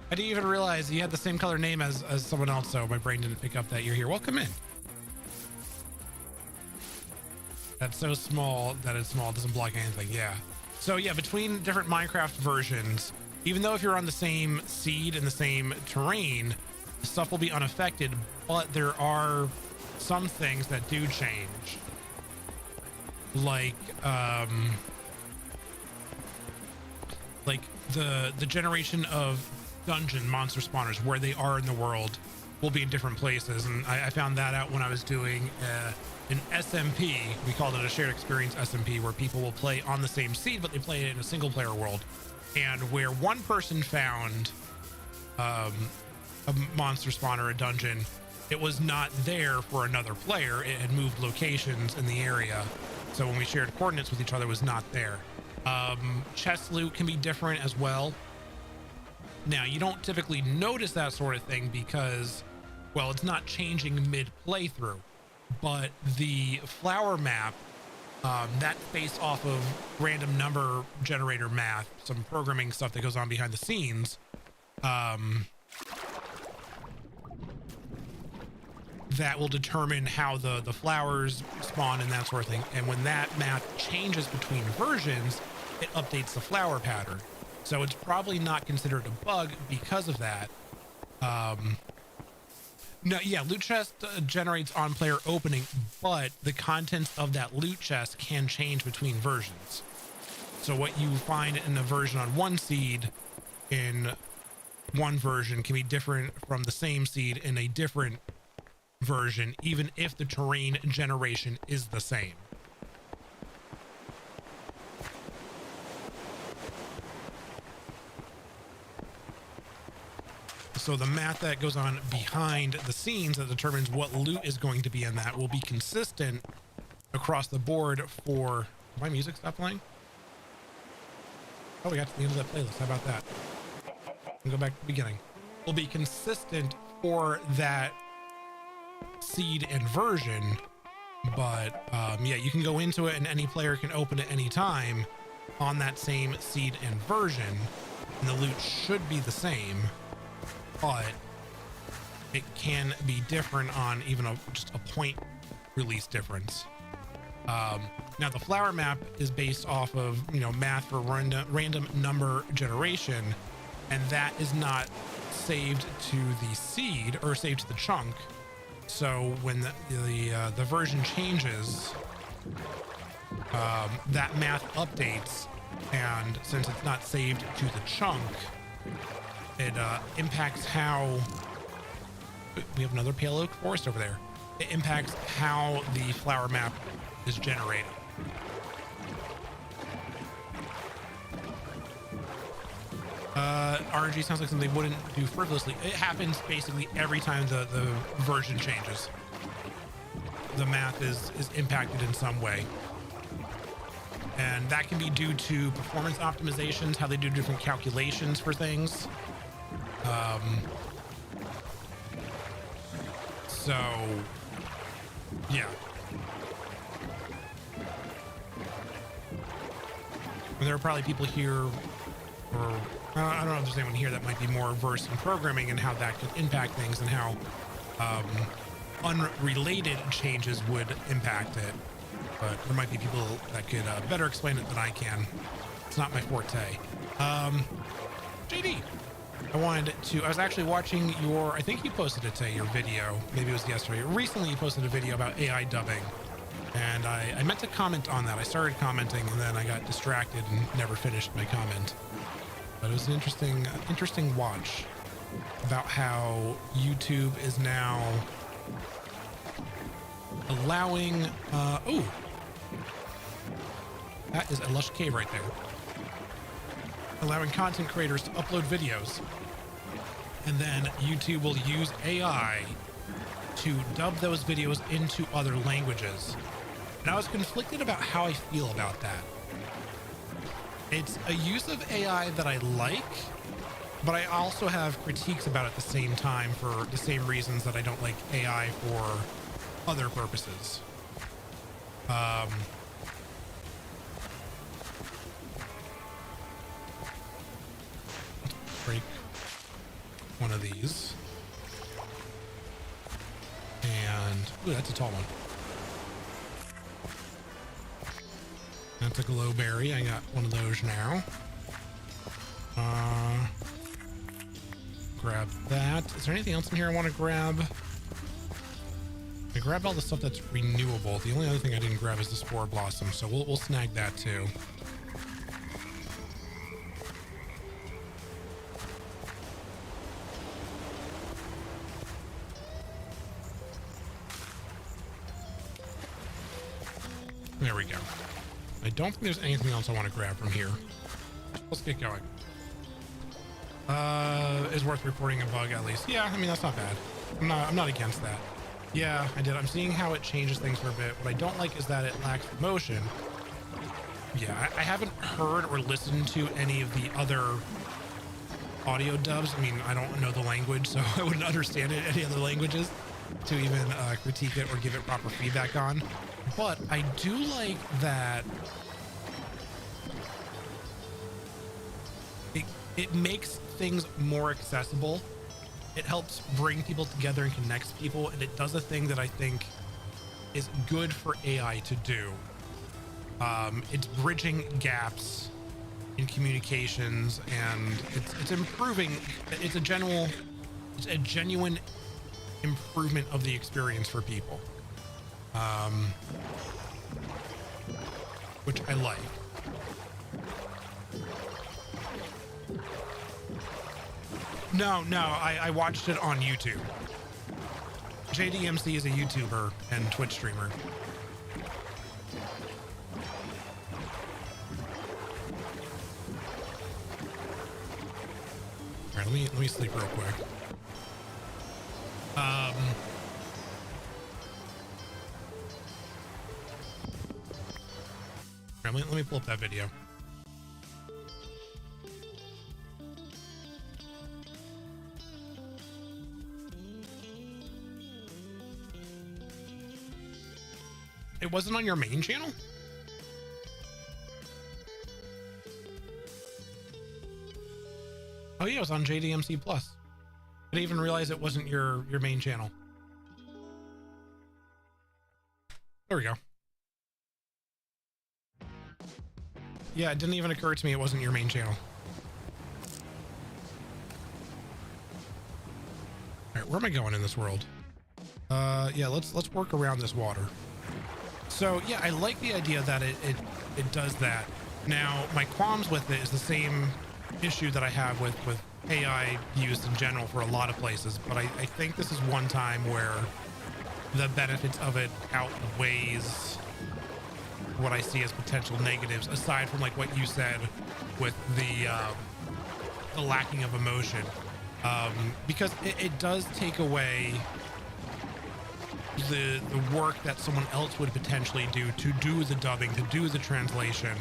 I didn't even realize you had the same color name as someone else, so my brain didn't pick up that you're here. Welcome in. That's so small that it's small. It doesn't block anything. Yeah. So yeah, between different Minecraft versions, even though if you're on the same seed and the same terrain, stuff will be unaffected, but there are some things that do change. Like the generation of dungeon monster spawners, where they are in the world, will be in different places. And I found that out when I was doing an SMP. We called it a shared experience SMP, where people will play on the same seed, but they play it in a single player world. And where one person found a monster spawner, a dungeon, it was not there for another player. It had moved locations in the area. So when we shared coordinates with each other, it was not there. Chest loot can be different as well. Now, you don't typically notice that sort of thing because, well, it's not changing mid playthrough, but the flower map, that's based off of random number generator math, some programming stuff that goes on behind the scenes. That will determine how the flowers spawn and that sort of thing. And when that math changes between versions, it updates the flower pattern. So it's probably not considered a bug because of that. No, yeah, loot chest generates on player opening, but the contents of that loot chest can change between versions. So what you find in a version on one seed in one version can be different from the same seed in a different version, even if the terrain generation is the same. So the math that goes on behind the scenes that determines what loot is going to be in that will be consistent across the board for... Did my music stop playing? Oh, we got to the end of that playlist. How about that? I'll go back to the beginning. Will be consistent for that seed and version, but yeah, you can go into it and any player can open it anytime on that same seed and version, and the loot should be the same, but it can be different on even just a point release difference. Now the flower map is based off of, you know, math for random number generation, and that is not saved to the seed or saved to the chunk. So when the version changes, that math updates, and since it's not saved to the chunk, it impacts how... We have another pale oak forest over there. It impacts how the flower map is generated. RNG sounds like something they wouldn't do frivolously. It happens basically every time the version changes. The math is impacted in some way. And that can be due to performance optimizations, how they do different calculations for things. So, yeah. And there are probably people here, or I don't know if there's anyone here that might be more versed in programming and how that could impact things and how unrelated changes would impact it. But there might be people that could better explain it than I can. It's not my forte. JD, I was actually watching I think you posted it today, your video, maybe it was yesterday. Recently you posted a video about AI dubbing. And I meant to comment on that. I started commenting and then I got distracted and never finished my comment. But it was an interesting watch about how YouTube is now allowing, that is a lush cave right there. Allowing content creators to upload videos. And then YouTube will use AI to dub those videos into other languages. And I was conflicted about how I feel about that. It's a use of AI that I like, but I also have critiques about it at the same time for the same reasons that I don't like AI for other purposes. Let's break one of these. And, ooh, that's a tall one. That's a glow berry. I got one of those now. Grab that. Is there anything else in here I want to grab? I grabbed all the stuff that's renewable. The only other thing I didn't grab is the spore blossom, so we'll snag that too. There we go. I don't think there's anything else I want to grab from here. Let's get going. Is worth reporting a bug at least. Yeah, I mean, that's not bad. I'm not against that. Yeah, I did. I'm seeing how it changes things for a bit. What I don't like is that it lacks motion. Yeah, I haven't heard or listened to any of the other audio dubs. I mean, I don't know the language, so I wouldn't understand it in any other languages to even critique it or give it proper feedback on. But I do like that it makes things more accessible. It helps bring people together and connects people, and it does a thing that I think is good for AI to do. It's bridging gaps in communications, and it's improving. It's a genuine improvement of the experience for people, which I like. No, I watched it on YouTube. JDMC is a YouTuber and Twitch streamer. All right, let me sleep real quick. All right, let me pull up that video. It wasn't on your main channel? Oh yeah, it was on JDMC Plus. I didn't even realize it wasn't your main channel. There we go. Yeah, it didn't even occur to me it wasn't your main channel. All right, where am I going in this world? Yeah, let's work around this water. So yeah, I like the idea that it does that. Now, my qualms with it is the same issue that I have with AI used in general for a lot of places, but I think this is one time where the benefits of it outweighs what I see as potential negatives, aside from like what you said with the lacking of emotion, because it does take away the work that someone else would potentially do to do the dubbing, to do the translation,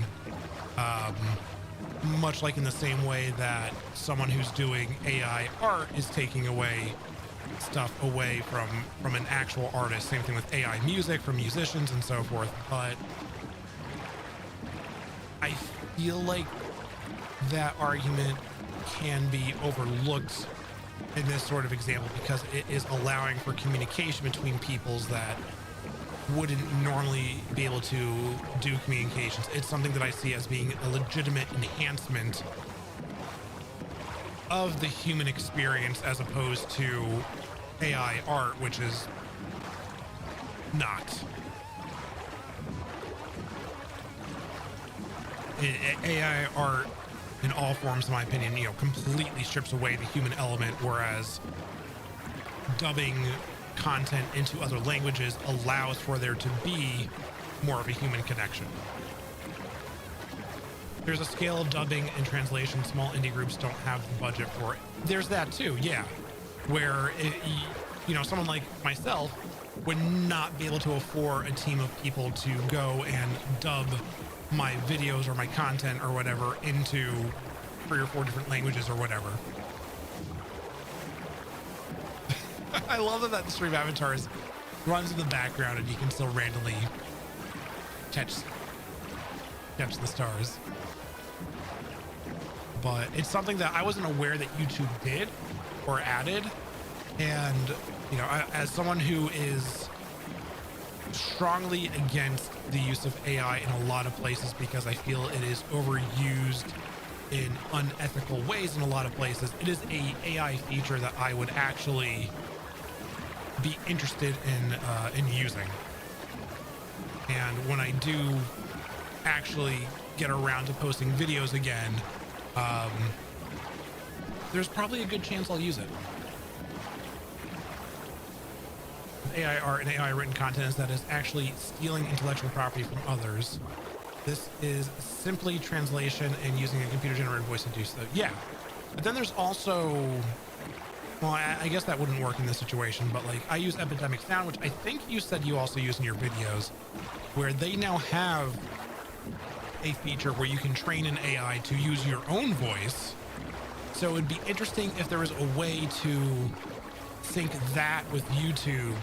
much like in the same way that someone who's doing AI art is taking away stuff away from an actual artist. Same thing with AI music from musicians and so forth. But I feel like that argument can be overlooked in this sort of example because it is allowing for communication between peoples that wouldn't normally be able to do communications. It's something that I see as being a legitimate enhancement of the human experience as opposed to AI art, which is not. AI art in all forms, in my opinion, completely strips away the human element, whereas dubbing content into other languages allows for there to be more of a human connection. There's a scale of dubbing and translation small indie groups don't have the budget for it. There's that too, yeah, where someone like myself would not be able to afford a team of people to go and dub my videos or my content or whatever into 3 or 4 different languages or whatever. I love that the stream avatars runs in the background and you can still randomly catch the stars. But it's something that I wasn't aware that YouTube did or added. And, as someone who is strongly against the use of AI in a lot of places because I feel it is overused in unethical ways in a lot of places, it is a AI feature that I would actually be interested in using. And when I do actually get around to posting videos again, there's probably a good chance I'll use it. AI art and AI written content is that is actually stealing intellectual property from others. This is simply translation and using a computer generated voice to do so. Yeah, but then there's also, well, I guess that wouldn't work in this situation, but like I use Epidemic Sound, which I think you said you also use in your videos, where they now have a feature where you can train an AI to use your own voice. So it'd be interesting if there was a way to sync that with YouTube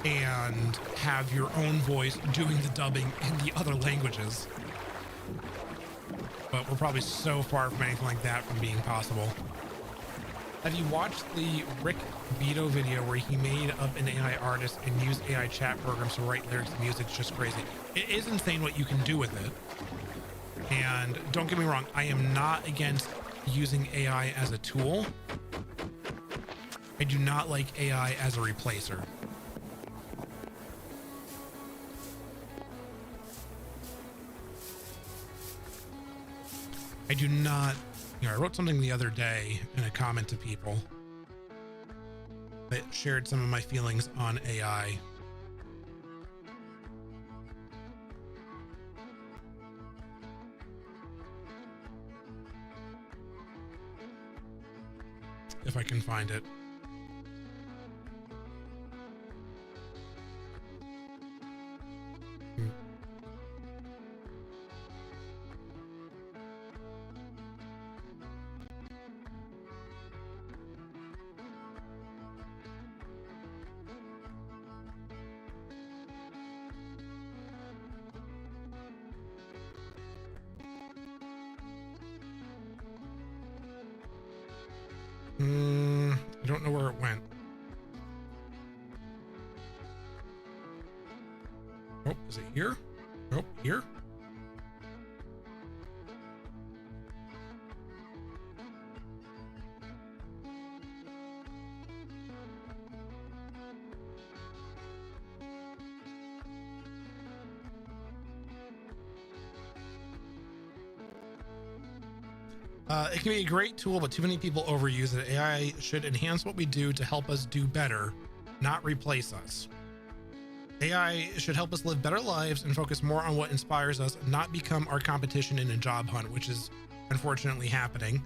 and have your own voice doing the dubbing in the other languages. But we're probably so far from anything like that from being possible. Have you watched the Rick Beto video where he made up an AI artist and used AI chat programs to write lyrics and music? It's just crazy. It is insane what you can do with it. And don't get me wrong, I am not against using AI as a tool. I do not like AI as a replacer. I do not, I wrote something the other day in a comment to people that shared some of my feelings on AI. If I can find it. I don't know where it went. Oh, is it here? Oh, here? It can be a great tool, but too many people overuse it. AI should enhance what we do to help us do better, not replace us. AI should help us live better lives and focus more on what inspires us, not become our competition in a job hunt, which is unfortunately happening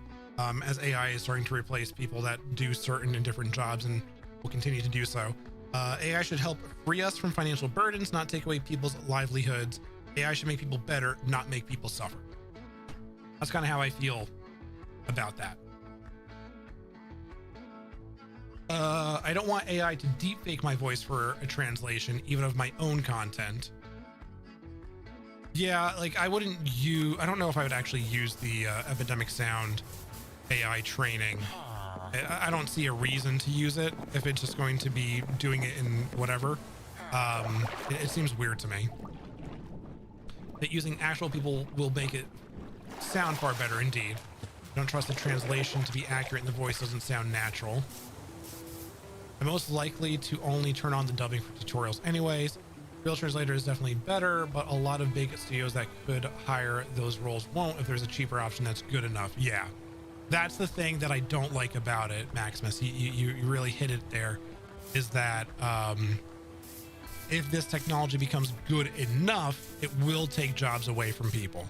as AI is starting to replace people that do certain and different jobs and will continue to do so. AI should help free us from financial burdens, not take away people's livelihoods. AI should make people better, not make people suffer. That's kind of how I feel about that. I don't want AI to deepfake my voice for a translation, even of my own content. Yeah, like I don't know if I would actually use the Epidemic Sound AI training. I don't see a reason to use it if it's just going to be doing it in whatever. It seems weird to me that using actual people will make it sound far better. Indeed, I don't trust the translation to be accurate and the voice doesn't sound natural. I'm most likely to only turn on the dubbing for tutorials anyways. Real translator is definitely better, but a lot of big studios that could hire those roles won't if there's a cheaper option that's good enough. Yeah, that's the thing that I don't like about it, Maximus. You really hit it there, is that if this technology becomes good enough, it will take jobs away from people.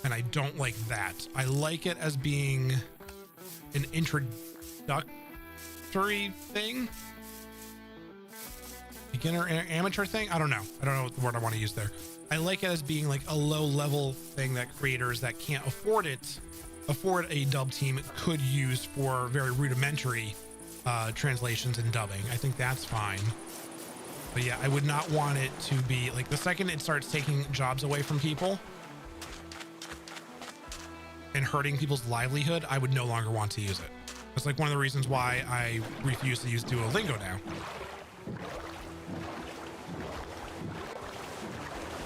And I don't like that. I like it as being an introductory thing. Beginner amateur thing. I don't know what the word I want to use there. I like it as being like a low level thing that creators that can't afford a dub team could use for very rudimentary translations and dubbing. I think that's fine. But yeah, I would not want it to be like, the second it starts taking jobs away from people and hurting people's livelihood, I would no longer want to use it. It's like one of the reasons why I refuse to use Duolingo now.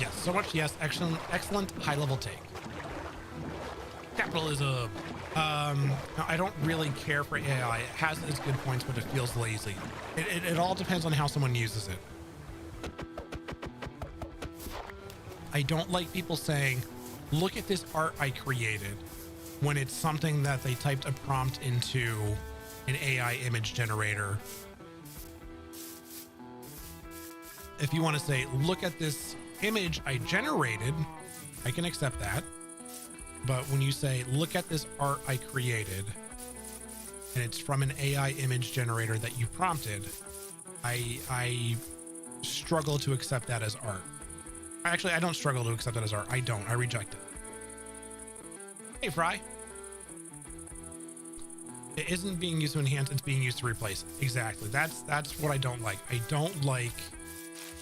Yes, so much. Yes, excellent high level take. Capitalism. No, I don't really care for AI. It has its good points, but it feels lazy. It all depends on how someone uses it. I don't like people saying, look at this art I created, when it's something that they typed a prompt into an AI image generator. If you want to say, look at this image I generated, I can accept that. But when you say, look at this art I created, and it's from an AI image generator that you prompted, I struggle to accept that as art. Actually, I don't struggle to accept that as art. I reject it. Hey, Fry. It isn't being used to enhance, it's being used to replace. Exactly. That's what I don't like. I don't like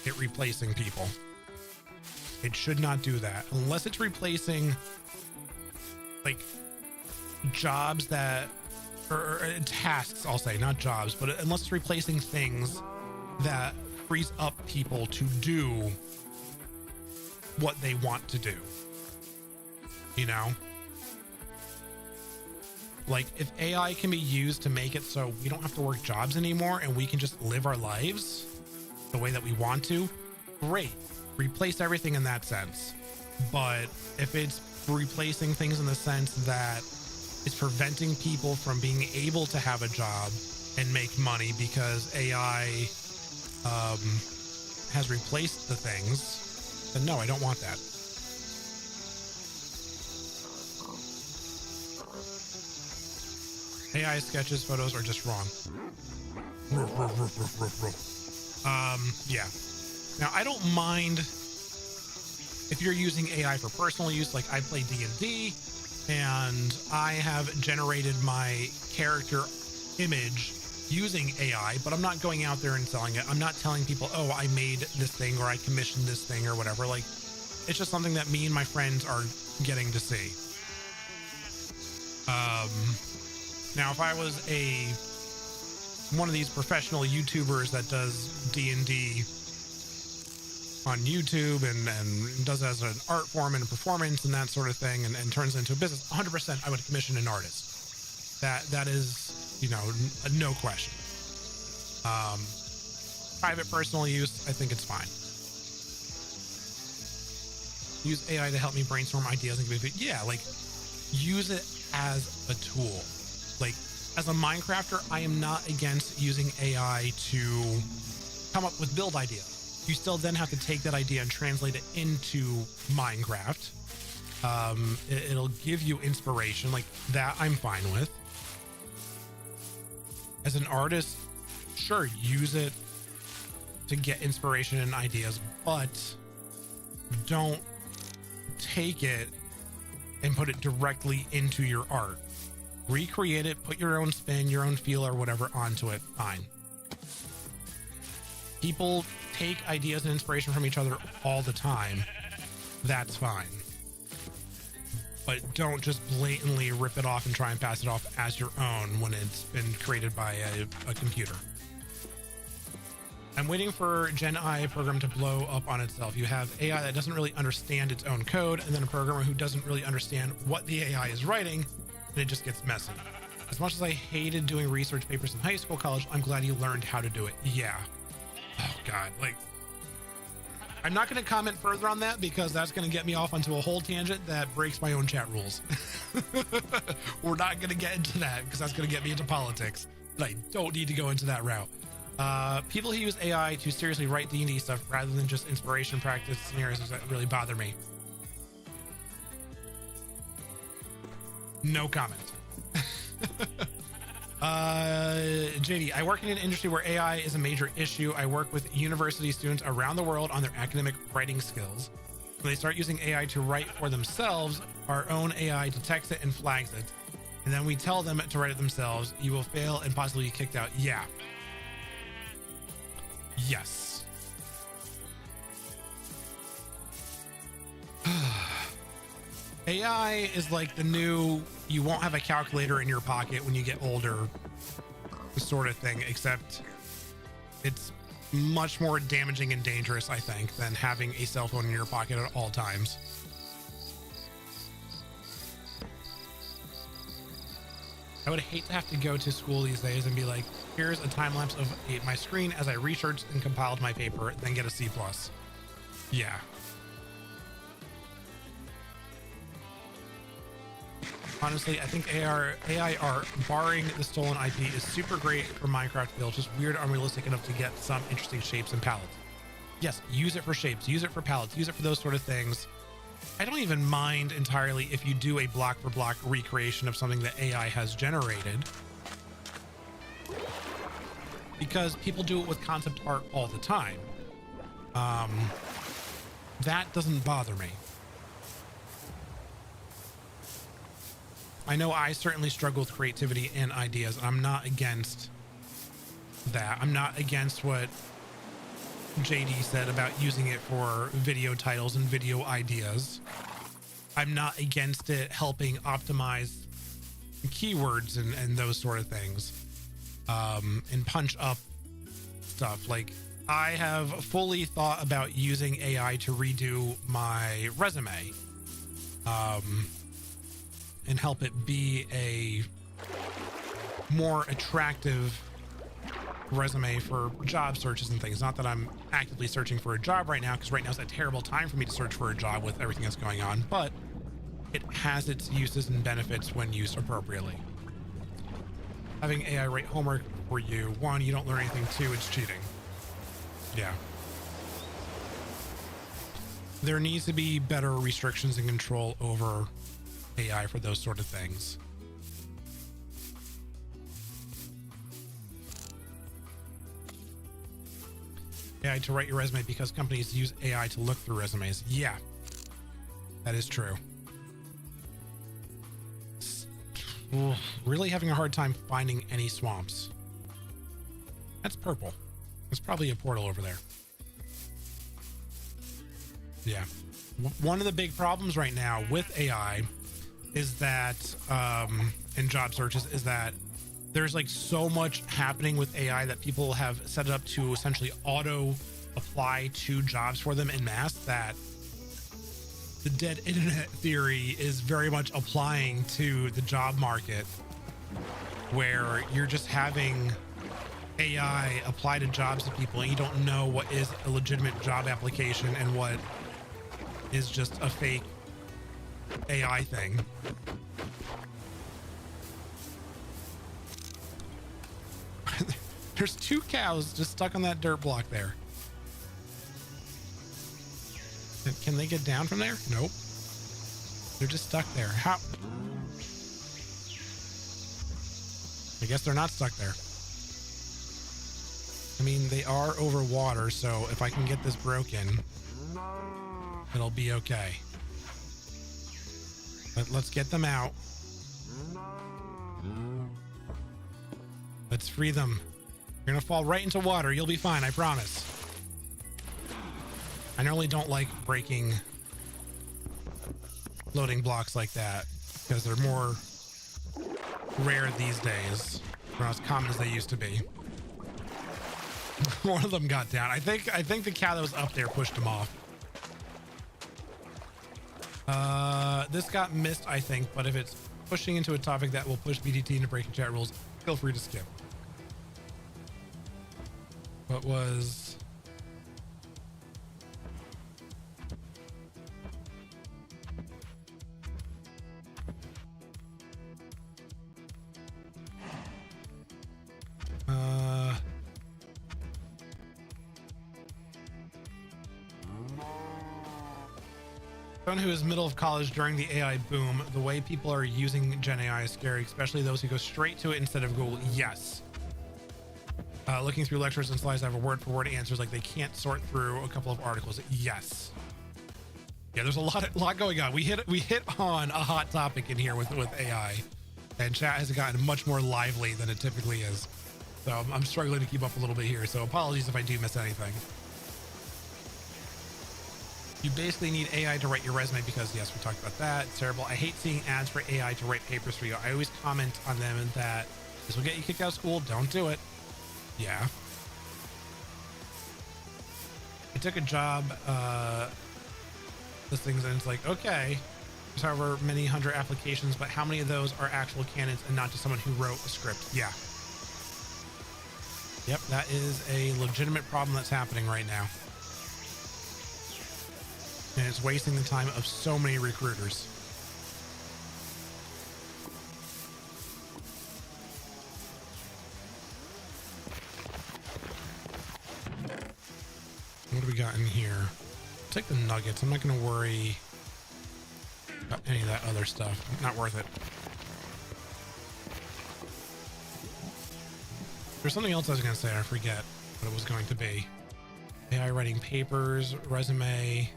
it replacing people. It should not do that unless it's replacing like jobs that, or tasks, I'll say, not jobs, but unless it's replacing things that frees up people to do what they want to do. You know? Like, if AI can be used to make it so we don't have to work jobs anymore and we can just live our lives the way that we want to, great. Replace everything in that sense. But if it's replacing things in the sense that it's preventing people from being able to have a job and make money because AI has replaced the things, then no, I don't want that. AI sketches, photos are just wrong. Yeah. Now, I don't mind if you're using AI for personal use. Like, I play D&D and I have generated my character image using AI, but I'm not going out there and selling it. I'm not telling people, oh, I made this thing or I commissioned this thing or whatever. Like, it's just something that me and my friends are getting to see. Now, if I was one of these professional YouTubers that does D&D on YouTube and does it as an art form and a performance and that sort of thing, and turns it into a business, 100% I would commission an artist. That is, you know, no question. Private personal use, I think it's fine. Use AI to help me brainstorm ideas and give it, yeah, like, use it as a tool. Like, as a Minecrafter, I am not against using AI to come up with build ideas. You still then have to take that idea and translate it into Minecraft. It'll give you inspiration, like that I'm fine with. As an artist, sure, use it to get inspiration and ideas, but don't take it and put it directly into your art. Recreate it, put your own spin, your own feel or whatever onto it, fine. People take ideas and inspiration from each other all the time. That's fine. But don't just blatantly rip it off and try and pass it off as your own when it's been created by a computer. I'm waiting for Gen AI program to blow up on itself. You have AI that doesn't really understand its own code, and then a programmer who doesn't really understand what the AI is writing, and it just gets messy. As much as I hated doing research papers in high school, college, I'm glad you learned how to do it. Yeah. Oh God, like, I'm not going to comment further on that because that's going to get me off onto a whole tangent that breaks my own chat rules. We're not going to get into that because that's going to get me into politics. But I don't need to go into that route. People who use AI to seriously write D&D stuff rather than just inspiration practice scenarios that really bother me. No comment. JD, I work in an industry where AI is a major issue. I work with university students around the world on their academic writing skills. When they start using AI to write for themselves, our own AI detects it and flags it. And then we tell them to write it themselves. You will fail and possibly be kicked out. Yeah. Yes. AI is like the new, you won't have a calculator in your pocket when you get older sort of thing, except it's much more damaging and dangerous, I think, than having a cell phone in your pocket at all times. I would hate to have to go to school these days and be like, here's a time lapse of my screen as I researched and compiled my paper, then get a C+. Yeah. Honestly, I think AI art, barring the stolen IP, is super great for Minecraft builds, just weird, unrealistic enough to get some interesting shapes and palettes. Yes, use it for shapes, use it for palettes, use it for those sort of things. I don't even mind entirely if you do a block for block recreation of something that AI has generated, because people do it with concept art all the time. That doesn't bother me. I know I certainly struggle with creativity and ideas, and I'm not against that. I'm not against what JD said about using it for video titles and video ideas. I'm not against it helping optimize keywords and those sort of things, and punch up stuff. Like, I have fully thought about using AI to redo my resume, and help it be a more attractive resume for job searches and things. Not that I'm actively searching for a job right now, because right now is a terrible time for me to search for a job with everything that's going on, but it has its uses and benefits when used appropriately. Having AI write homework for you, one, you don't learn anything, two, it's cheating. Yeah. There needs to be better restrictions and control over AI for those sort of things. AI to write your resume because companies use AI to look through resumes. Yeah, that is true. Really having a hard time finding any swamps. That's purple. There's probably a portal over there. Yeah. One of the big problems right now with AI is that, in job searches, is that there's like so much happening with AI that people have set it up to essentially auto apply to jobs for them en masse, that the dead internet theory is very much applying to the job market, where you're just having AI apply to jobs to people and you don't know what is a legitimate job application and what is just a fake AI thing. There's 2 cows just stuck on that dirt block there. Can they get down from there? Nope. They're just stuck there. How? I guess they're not stuck there. I mean, they are over water, so if I can get this broken, it'll be okay. But let's get them out. Let's free them. You're gonna fall right into water. You'll be fine, I promise. I normally don't like breaking loading blocks like that because they're more rare these days. They're not as common as they used to be. One of them got down. I think the cow that was up there pushed him off. This got missed, I think, but if it's pushing into a topic that will push BTT into breaking chat rules, feel free to skip. What was... Someone who is middle of college during the AI boom, the way people are using Gen AI is scary, especially those who go straight to it instead of Google. Yes. Looking through lectures and slides, I have a word for word answers, like they can't sort through a couple of articles. Yes. Yeah, there's a lot going on. We hit on a hot topic in here with AI, and chat has gotten much more lively than it typically is. So I'm struggling to keep up a little bit here. So apologies if I do miss anything. You basically need AI to write your resume because, yes, we talked about that. It's terrible. I hate seeing ads for AI to write papers for you. I always comment on them and that this will get you kicked out of school. Don't do it. Yeah. I took a job, this thing's, and it's like, okay, there's however many hundred applications, but how many of those are actual candidates and not just someone who wrote a script? Yeah. Yep, that is a legitimate problem that's happening right now. And it's wasting the time of so many recruiters. What do we got in here? I'll take the nuggets. I'm not going to worry about any of that other stuff. Not worth it. There's something else I was going to say. I forget what it was going to be. AI writing papers, resume.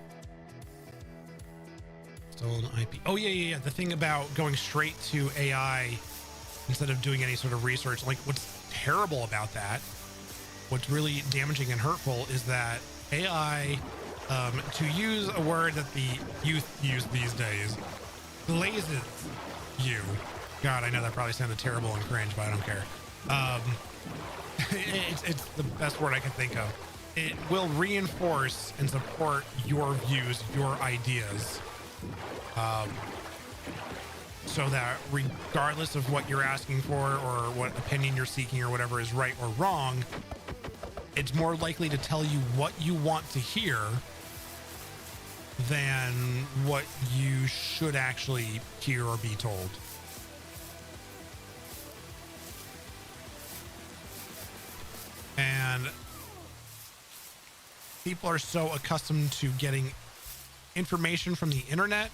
Stolen IP. Oh, yeah. The thing about going straight to AI instead of doing any sort of research. Like, what's terrible about that, what's really damaging and hurtful, is that AI, to use a word that the youth use these days, glazes you. God, I know that probably sounded terrible and cringe, but I don't care. It's the best word I can think of. It will reinforce and support your views, your ideas. So that regardless of what you're asking for or what opinion you're seeking or whatever is right or wrong, it's more likely to tell you what you want to hear than what you should actually hear or be told. And people are so accustomed to getting information from the internet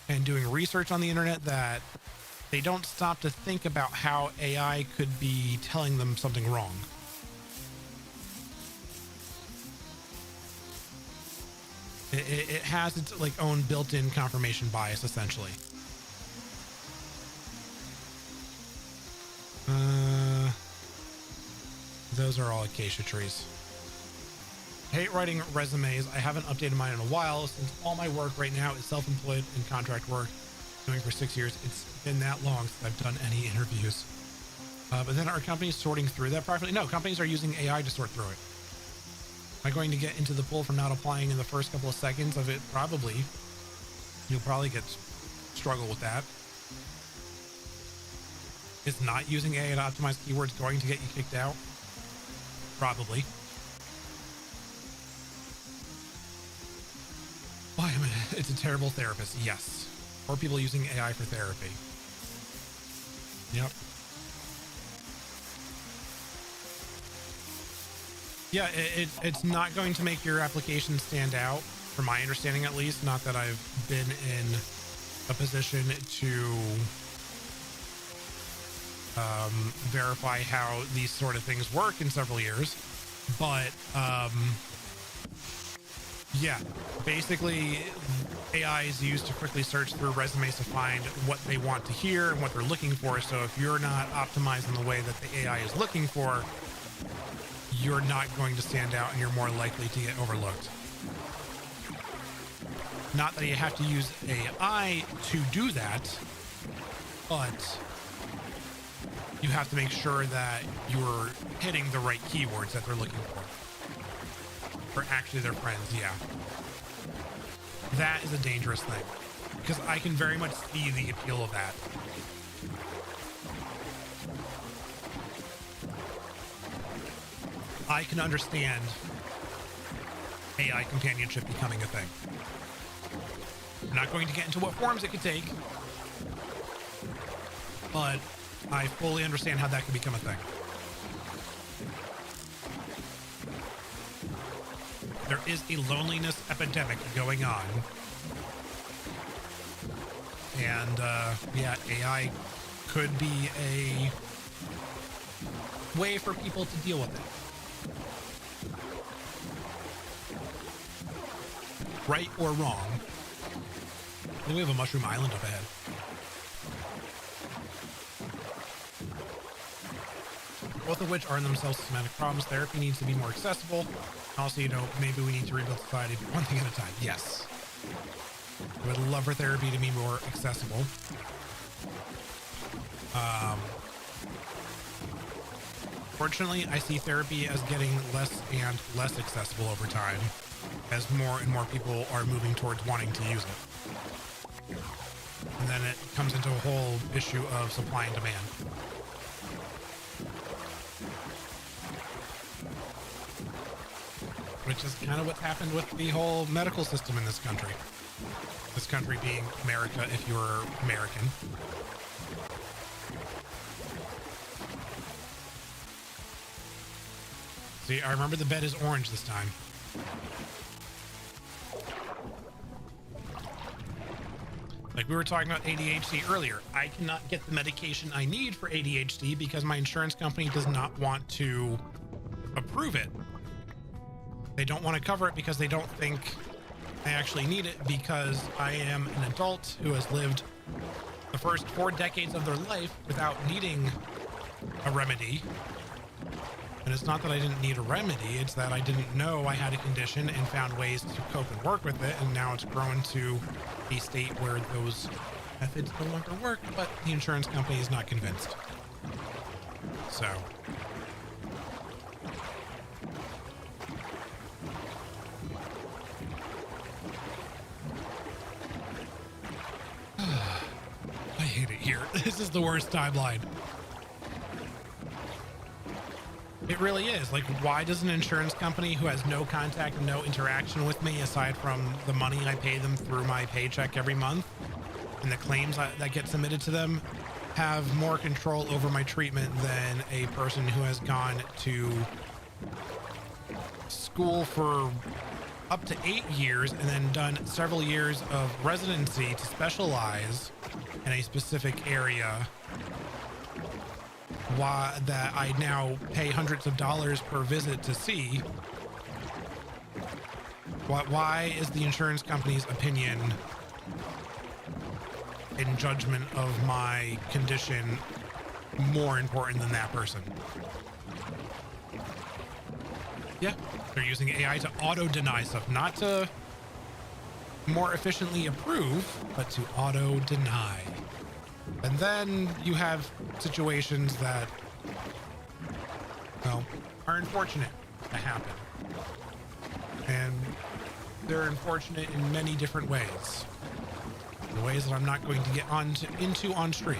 and doing research on the internet that they don't stop to think about how AI could be telling them something wrong. It has its like own built-in confirmation bias, essentially. Those are all acacia trees. Hate writing resumes. I haven't updated mine in a while since all my work right now is self-employed and contract work. Doing for 6 years. It's been that long since I've done any interviews. But then are companies sorting through that properly? No, companies are using AI to sort through it. Am I going to get into the pool for not applying in the first couple of seconds of it? Probably. You'll probably struggle with that. Is not using AI to optimize keywords going to get you kicked out? Probably. Why am I? It's a terrible therapist. Yes. Or people using AI for therapy. Yep. Yeah, it's not going to make your application stand out, from my understanding at least. Not that I've been in a position to verify how these sort of things work in several years, but yeah, basically AI is used to quickly search through resumes to find what they want to hear and what they're looking for. So if you're not optimized in the way that the AI is looking for, you're not going to stand out and you're more likely to get overlooked. Not that you have to use AI to do that, but you have to make sure that you're hitting the right keywords that they're looking for actually their friends. Yeah. That is a dangerous thing because I can very much see the appeal of that. I can understand AI companionship becoming a thing. I'm not going to get into what forms it could take, but I fully understand how that could become a thing. There is a loneliness epidemic going on. And yeah, AI could be a way for people to deal with it. Right or wrong. I think we have a mushroom island up ahead. Both of which are in themselves systematic problems. Therapy needs to be more accessible. Also, you know, maybe we need to rebuild society one thing at a time. Yes. I would love for therapy to be more accessible. Fortunately, I see therapy as getting less and less accessible over time as more and more people are moving towards wanting to use it. And then it comes into a whole issue of supply and demand. Which is kind of what's happened with the whole medical system in this country. This country being America, if you're American. See, I remember the bed is orange this time. Like we were talking about ADHD earlier. I cannot get the medication I need for ADHD because my insurance company does not want to approve it. They don't want to cover it because they don't think I actually need it, because I am an adult who has lived the first 4 decades of their life without needing a remedy. And it's not that I didn't need a remedy, it's that I didn't know I had a condition and found ways to cope and work with it, and now it's grown to a state where those methods no longer work, but the insurance company is not convinced. So I hate it here. This is the worst timeline. It really is. Like, why does an insurance company who has no contact and no interaction with me aside from the money I pay them through my paycheck every month and the claims that get submitted to them have more control over my treatment than a person who has gone to school for up to 8 years and then done several years of residency to specialize in a specific area? Why that I now pay hundreds of dollars per visit to see? Why is the insurance company's opinion and judgment of my condition more important than that person? Yeah, they're using AI to auto-deny stuff, not to more efficiently approve, but to auto-deny. And then you have situations that, well, are unfortunate to happen. And they're unfortunate in many different ways. The ways that I'm not going to get into on stream.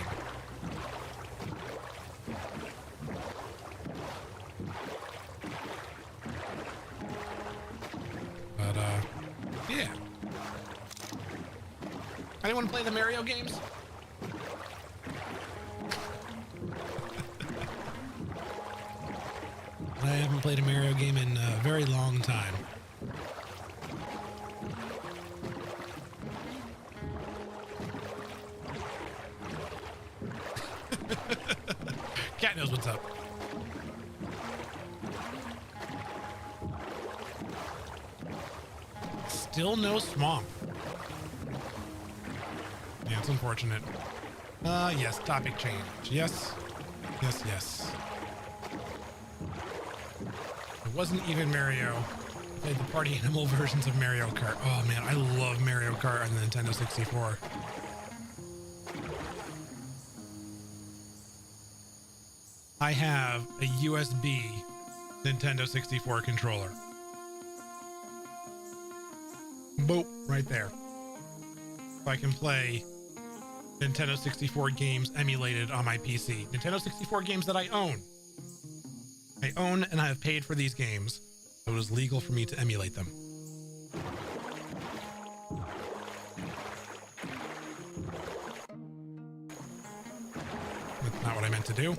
But, yeah. Anyone play the Mario games? I haven't played a Mario game in a very long time. Cat knows what's up. Still no swamp. That's unfortunate. Yes, topic change. Yes. Yes, yes. It wasn't even Mario. I played the party animal versions of Mario Kart. Oh man, I love Mario Kart on the Nintendo 64. I have a USB Nintendo 64 controller. Boop, right there. So I can play Nintendo 64 games emulated on my PC. Nintendo 64 games that I own. I own and I have paid for these games. So it was legal for me to emulate them. That's not what I meant to do.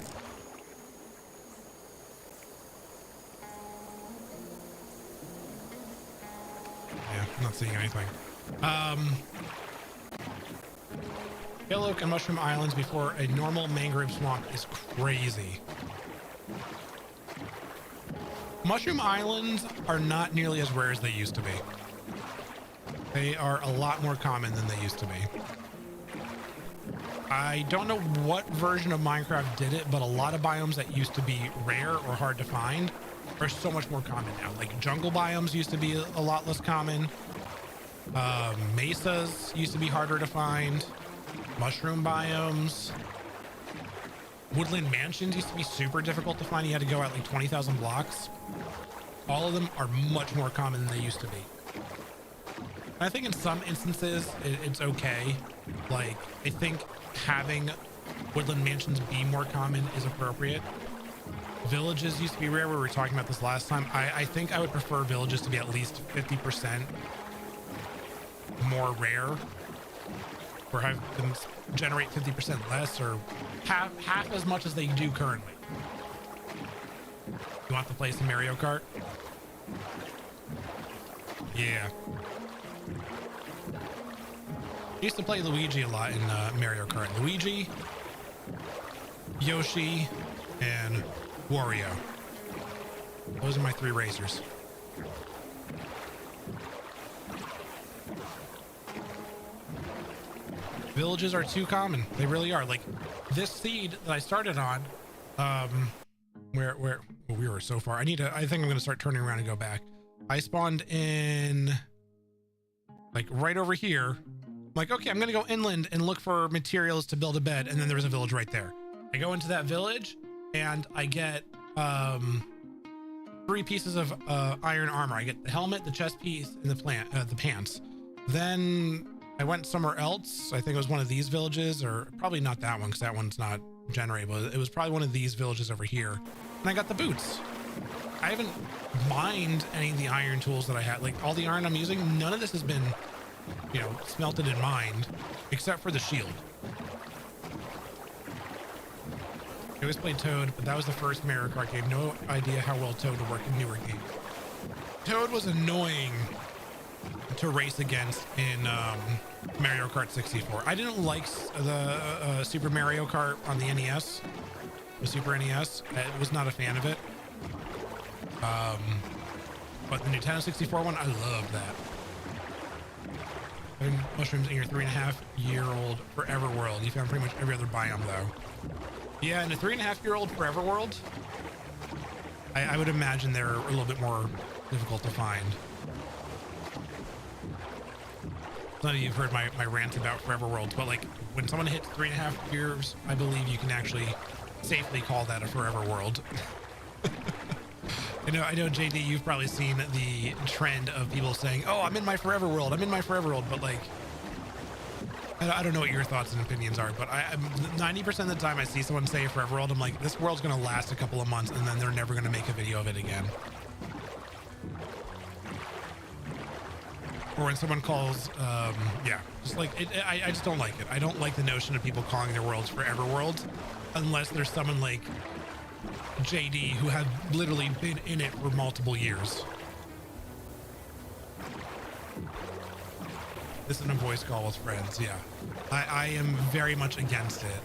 Yeah, I'm not seeing anything. Hill Oak and Mushroom Islands before a normal mangrove swamp is crazy. Mushroom Islands are not nearly as rare as they used to be. They are a lot more common than they used to be. I don't know what version of Minecraft did it, but a lot of biomes that used to be rare or hard to find are so much more common now. Like jungle biomes used to be a lot less common. Mesas used to be harder to find. Mushroom biomes. Woodland mansions used to be super difficult to find. You had to go out like 20,000 blocks. All of them are much more common than they used to be. And I think in some instances it's okay. Like, I think having woodland mansions be more common is appropriate. Villages used to be rare. We were talking about this last time. I think I would prefer villages to be at least 50% more rare, or have them generate 50% less, or half as much as they do currently. You want to play some Mario Kart? Yeah. I used to play Luigi a lot in Mario Kart. Luigi, Yoshi, and Wario. Those are my three racers. Villages are too common. They really are. Like this seed that I started on, where well, we were so far. I think I'm going to start turning around and go back. I spawned in like right over here. I'm like, okay, I'm going to go inland and look for materials to build a bed. And then there's a village right there. I go into that village and I get, 3 pieces of, iron armor. I get the helmet, the chest piece, and the pants. Then I went somewhere else. I think it was one of these villages, or probably not that one, because that one's not generatable. It was probably one of these villages over here. And I got the boots. I haven't mined any of the iron tools that I had. Like all the iron I'm using, none of this has been, you know, smelted and mined, except for the shield. I always played Toad, but that was the first Mario Kart game. No idea how well Toad would work in newer games. Toad was annoying to race against in Mario Kart 64. I didn't like the Super Mario Kart on the NES, the Super NES. I was not a fan of it. But the Nintendo 64 one, I loved that. Having mushrooms in your 3.5-year-old forever world. You found pretty much every other biome though. Yeah, in a 3.5-year-old forever world, I would imagine they're a little bit more difficult to find. None of you have heard my rant about forever worlds, but like when someone hits 3.5 years, I believe you can actually safely call that a forever world. I know, JD, you've probably seen the trend of people saying, "Oh, I'm in my forever world. I'm in my forever world," but like, I don't know what your thoughts and opinions are, but 90% of the time I see someone say forever world, I'm like, this world's gonna last a couple of months and then they're never gonna make a video of it again. Or when someone calls, yeah, just like, I just don't like it. I don't like the notion of people calling their worlds forever worlds, unless there's someone like JD who have literally been in it for multiple years. This isn't a voice call with friends, yeah. I am very much against it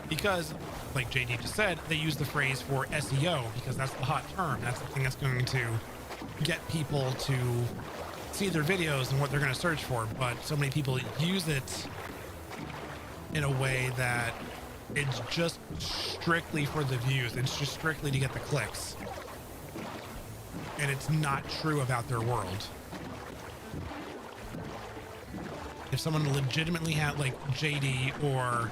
because, like JD just said, they use the phrase for SEO because that's the hot term. That's the thing that's going to get people to see their videos and what they're going to search for. But so many people use it in a way that it's just strictly for the views. It's just strictly to get the clicks. And it's not true about their world. If someone legitimately had like JD or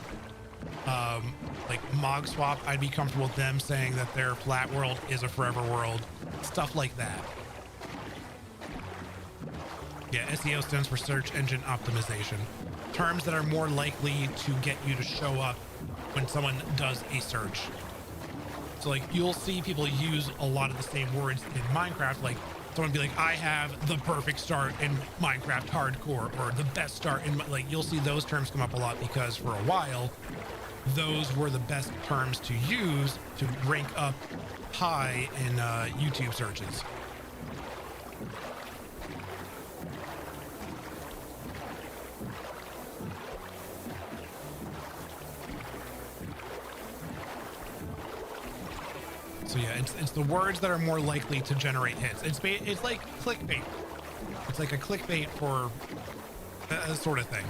like Mog Swap, I'd be comfortable with them saying that their flat world is a forever world. Stuff like that. Yeah, SEO stands for search engine optimization. Terms that are more likely to get you to show up when someone does a search. So like you'll see people use a lot of the same words in Minecraft. Like someone be like, I have the perfect start in Minecraft hardcore, or the best start in, like you'll see those terms come up a lot because for a while, those were the best terms to use to rank up high in YouTube searches. So yeah, it's the words that are more likely to generate hits. It's like clickbait. It's like a clickbait for a sort of thing.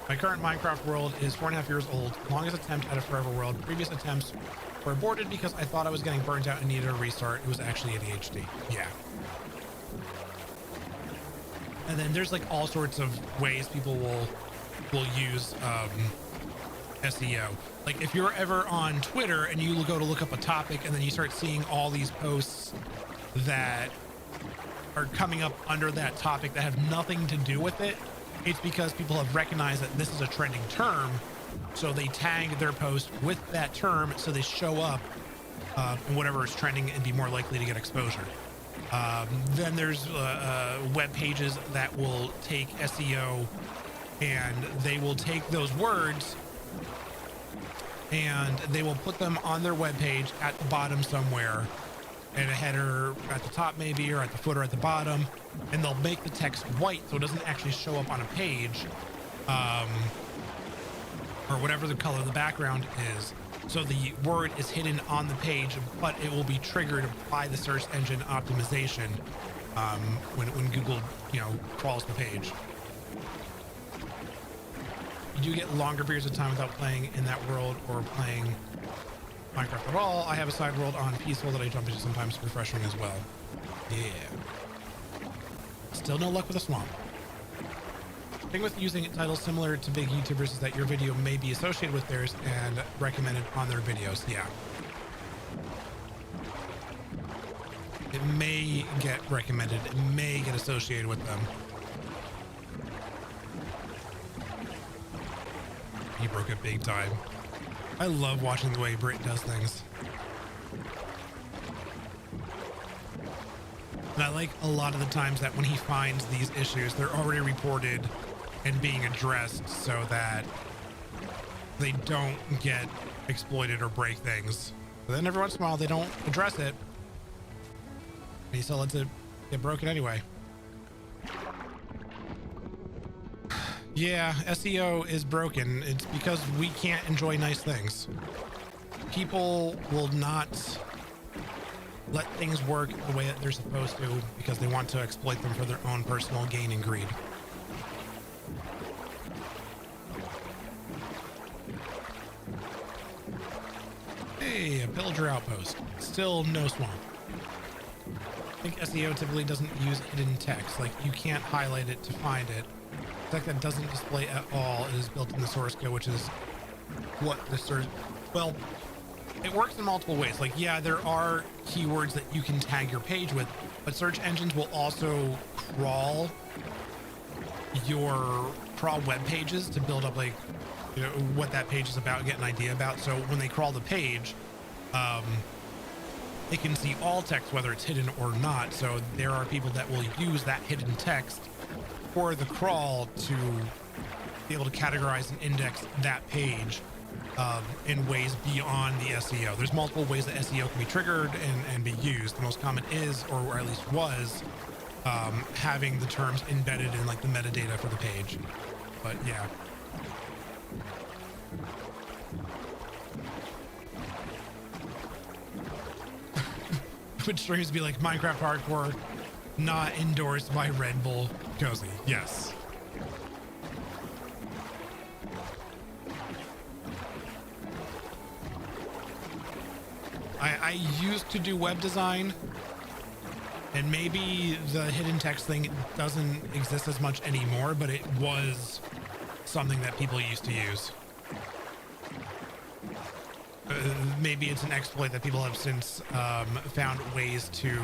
My current Minecraft world is 4.5 years old. Longest attempt at a forever world. Previous attempts were aborted because I thought I was getting burnt out and needed a restart. It was actually ADHD. Yeah. And then there's like all sorts of ways people will use SEO. Like if you're ever on Twitter and you go to look up a topic and then you start seeing all these posts that are coming up under that topic that have nothing to do with it, it's because people have recognized that this is a trending term, so they tag their post with that term so they show up in whatever is trending and be more likely to get exposure. Then there's web pages that will take SEO and they will take those words and they will put them on their web page at the bottom somewhere, and a header at the top maybe, or at the footer at the bottom, and they'll make the text white so it doesn't actually show up on a page, or whatever the color of the background is. So the word is hidden on the page, but it will be triggered by the search engine optimization when Google, crawls the page. You do get longer periods of time without playing in that world or playing Minecraft at all. I have a side world on Peaceful that I jump into sometimes, refreshing as well. Yeah. Still no luck with a swamp. The thing with using titles similar to big YouTubers is that your video may be associated with theirs and recommended on their videos. Yeah. It may get recommended. It may get associated with them. He broke it big time. I love watching the way Brit does things. And I like a lot of the times that when he finds these issues, they're already reported and being addressed so that they don't get exploited or break things. But then every once in a while, they don't address it. And he still lets it get broken anyway. Yeah, SEO is broken. It's because we can't enjoy nice things. People will not let things work the way that they're supposed to because they want to exploit them for their own personal gain and greed. Hey, a pillager outpost. Still no swamp. I think SEO typically doesn't use hidden text. Like you can't highlight it to find it. Text that doesn't display at all is built in the source code, which is what the search. Well, it works in multiple ways. Like, yeah, there are keywords that you can tag your page with, but search engines will also crawl web pages to build up like, what that page is about, get an idea about. So when they crawl the page, they can see all text, whether it's hidden or not. So there are people that will use that hidden text for the crawl to be able to categorize and index that page in ways beyond the SEO. There's multiple ways that SEO can be triggered and be used. The most common is, or at least was, having the terms embedded in like the metadata for the page. But yeah. Would streams be like Minecraft Hardcore, not endorsed by Red Bull Cozy? Yes. I used to do web design, and maybe the hidden text thing doesn't exist as much anymore, but it was something that people used to use. Maybe it's an exploit that people have since found ways to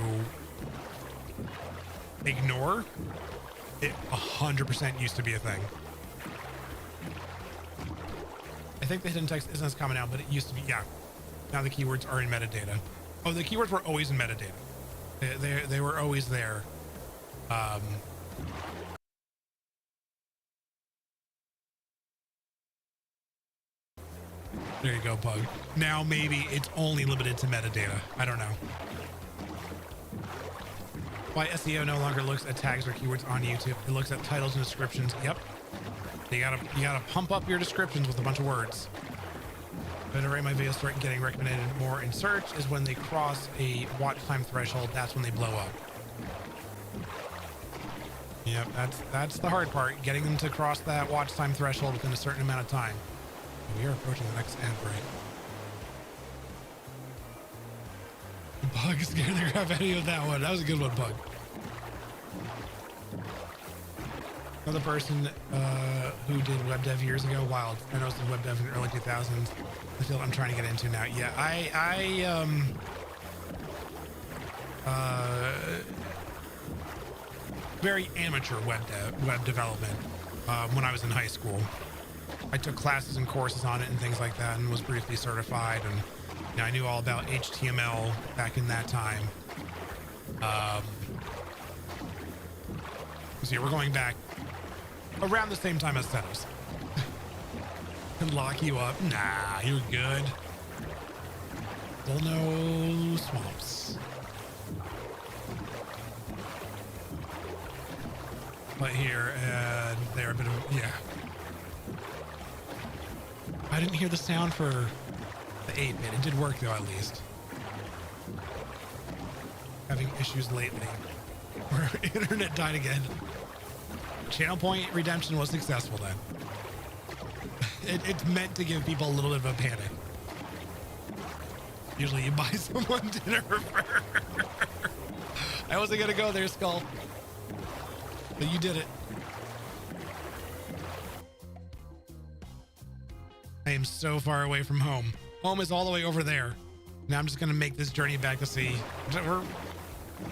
ignore. It 100% used to be a thing. I think the hidden text isn't as common now, but it used to be. Yeah. Now the keywords are in metadata. Oh, the keywords were always in metadata. They were always there. There you go, Pug. Now maybe it's only limited to metadata. I don't know. Why SEO no longer looks at tags or keywords on YouTube. It looks at titles and descriptions. Yep. You gotta pump up your descriptions with a bunch of words. Whenever my videos start getting recommended more in search is when they cross a watch time threshold. That's when they blow up. Yep, that's the hard part. Getting them to cross that watch time threshold within a certain amount of time. We are approaching the next ad break. Bug scared the crap out of you with that one. That was a good one, Bug. Another person who did web dev years ago. Wild. I know it's web dev in the early 2000s. The field I'm trying to get into now. Yeah, I very amateur web development when I was in high school. I took classes and courses on it and things like that, and was briefly certified. And you know, I knew all about HTML back in that time. So yeah, we're going back around the same time as Setos. Can lock you up. Nah, you're good. Still no swamps. But here and there, a bit of, yeah. I didn't hear the sound for the 8-bit. It did work though, at least. Having issues lately. Where internet died again. Channel point redemption was successful then. It's meant to give people a little bit of a panic. Usually you buy someone dinner for... I wasn't gonna go there, Skull. But you did it. I am so far away from home. Home is all the way over there. Now I'm just gonna make this journey back to sea.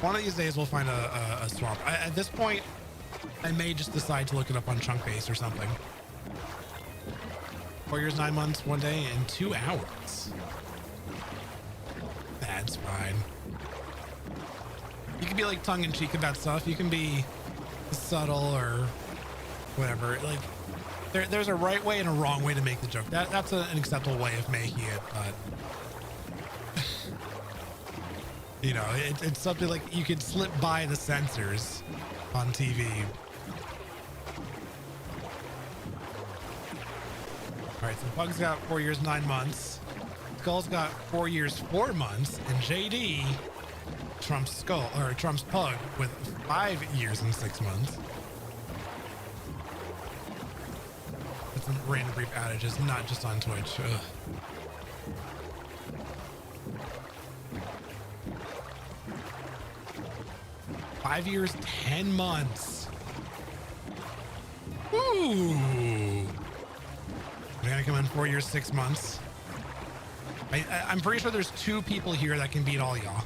One of these days we'll find a swamp. At this point, I may just decide to look it up on Chunk Base or something. 4 years, 9 months, 1 day, and 2 hours. That's fine. You can be like tongue-in-cheek about stuff. You can be subtle or whatever. Like, there's a right way and a wrong way to make the joke. That's an acceptable way of making it, but you know, it's something like you could slip by the censors on TV. All right, so Pug's got 4 years, 9 months. Skull's got 4 years, 4 months, and JD trumps Skull or trumps Pug with 5 years and 6 months. That's some random brief outages, not just on Twitch. Ugh. Five years, 10 months. Ooh. We're gonna come in 4 years, 6 months. I'm pretty sure there's 2 people here that can beat all y'all.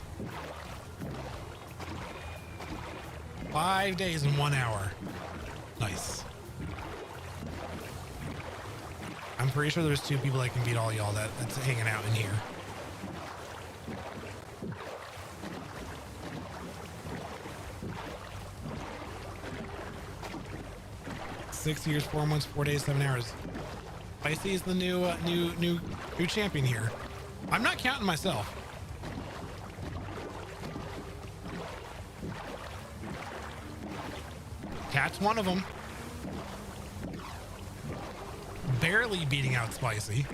5 days and 1 hour. Nice. I'm pretty sure there's 2 people that can beat all y'all that's hanging out in here. Six years, 4 months, 4 days, 7 hours. Spicy is the new champion here. I'm not counting myself. Cat's one of them. Barely beating out Spicy.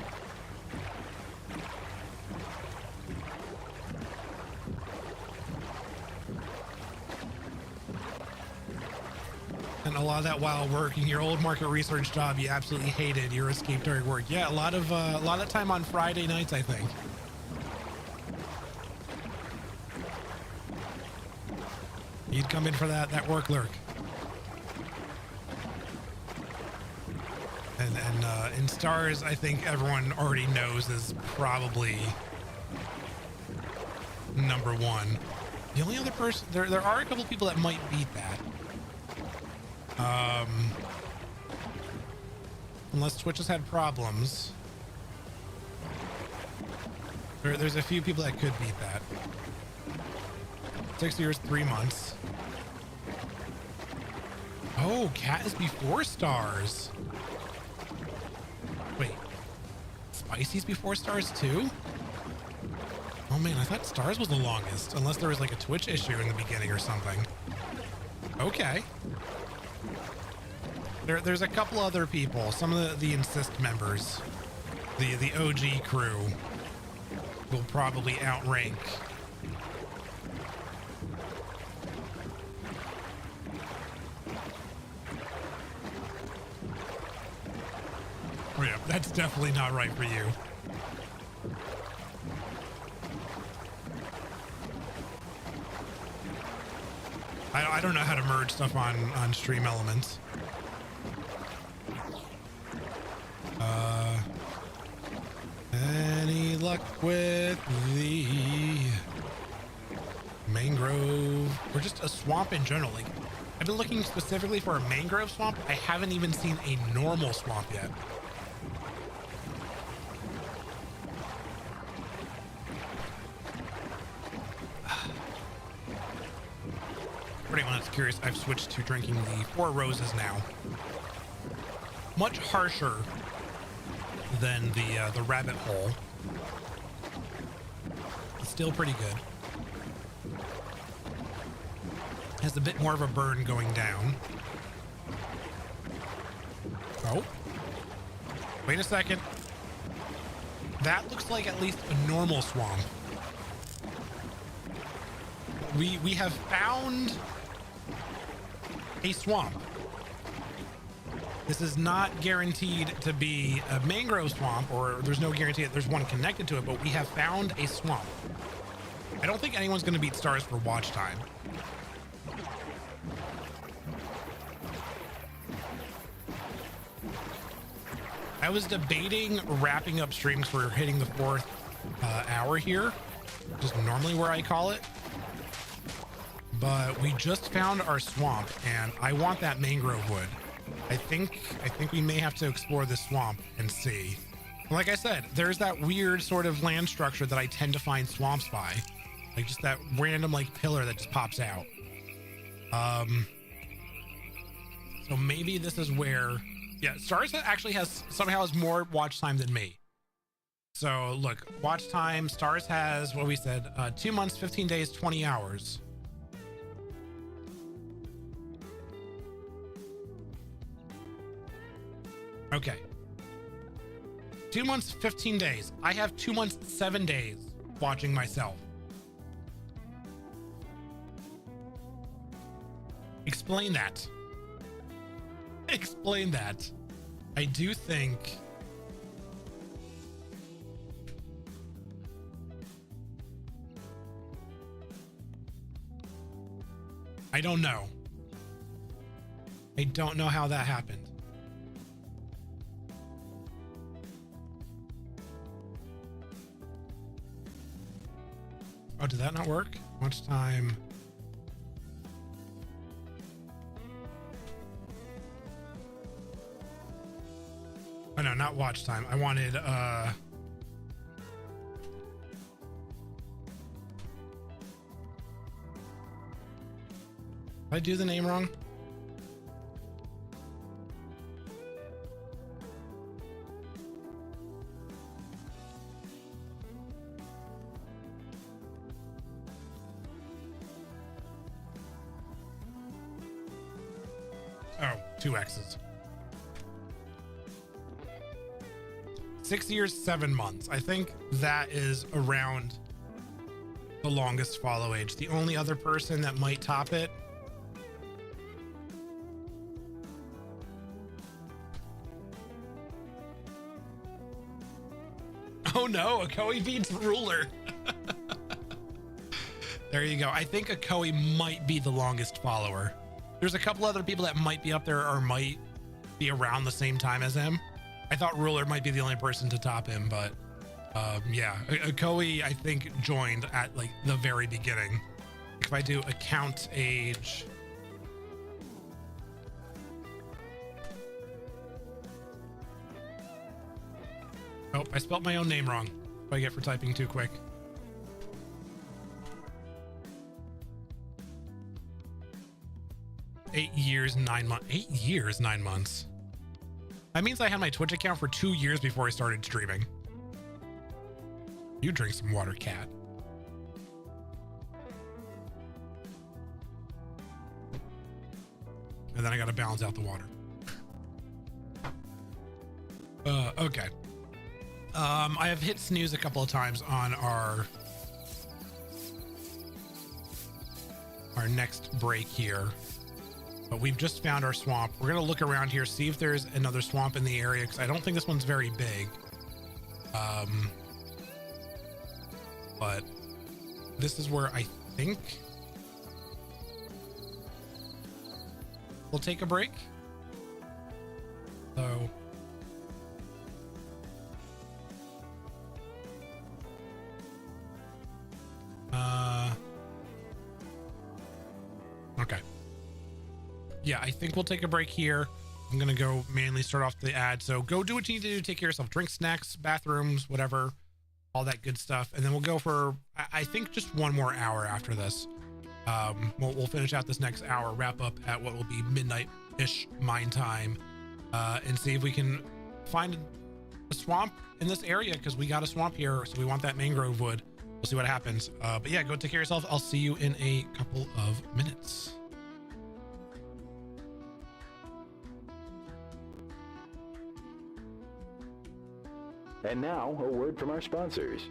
And a lot of that while working your old market research job you absolutely hated, your escape during work. Yeah, a lot of time on Friday nights, I think. You'd come in for that work lurk. And in stars, I think everyone already knows is probably number one. The only other person, there are a couple people that might beat that. Unless Twitch has had problems. There's a few people that could beat that. 6 years, 3 months. Oh, Cat is before stars. Wait, Spicy's before stars too? Oh man, I thought stars was the longest, unless there was like a Twitch issue in the beginning or something. Okay. There's a couple other people, some of the Insist members, the OG crew will probably outrank. Oh yeah, that's definitely not right for you. I don't know how to merge stuff on Stream Elements. Any luck with the mangrove or just a swamp in general? Like, I've been looking specifically for a mangrove swamp. I haven't even seen a normal swamp yet. For anyone that's curious, I've switched to drinking the Four Roses now. Much harsher than the rabbit hole. It's still pretty good. Has a bit more of a burn going down. Oh. Wait a second. That looks like at least a normal swamp. We have found a swamp. This is not guaranteed to be a mangrove swamp, or there's no guarantee that there's one connected to it, but we have found a swamp. I don't think anyone's going to beat stars for watch time. I was debating wrapping up streams for hitting the 4th hour here, just normally where I call it. But we just found our swamp, and I want that mangrove wood. I think we may have to explore this swamp and see. Like I said, there's that weird sort of land structure that I tend to find swamps by, like just that random like pillar that just pops out. So maybe this is where, yeah, stars actually somehow has more watch time than me. So look, watch time, stars has what we said, 2 months, 15 days, 20 hours. Okay. 2 months, 15 days. I have 2 months, 7 days watching myself. Explain that. Explain that. I do think I don't know. I don't know how that happened. Oh, did that not work? Watch time. Oh no, not watch time. I wanted did I do the name wrong? Oh, 2 X's. 6 years, 7 months. I think that is around the longest follow age. The only other person that might top it . Oh no, Akoi beats Ruler. There you go. I think Akoi might be the longest follower. There's a couple other people that might be up there or might be around the same time as him. I thought Ruler might be the only person to top him, but yeah, Akoi I think joined at like the very beginning. If I do account age, oh, I spelled my own name wrong. What do I get for typing too quick? Eight years, 9 months. 8 years, 9 months. That means I had my Twitch account for 2 years before I started streaming. You drink some water, cat. And then I got to balance out the water. Okay. I have hit snooze a couple of times on our next break here. But we've just found our swamp. We're going to look around here, see if there's another swamp in the area, because I don't think this one's very big. But this is where I think we'll take a break. So okay. Yeah, I think we'll take a break here. I'm gonna go mainly start off the ad. So go do what you need to do. Take care of yourself. Drink snacks, bathrooms, whatever, all that good stuff. And then we'll go for, I think, just one more hour after this. We'll finish out this next hour, wrap up at what will be midnight-ish mine time, and see if we can find a swamp in this area, because we got a swamp here, so we want that mangrove wood. We'll see what happens. But yeah, go take care of yourself. I'll see you in a couple of minutes. And now, a word from our sponsors.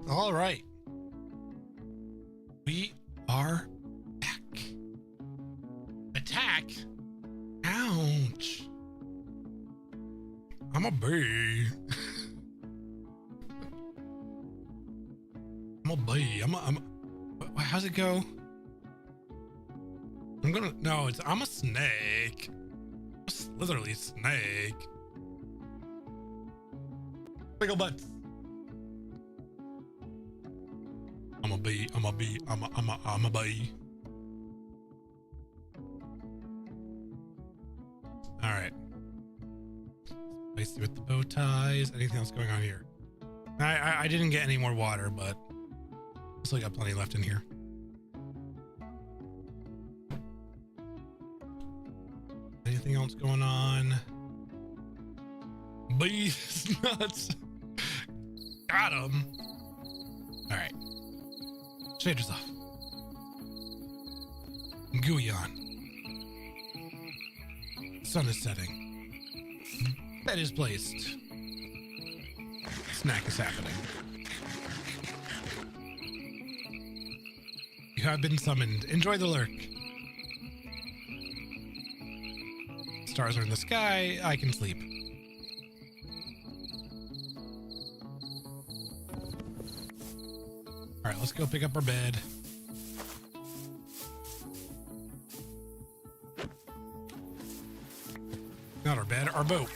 All right. We are back. Attack? Ouch. I'm a bee. I'm a bee. How's it go? I'm a snake. A slitherly snake. Wiggle butts. I'm a bee. I'm a bee. I'm a bee. All right. Spicy with the bow ties. Anything else going on here? I didn't get any more water, but I still got plenty left in here. Anything else going on? Bees nuts. Got him. All right. Shaders off. Gooey on. Sun is setting. Bed is placed. Snack is happening. You have been summoned. Enjoy the lurk. Stars are in the sky. I can sleep. All right, let's go pick up our bed. Not our bed, our boat.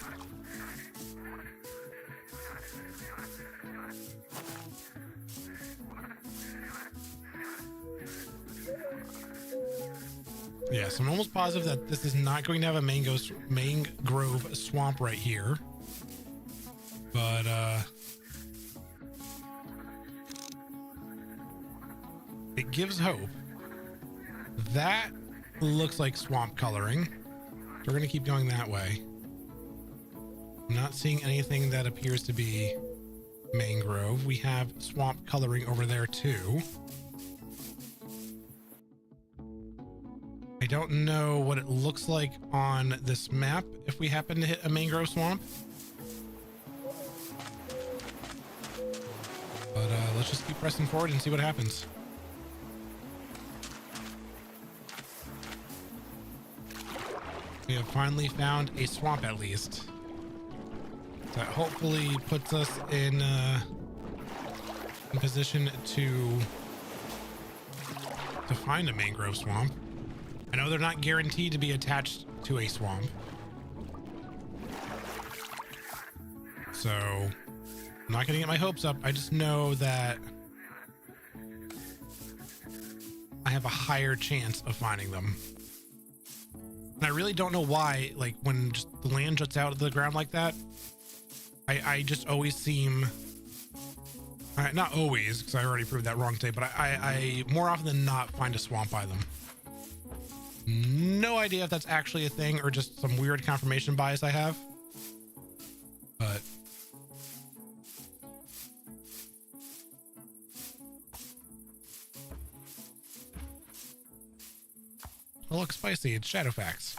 Yes, I'm almost positive that this is not going to have a mangrove swamp right here. But, it gives hope. That looks like swamp coloring. So we're going to keep going that way. I'm not seeing anything that appears to be mangrove. We have swamp coloring over there too. I don't know what it looks like on this map if we happen to hit a mangrove swamp. But let's just keep pressing forward and see what happens. We have finally found a swamp at least. That hopefully puts us in position to find a mangrove swamp. I know they're not guaranteed to be attached to a swamp. So I'm not gonna get my hopes up. I just know that I have a higher chance of finding them. And I really don't know why, like when just the land juts out of the ground like that, I just always seem, not always, because I already proved that wrong today, but I more often than not find a swamp by them. No idea if that's actually a thing or just some weird confirmation bias I have. But it looks spicy. It's Shadowfax.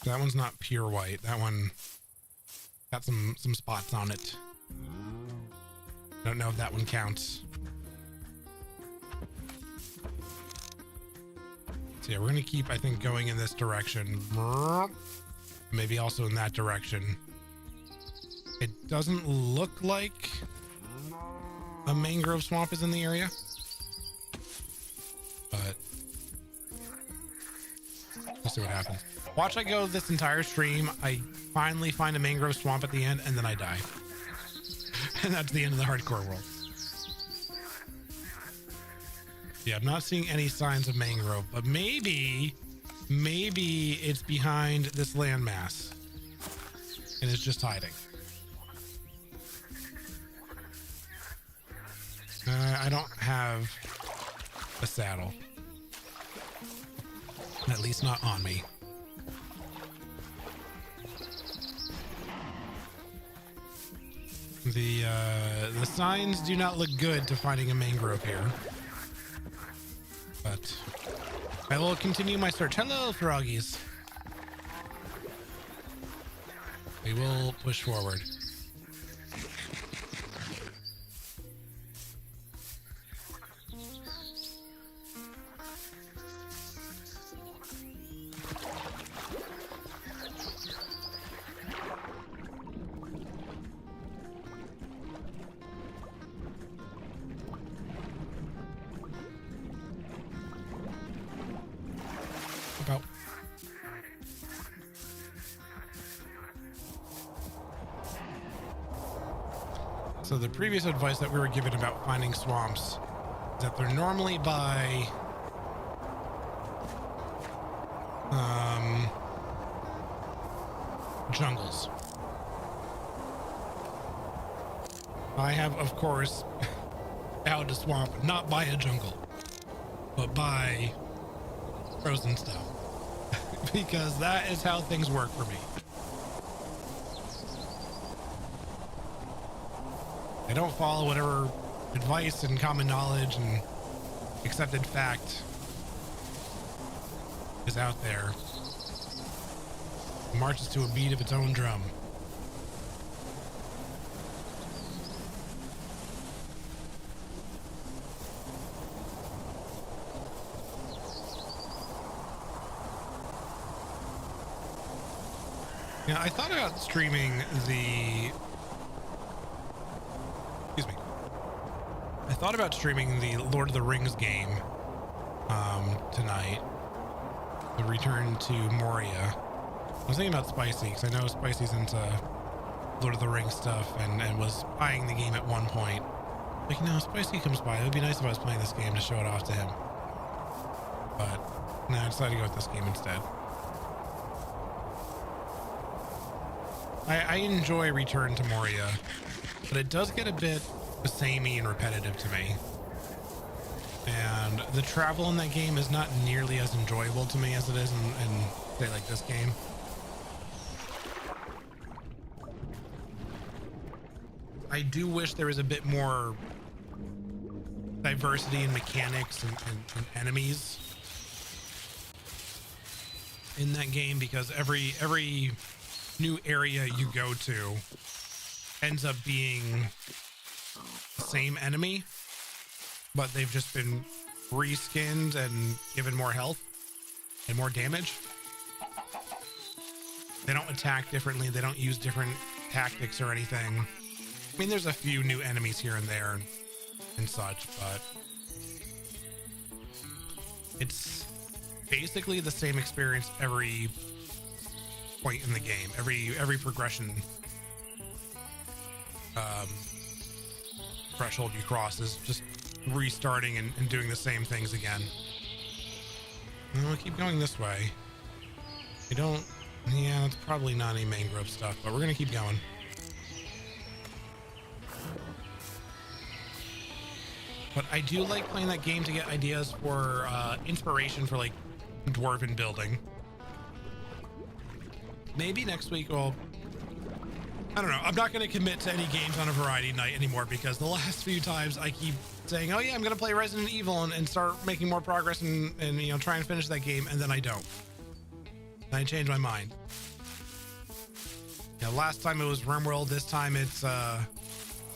That one's not pure white. That one got some spots on it. Don't know if that one counts. So yeah, we're gonna keep, I think, going in this direction. Maybe also in that direction. It doesn't look like a mangrove swamp is in the area, but we'll see what happens. Watch I go this entire stream. I finally find a mangrove swamp at the end, and then I die. And that's the end of the hardcore world. Yeah, I'm not seeing any signs of mangrove, but maybe it's behind this landmass and it's just hiding. I don't have a saddle, at least not on me. The signs do not look good to finding a mangrove here, but I will continue my search. Hello, froggies. We will push forward. So the previous advice that we were given about finding swamps is that they're normally by jungles. I have, of course, found a swamp not by a jungle, but by frozen stuff, because that is how things work for me. I don't follow whatever advice and common knowledge and accepted fact is out there. It marches to a beat of its own drum. Yeah, I thought about streaming the... Excuse me. I thought about streaming the Lord of the Rings game tonight. The Return to Moria. I was thinking about Spicy, because I know Spicy's into Lord of the Rings stuff and was buying the game at one point. Like, no, Spicy comes by. It would be nice if I was playing this game to show it off to him. But, no, I decided to go with this game instead. I enjoy Return to Moria, but it does get a bit samey and repetitive to me. And the travel in that game is not nearly as enjoyable to me as it is in say, like this game. I do wish there was a bit more diversity in mechanics and enemies in that game, because every new area you go to ends up being the same enemy, but they've just been reskinned and given more health and more damage. They don't attack differently. They don't use different tactics or anything. I mean, there's a few new enemies here and there and such, but it's basically the same experience every point in the game, every progression threshold you cross is just restarting and doing the same things again. And we'll keep going this way. Yeah, it's probably not any mangrove stuff, but we're gonna keep going. But I do like playing that game to get ideas for inspiration for like dwarven building. Maybe next week, well, I don't know. I'm not going to commit to any games on a variety night anymore, because the last few times I keep saying, oh yeah, I'm going to play Resident Evil and start making more progress and you know, try and finish that game, and then I don't. And I change my mind. Yeah, last time it was RimWorld. This time it's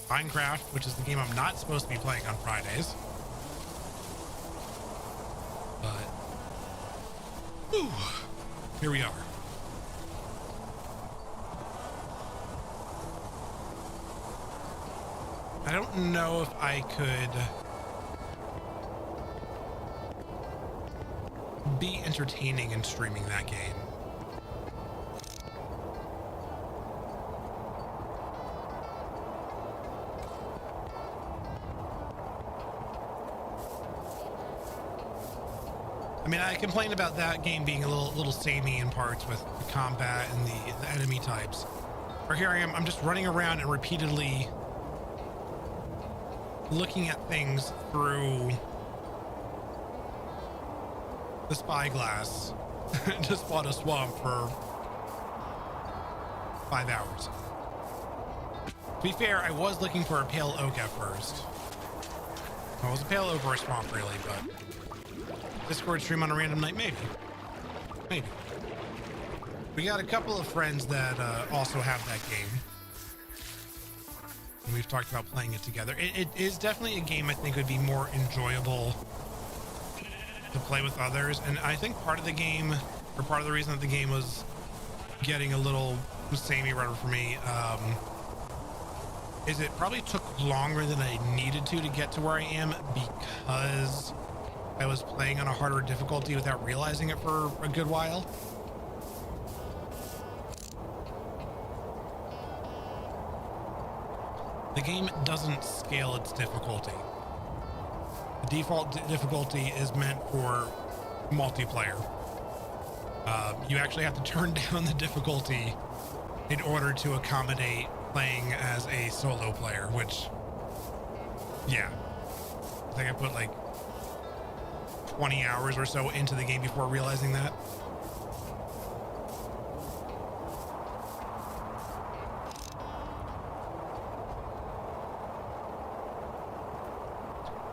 Minecraft, which is the game I'm not supposed to be playing on Fridays. But whew, here we are. I don't know if I could be entertaining in streaming that game. I mean, I complained about that game being a little samey in parts with the combat and the enemy types. Or here I am, I'm just running around and repeatedly looking at things through the spyglass to spot a swamp for 5 hours. To be fair, I was looking for a pale oak at first. Well, it was a pale oak or a swamp, really, but Discord stream on a random night, maybe. We got a couple of friends that also have that game. And we've talked about playing it together. It is definitely a game I think would be more enjoyable to play with others. And I think part of the game, or part of the reason that the game was getting a little samey rudder for me, is it probably took longer than I needed to get to where I am, because I was playing on a harder difficulty without realizing it for a good while. the game doesn't scale its difficulty. The default difficulty is meant for multiplayer. You actually have to turn down the difficulty in order to accommodate playing as a solo player, which, yeah, I think I put like 20 hours or so into the game before realizing that.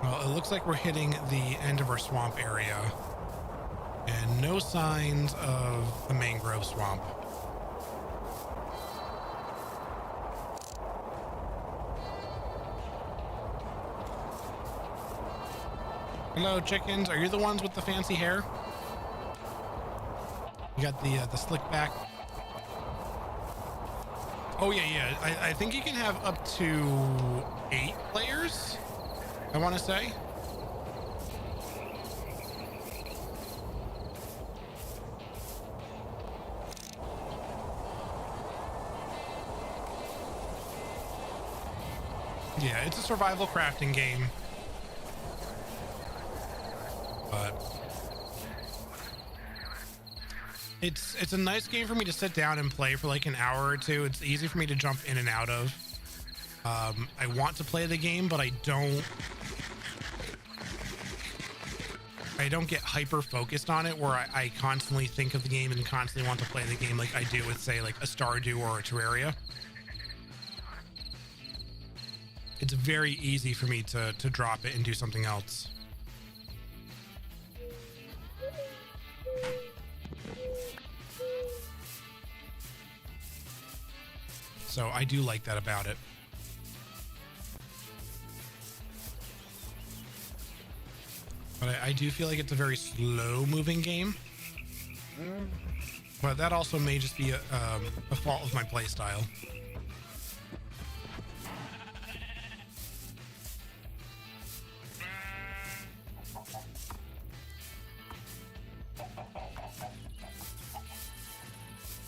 Well, it looks like we're hitting the end of our swamp area and no signs of a mangrove swamp. Hello, chickens. Are you the ones with the fancy hair? You got the slick back. Oh yeah. I think you can have up to 8 players, I want to say. Yeah, it's a survival crafting game. But it's a nice game for me to sit down and play for like an hour or two. It's easy for me to jump in and out of. I want to play the game, but I don't get hyper focused on it where I constantly think of the game and constantly want to play the game like I do with, say, like a Stardew or a Terraria. It's very easy for me to drop it and do something else. So I do like that about it. But I do feel like it's a very slow moving game. But that also may just be a fault of my play style.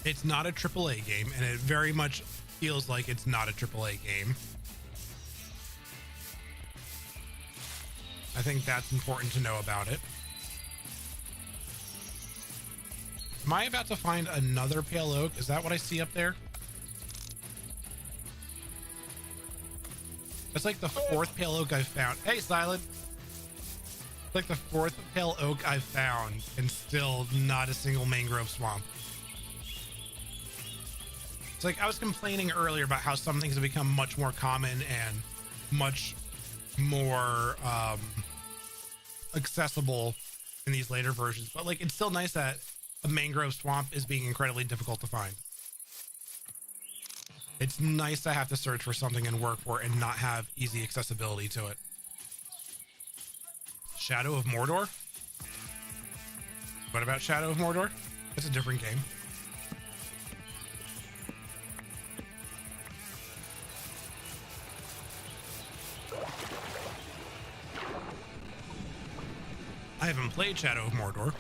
It's not a AAA game, and it very much feels like it's not a AAA game. I think that's important to know about it. Am I about to find another pale oak? Is that what I see up there? That's like the 4th pale oak I've found. Hey, Silent. It's like the 4th pale oak I've found, and still not a single mangrove swamp. It's like I was complaining earlier about how some things have become much more common and much more accessible in these later versions, but like it's still nice that a mangrove swamp is being incredibly difficult to find. It's nice to have to search for something and work for it and not have easy accessibility to it. Shadow of Mordor? What about Shadow of Mordor? It's a different game. I haven't played Shadow of Mordor.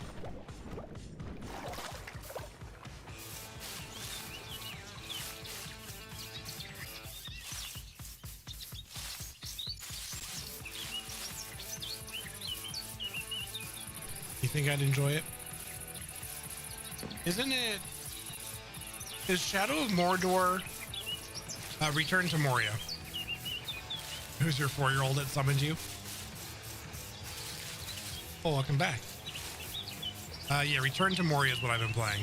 You think I'd enjoy it? Isn't it? Is Shadow of Mordor Return to Moria? Who's your 4-year-old that summoned you? Oh, welcome back. Yeah, Return to Moria is what I've been playing.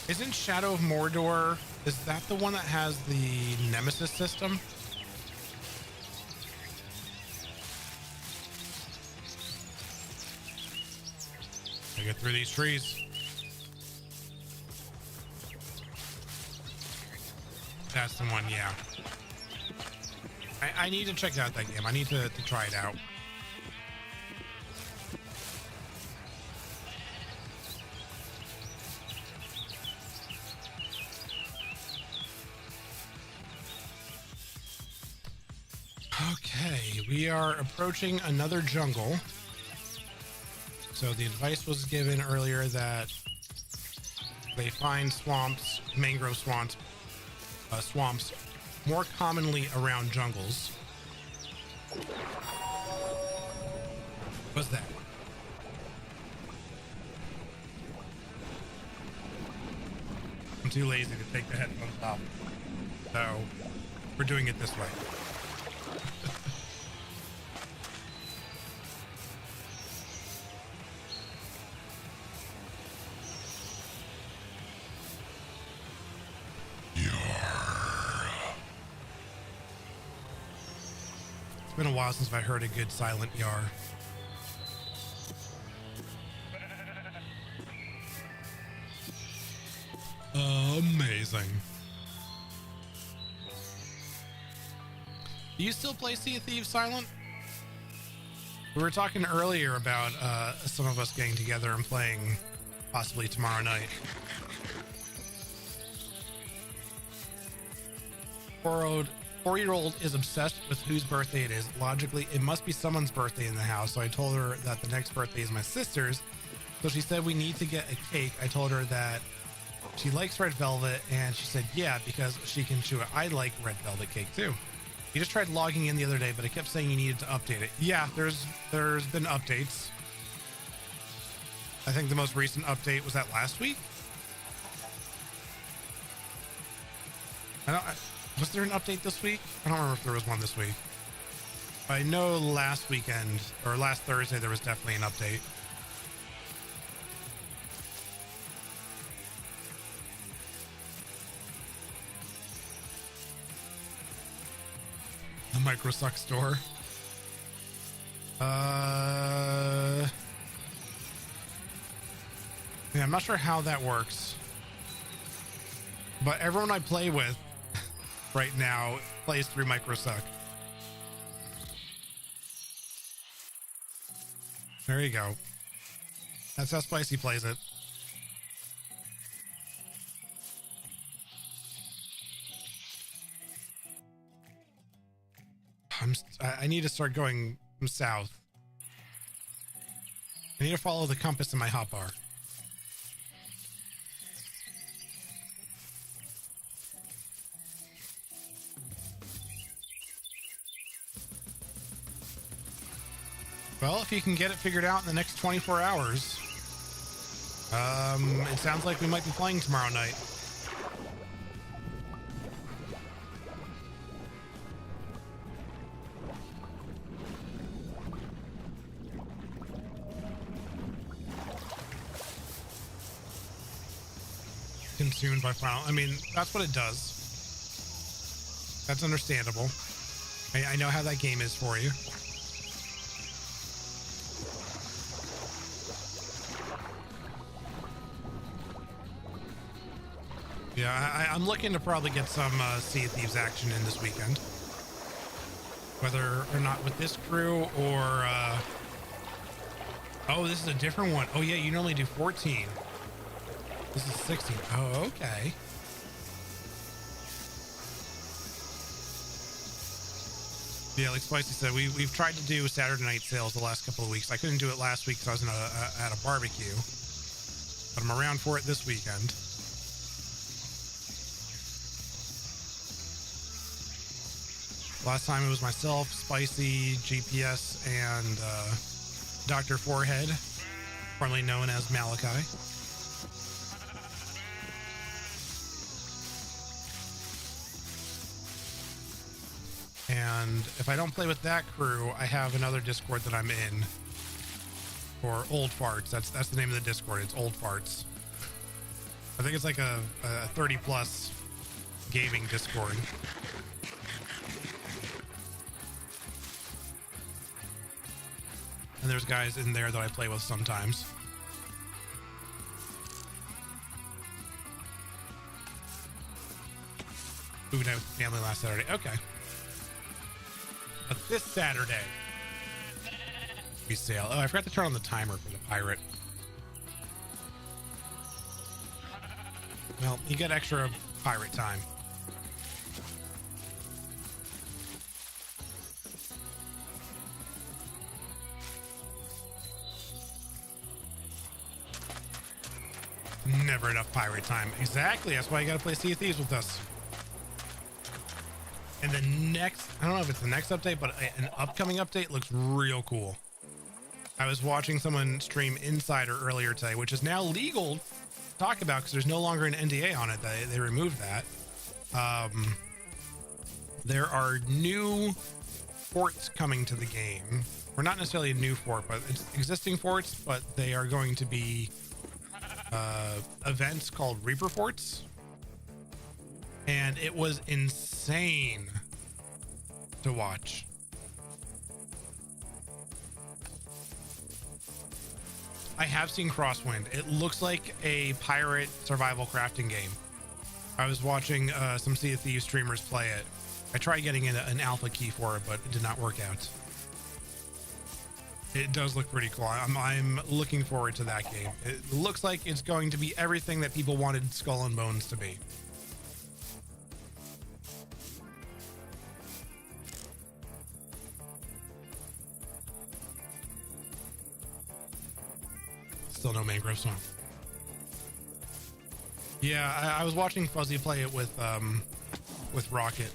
Isn't Shadow of Mordor, is that the one that has the Nemesis system? Gotta get through these trees. That's the one, yeah. I need to check out that game. I need to try it out. Okay, we are approaching another jungle. So the advice was given earlier that they find swamps, mangrove swamps, more commonly around jungles. What's that? I'm too lazy to take the headphones off, so we're doing it this way. It's been a while since I heard a good silent yar. Amazing. Do you still play Sea of Thieves silent? We were talking earlier about some of us getting together and playing possibly tomorrow night. Four-year-old is obsessed with whose birthday it is. Logically, it must be someone's birthday in the house. So I told her that the next birthday is my sister's. So she said we need to get a cake. I told her that she likes red velvet, and she said yeah, because she can chew it. I like red velvet cake too. You just tried logging in the other day, but it kept saying you needed to update it. Yeah, there's been updates. I think the most recent update was that last week. Was there an update this week? I don't remember if there was one this week. I know last weekend or last Thursday there was definitely an update. The Microsuck store. Yeah, I'm not sure how that works, but everyone I play with right now plays through Microsuck. There you go. That's how Spicy plays it. I need to start going south. I need to follow the compass in my hotbar. Well, if you can get it figured out in the next 24 hours, it sounds like we might be playing tomorrow night. Consumed by final. I mean, that's what it does. That's understandable. I know how that game is for you. Yeah, I'm looking to probably get some Sea of Thieves action in this weekend. Whether or not with this crew or... Oh, this is a different one. Oh, yeah, you normally do 14. This is 16. Oh, okay. Yeah, like Spicy said, we've tried to do Saturday night sales the last couple of weeks. I couldn't do it last week because I was at a barbecue. But I'm around for it this weekend. Last time it was myself, Spicy, GPS, and Dr. Forehead, formerly known as Malachi. And if I don't play with that crew, I have another Discord that I'm in for Old Farts. That's the name of the Discord. It's Old Farts. I think it's like a 30 plus gaming Discord. And there's guys in there that I play with sometimes. Moving out with family last Saturday. Okay. But this Saturday, we sail. Oh, I forgot to turn on the timer for the pirate. Well, you get extra pirate time. Never enough pirate time. Exactly. That's why you gotta play Sea of Thieves with us. And the next, I don't know if it's the next update, but an upcoming update looks real cool. I was watching someone stream Insider earlier today, which is now legal to talk about because there's no longer an NDA on it. They removed that. There are new forts coming to the game. Or not necessarily a new fort, but it's existing forts, but they are going to be events called Reaper Forts. And it was insane to watch. I have seen Crosswind. It looks like a pirate survival crafting game. I was watching some Sea of Thieves streamers play it. I tried getting an alpha key for it, but it did not work out. It does look pretty cool. I'm looking forward to that game. It looks like it's going to be everything that people wanted Skull and Bones to be. Still no mangrove swamp. Yeah, I was watching Fuzzy play it with Rocket.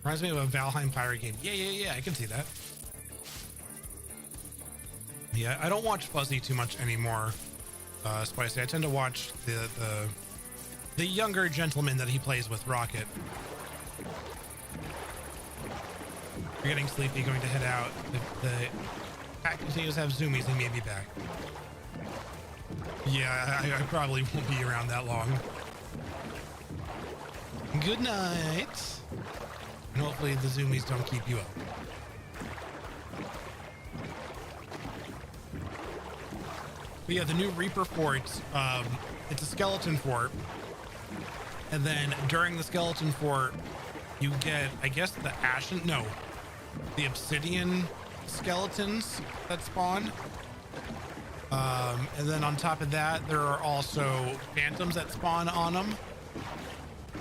Reminds me of a Valheim pirate game. Yeah, I can see that. Yeah, I don't watch Fuzzy too much anymore, Spicy. I tend to watch the younger gentleman that he plays with, Rocket. You're getting sleepy, going to head out. The cat continues to have zoomies, he may be back. Yeah, I probably won't be around that long. Good night. And hopefully the zoomies don't keep you up. But yeah, the new Reaper Fort, it's a skeleton fort. And then during the skeleton fort, you get, I guess, the obsidian skeletons that spawn. And then on top of that, there are also phantoms that spawn on them.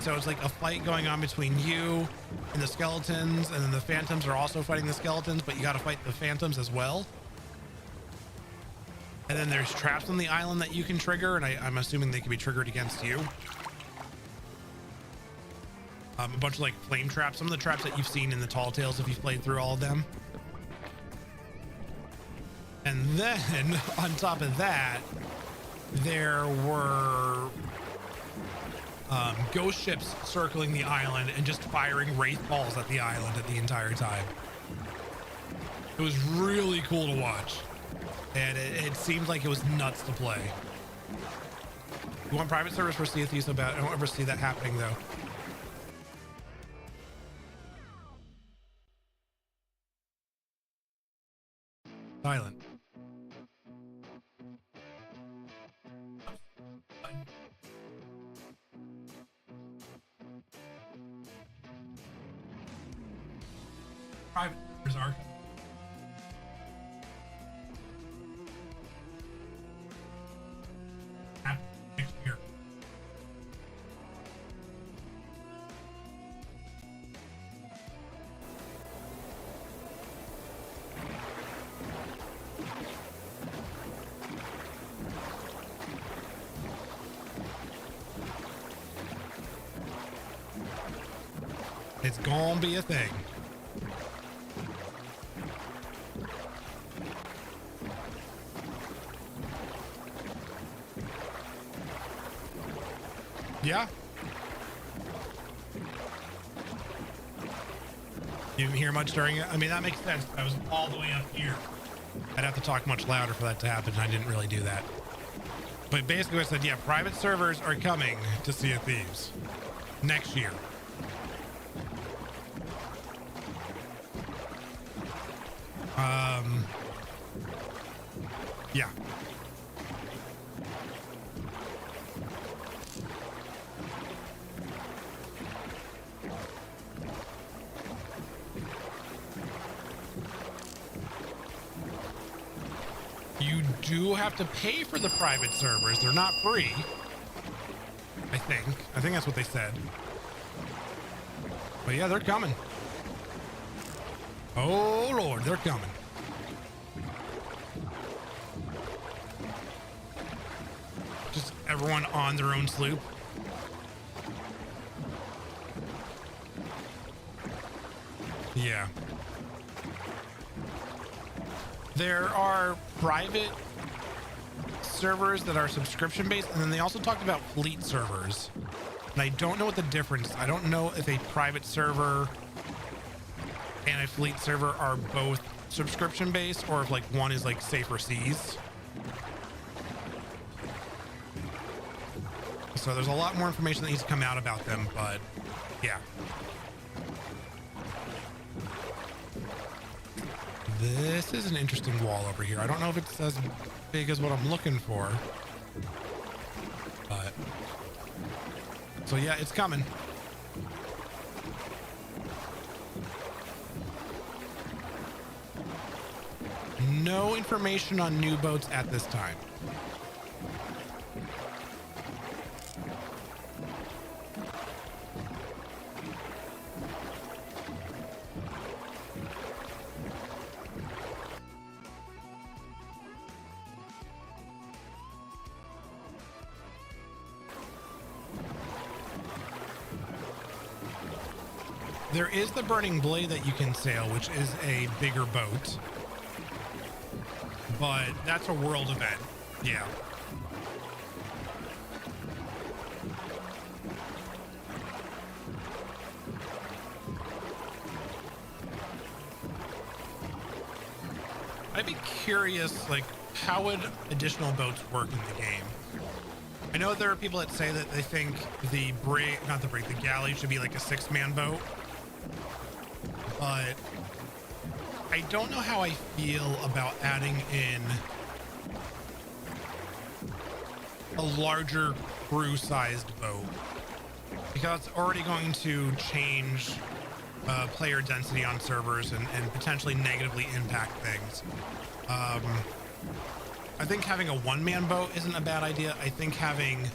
So it's like a fight going on between you and the skeletons, and then the phantoms are also fighting the skeletons, but you got to fight the phantoms as well. And then there's traps on the island that you can trigger, and I'm assuming they can be triggered against you. A bunch of like flame traps, some of the traps that you've seen in the Tall Tales if you've played through all of them. And then on top of that, there were ghost ships circling the island and just firing wraith balls at the island at the entire time. It was really cool to watch. And it seemed like it was nuts to play. You want private servers for Sea of Thieves so bad? I don't ever see that happening though. Silent. Private servers are. Next year. It's gonna be a thing. Yeah. You didn't hear much during it? I mean, that makes sense. I was all the way up here. I'd have to talk much louder for that to happen, and I didn't really do that. But basically I said, yeah, private servers are coming to Sea of Thieves next year. Yeah. You do have to pay for the private servers. They're not free. I think that's what they said. But yeah, they're coming. Oh Lord, they're coming. Just everyone on their own sloop. Yeah. There are private servers that are subscription based, and then they also talked about fleet servers. And I don't know what the difference. I don't know if a private server and a fleet server are both subscription based, or if like one is like safer seas. So there's a lot more information that needs to come out about them, but yeah. This is an interesting wall over here. I don't know if it's as big as what I'm looking for, but so yeah, it's coming. No information on new boats at this time. There is the Burning Blade that you can sail, which is a bigger boat, but that's a world event. Yeah. I'd be curious, like, how would additional boats work in the game? I know there are people that say that they think the galley should be like a 6-man boat, but I don't know how I feel about adding in a larger crew-sized boat, because it's already going to change player density on servers and potentially negatively impact things. I think having a 1-man boat isn't a bad idea. I think having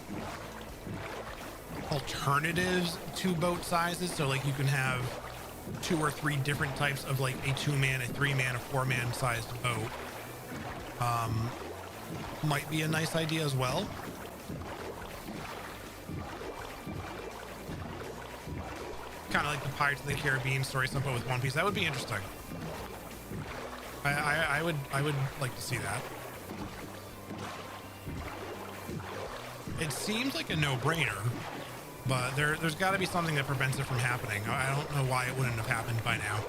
alternatives to boat sizes, so like you can have 2 or 3 different types of like a 2-man, a 3-man, a 4-man sized boat, might be a nice idea as well. Kind of like the Pirates of the Caribbean story stuff, but with One Piece. That would be interesting. I would like to see that. It seems like a no-brainer, but there's got to be something that prevents it from happening. I don't know why it wouldn't have happened by now.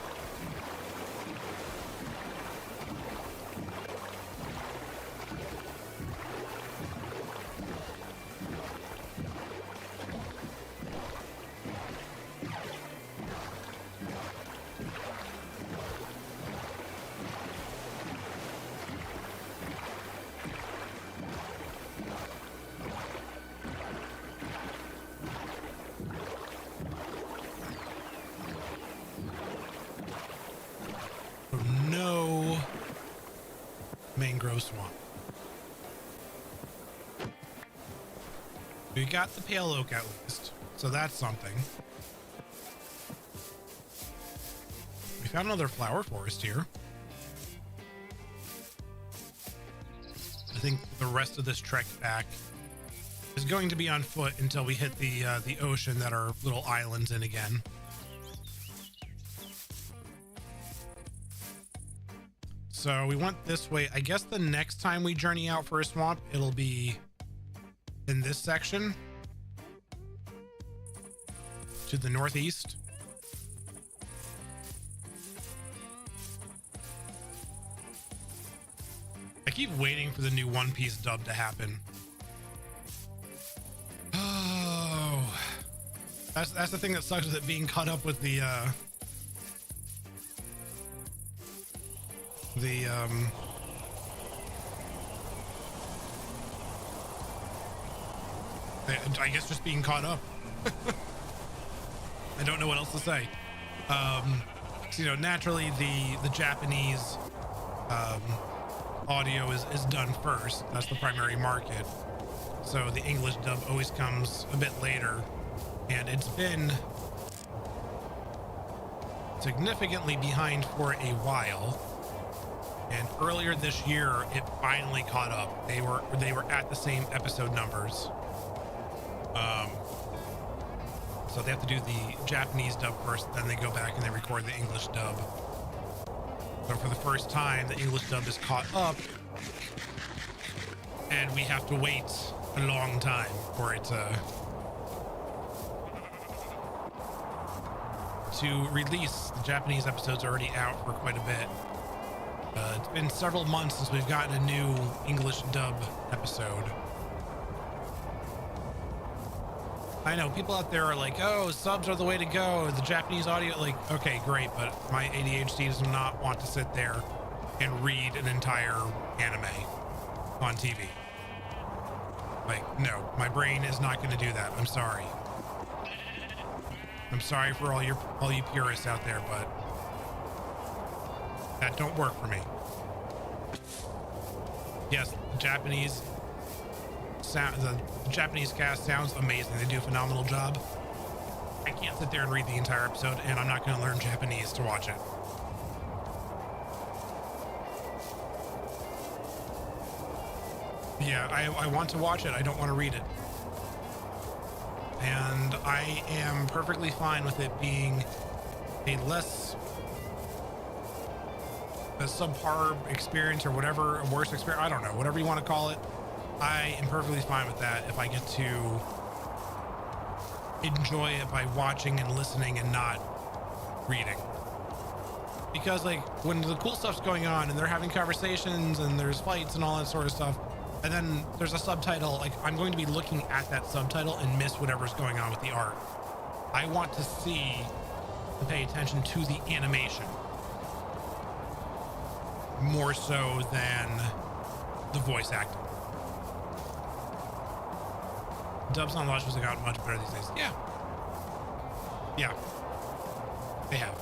No mangrove swamp. We got the pale oak at least, so that's something. We found another flower forest here. I think the rest of this trek back is going to be on foot until we hit the ocean that are little islands in again. So we went this way. I guess the next time we journey out for a swamp, it'll be in this section to the northeast. I keep waiting for the new One Piece dub to happen. Oh, that's the thing that sucks with it being caught up with the I guess just being caught up. I don't know what else to say. So, you know, naturally the Japanese audio is done first. That's the primary market. So the English dub always comes a bit later, and it's been significantly behind for a while. And earlier this year, it finally caught up. They were at the same episode numbers. So they have to do the Japanese dub first, then they go back and they record the English dub. So for the first time, the English dub is caught up, and we have to wait a long time for it to release. The Japanese episode's already out for quite a bit. It's been several months since we've gotten a new English dub episode. I know people out there are like, oh, subs are the way to go. The Japanese audio, like, okay, great, but my ADHD does not want to sit there and read an entire anime on TV. Like, no, my brain is not going to do that. I'm sorry. I'm sorry for all you purists out there, but that don't work for me. Yes, the Japanese cast sounds amazing. They do a phenomenal job. I can't sit there and read the entire episode, and I'm not going to learn Japanese to watch it. Yeah, I want to watch it. I don't want to read it. And I am perfectly fine with it being a subpar experience or whatever, a worse experience. I don't know, whatever you want to call it. I am perfectly fine with that if I get to enjoy it by watching and listening and not reading. Because like when the cool stuff's going on and they're having conversations and there's fights and all that sort of stuff, and then there's a subtitle, like I'm going to be looking at that subtitle and miss whatever's going on with the art. I want to see and pay attention to the animation more so than the voice acting. Dubs on Lodge has gotten much better these days. Yeah, they have.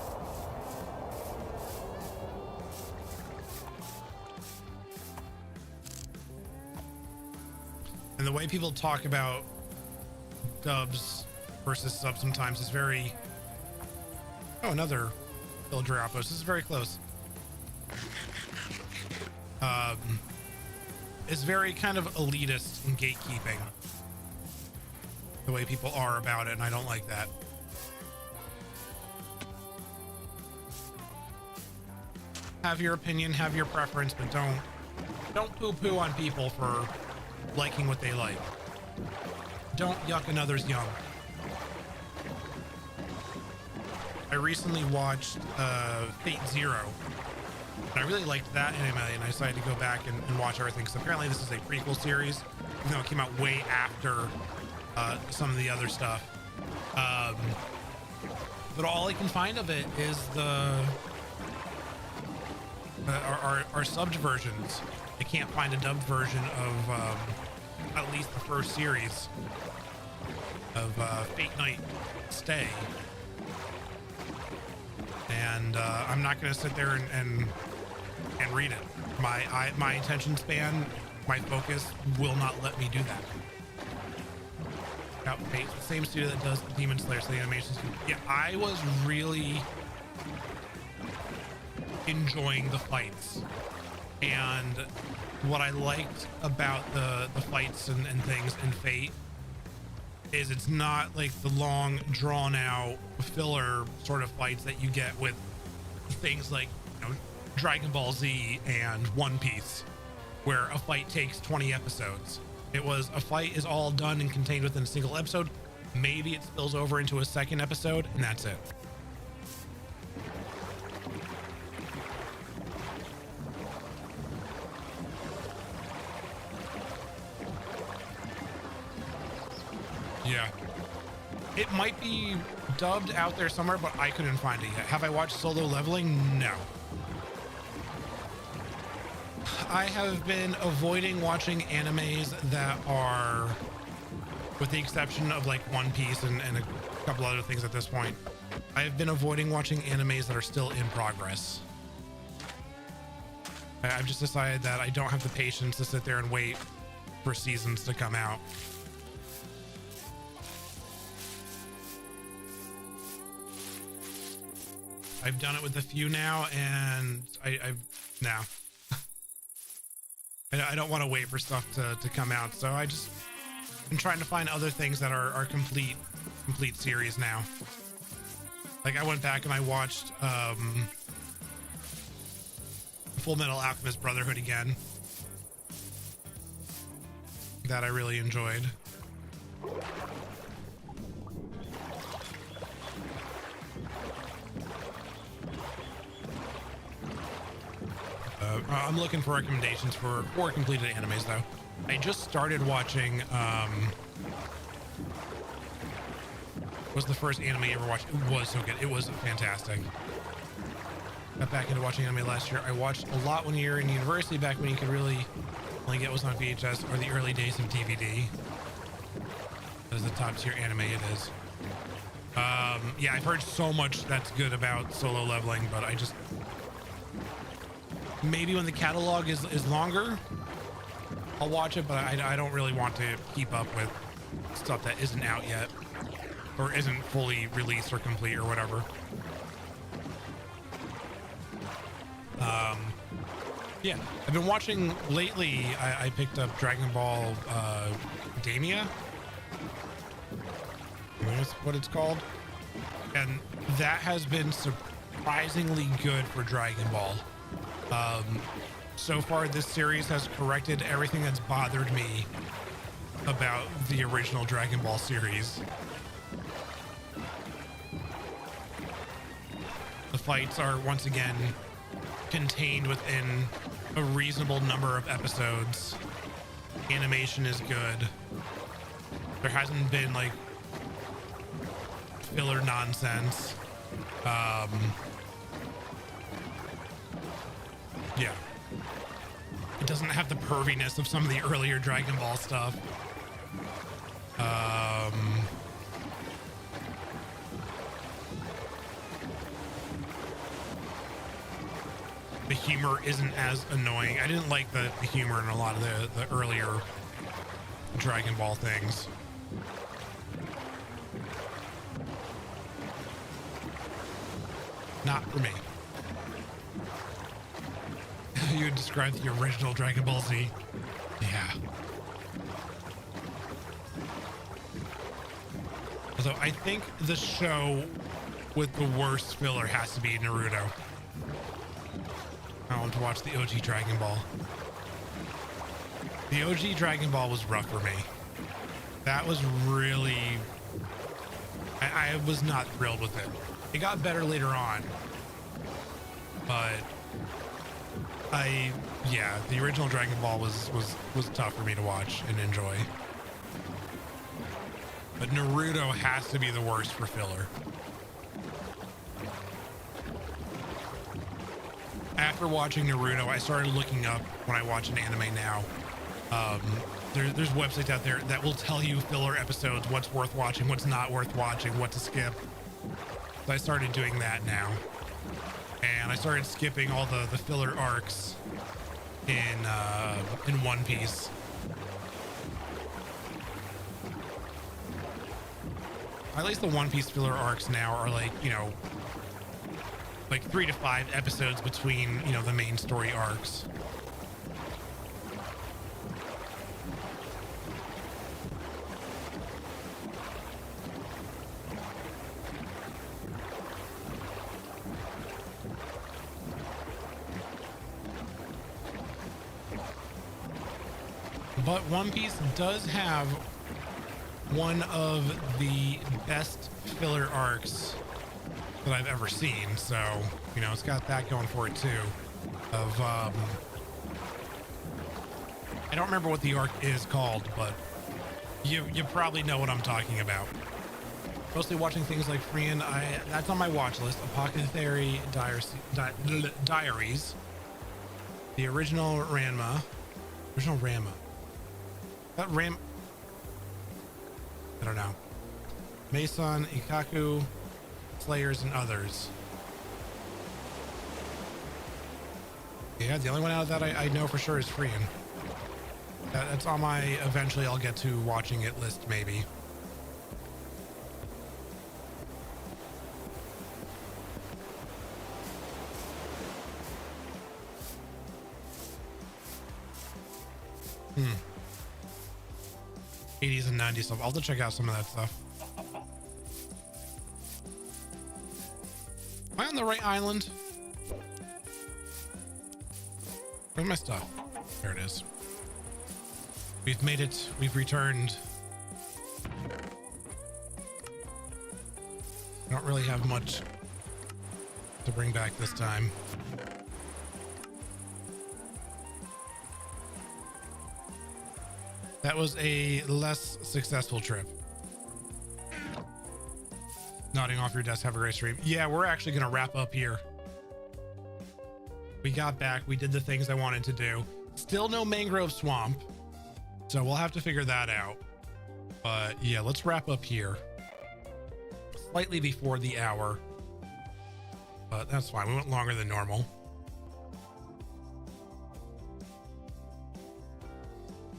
And the way people talk about dubs versus subs sometimes is very... Oh, another villager outpost. This is very close. It's very kind of elitist and gatekeeping. The way people are about it, and I don't like that. Have your opinion, have your preference, but don't poo-poo on people for liking what they like. Don't yuck another's yum. I recently watched Fate Zero, and I really liked that anime, and I decided to go back and watch everything, because apparently this is a prequel series, even though it came out way after some of the other stuff. But all I can find of it is our subbed versions. I can't find a dubbed version of at least the first series of Fate Night Stay. And I'm not going to sit there and read it. My attention span, my focus will not let me do that. Fate, the same studio that does Demon Slayer, so the animations. Yeah, I was really enjoying the fights, and what I liked about the fights and things in Fate is it's not like the long drawn out filler sort of fights that you get with things like, you know, Dragon Ball Z and One Piece, where a fight takes 20 episodes. It was a fight is all done and contained within a single episode. Maybe it spills over into a second episode, and that's it. Yeah. It might be dubbed out there somewhere, but I couldn't find it yet. Have I watched Solo Leveling? No. I have been avoiding watching animes that are, with the exception of like One Piece and a couple other things at this point, I have been avoiding watching animes that are still in progress. I've just decided that I don't have the patience to sit there and wait for seasons to come out. I've done it with a few now, and I've now. I don't want to wait for stuff to come out, so I just been trying to find other things that are complete series now. Like I went back and I watched Full Metal Alchemist Brotherhood again. That I really enjoyed. I'm looking for recommendations for completed animes though. I just started watching was the first anime I ever watched. It was so good. It was fantastic. Got back into watching anime last year. I watched a lot when you were in university, back when you could really only get was on VHS, or the early days of DVD. That is the top tier anime it is. Yeah, I've heard so much that's good about Solo Leveling, but I just, maybe when the catalog is longer, I'll watch it, but I don't really want to keep up with stuff that isn't out yet or isn't fully released or complete or whatever. Yeah, I've been watching lately. I picked up Dragon Ball Damia. That's what it's called. And that has been surprisingly good for Dragon Ball. So far, this series has corrected everything that's bothered me about the original Dragon Ball series. The fights are once again contained within a reasonable number of episodes. Animation is good. There hasn't been like filler nonsense. Yeah. It doesn't have the perviness of some of the earlier Dragon Ball stuff. The humor isn't as annoying. I didn't like the humor in a lot of the earlier Dragon Ball things. Not for me. You would describe the original Dragon Ball Z. Yeah. Although I think the show with the worst filler has to be Naruto. I want to watch the OG Dragon Ball. The OG Dragon Ball was rough for me. That was really... I was not thrilled with it. It got better later on. But... yeah, the original Dragon Ball was tough for me to watch and enjoy. But Naruto has to be the worst for filler. After watching Naruto, I started looking up when I watch an anime now. There's websites out there that will tell you filler episodes, what's worth watching, what's not worth watching, what to skip. So I started doing that now. And I started skipping all the filler arcs in One Piece. At least the One Piece filler arcs now are like, you know, like 3 to 5 episodes between, you know, the main story arcs. But One Piece does have one of the best filler arcs that I've ever seen, so you know it's got that going for it too. Of I don't remember what the arc is called, but you probably know what I'm talking about. Mostly watching things like Freean. That's on my watch list. Apothecary Diaries, the original Ranma. That Ram. I don't know. Mason, Ikaku, Slayers, and others. Yeah, the only one out of that I know for sure is Freean. That's on my eventually I'll get to watching it list, maybe. 80s and 90s stuff. I'll have to check out some of that stuff. Am I on the right island? Where's my stuff? There it is. We've made it. We've returned. I don't really have much to bring back this time. That was a less successful trip. Nodding off your desk. Have a great stream. Yeah, we're actually going to wrap up here. We got back. We did the things I wanted to do. Still no mangrove swamp. So we'll have to figure that out. But yeah, let's wrap up here. Slightly before the hour. But that's fine. We went longer than normal.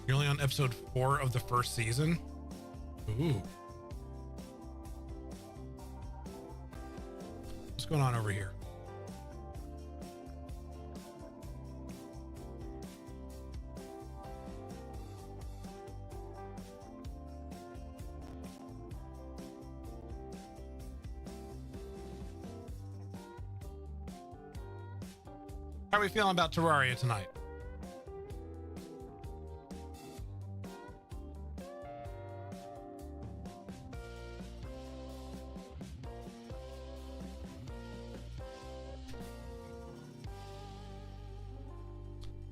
You're only on episode 4 of the first season. Ooh. What's going on over here? How are we feeling about Terraria tonight?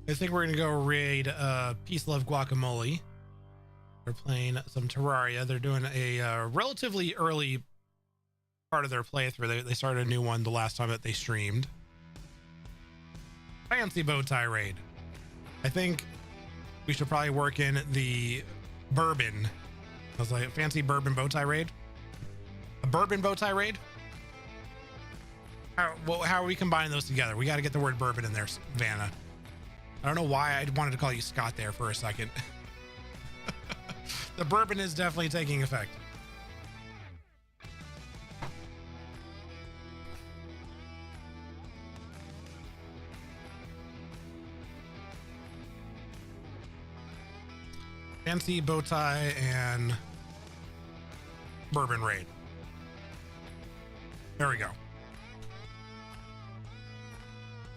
I think we're gonna go raid Peace Love Guacamole. They're playing some Terraria. They're doing a relatively early part of their playthrough. They started a new one the last time that they streamed. Fancy bow tie raid. I think we should probably work in the bourbon. I was like, fancy bourbon bow tie raid. A bourbon bow tie raid. How are we combining those together? We got to get the word bourbon in there, Vanna. I don't know why I wanted to call you Scott there for a second. The bourbon is definitely taking effect. Fancy bow tie and bourbon raid. There we go.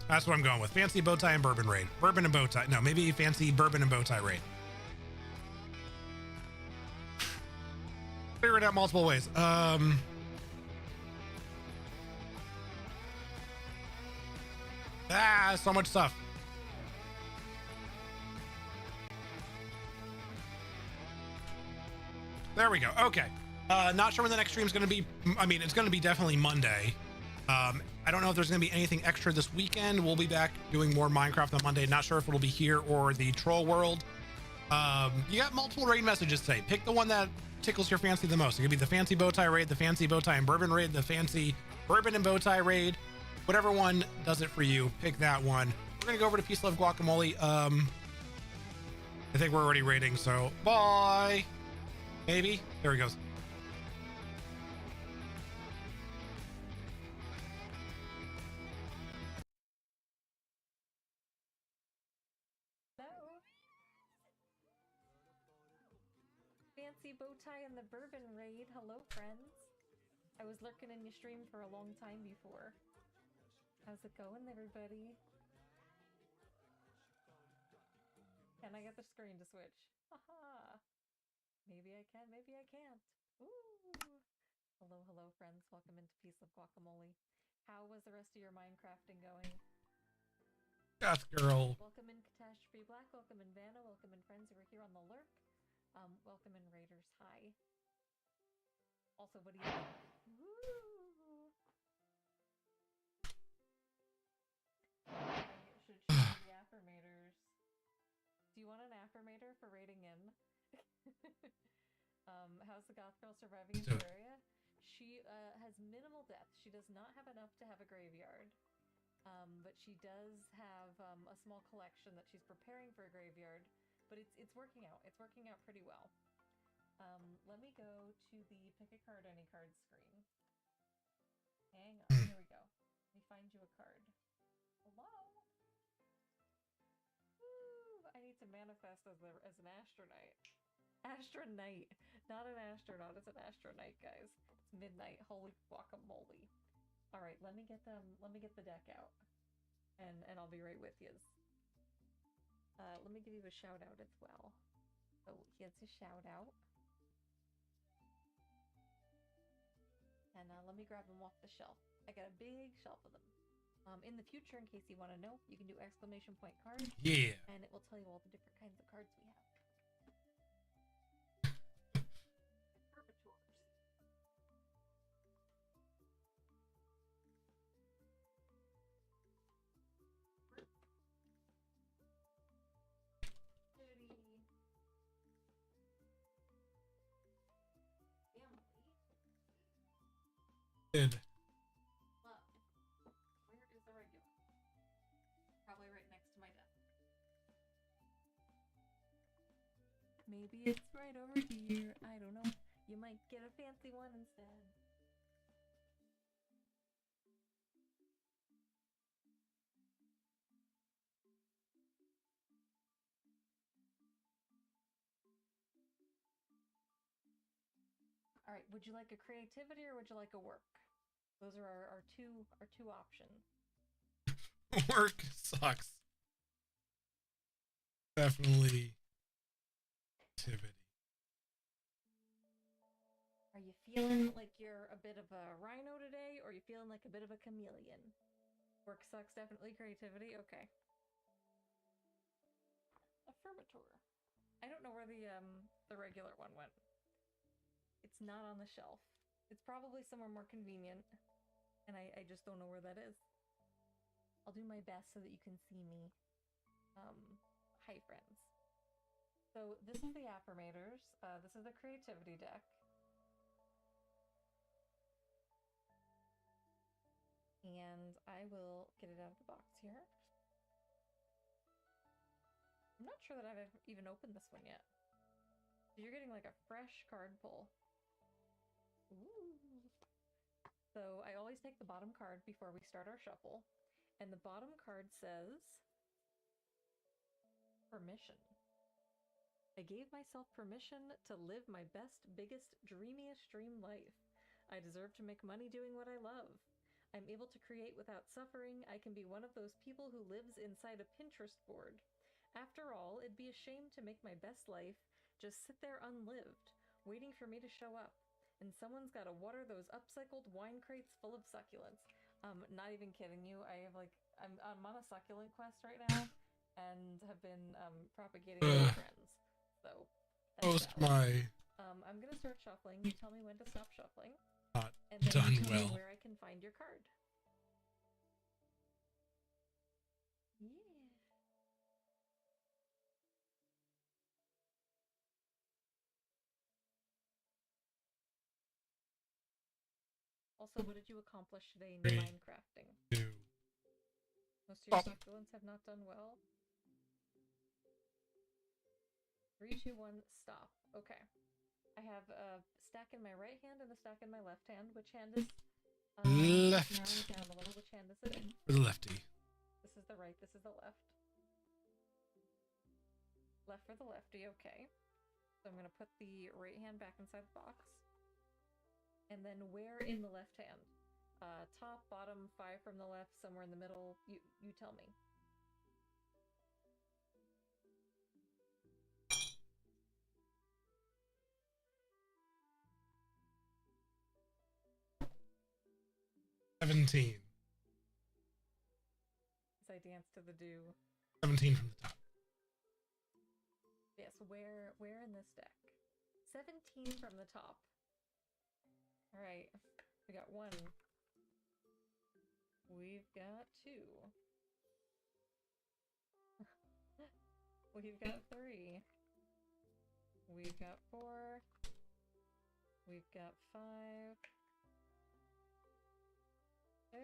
That's what I'm going with. Fancy bow tie and bourbon raid. Bourbon and bow tie. No, maybe fancy bourbon and bow tie raid. Figure it out multiple ways. So much stuff. There we go. Okay. Not sure when the next stream is going to be. I mean, it's going to be definitely Monday. I don't know if there's going to be anything extra this weekend. We'll be back doing more Minecraft on Monday. Not sure if it'll be here or the Troll World. You got multiple raid messages today. Pick the one that tickles your fancy the most. It could be the fancy bow tie raid, the fancy bow tie and bourbon raid, the fancy bourbon and bow tie raid. Whatever one does it for you, pick that one. We're going to go over to Peace Love Guacamole. I think we're already raiding, so bye. Maybe. There he goes. Hello. Fancy bow tie and the bourbon raid. Hello, friends. I was lurking in your stream for a long time before. How's it going, everybody? Can I get the screen to switch? Haha. Maybe I can, maybe I can't. Ooh. Hello, hello, friends. Welcome into Peace of Guacamole. How was the rest of your Minecrafting going? Death girl. Welcome in Catastrophe Black. Welcome in Vanna. Welcome in friends who are here on the lurk. Welcome in Raiders. Hi. Also, what do you think? Woo! I should choose the affirmators. Do you want an affirmator for raiding in? How's the goth girl surviving in Terraria? She has minimal death. She does not have enough to have a graveyard. But she does have a small collection that she's preparing for a graveyard. But it's working out. It's working out pretty well. Let me go to the pick a card, any card screen. Hang on. Here we go. Let me find you a card. Hello? Woo! I need to manifest as an astronaut. Astronite. Not an astronaut, it's an astronite, guys. It's midnight. Holy guacamole. Alright, let me get the deck out. And I'll be right with you. Let me give you a shout out as well. So here's a shout out. And let me grab them off the shelf. I got a big shelf of them. In the future, in case you want to know, you can do exclamation point cards. Yeah. And it will tell you all the different kinds of cards we have. Perpetrators. Good. Love. Where is the regular? Probably right next to my desk. Maybe it's right over here. I don't know. You might get a fancy one instead. All right, would you like a creativity or would you like a work? Those are our two options. Work sucks. Definitely activity. Are you feeling like you're a bit of a rhino today, or are you feeling like a bit of a chameleon? Work sucks, definitely creativity. Okay. Affirmator. I don't know where the regular one went. It's not on the shelf. It's probably somewhere more convenient, and I just don't know where that is. I'll do my best so that you can see me. Hi friends. So this is the affirmators. This is the creativity deck. And I will get it out of the box here. I'm not sure that I've even opened this one yet. So you're getting like a fresh card pull. Ooh. So I always take the bottom card before we start our shuffle. And the bottom card says, permission. I gave myself permission to live my best, biggest, dreamiest dream life. I deserve to make money doing what I love. I'm able to create without suffering. I can be one of those people who lives inside a Pinterest board. After all, it'd be a shame to make my best life just sit there unlived, waiting for me to show up. And someone's got to water those upcycled wine crates full of succulents. Not even kidding you. I'm on a succulent quest right now, and have been propagating with friends. So that's Post valid. my I'm gonna start shuffling. You tell me when to stop shuffling, not and then done you tell well. me where I can find your card. Yeah. Also, what did you accomplish today in your Three, Minecrafting? 2. Most of your Stop. succulents have not done well. 3, 2, 1, stop. Okay. I have a stack in my right hand and a stack in my left hand. Which hand is Left. narrowing it down a little. Which hand is it in? For the lefty. This is the right, this is the left. Left for the lefty, okay. So I'm gonna put the right hand back inside the box. And then where in the left hand? Top, bottom, 5 from the left, somewhere in the middle. You tell me. $17. As I dance to the dew. 17 from the top. Yes, where in this deck? 17 from the top. Alright, we got 1. We've got 2. We've got 3. We've got 4. We've got 5. 6.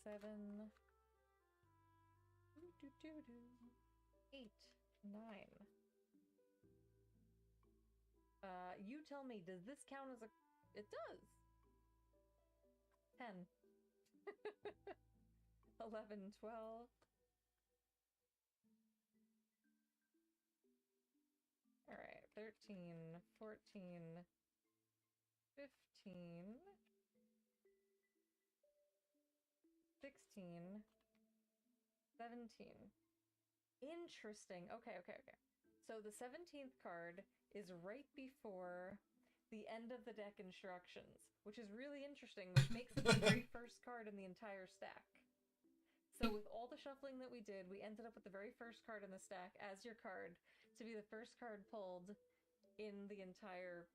7. 8. 9. You tell me, does this count as a... It does! 10. 11, 12. 13, 14, 15, 16, 17. Interesting. Okay. So the 17th card is right before the end of the deck instructions, which is really interesting, which makes it the very first card in the entire stack. So with all the shuffling that we did, we ended up with the very first card in the stack as your card to be the first card pulled in the entire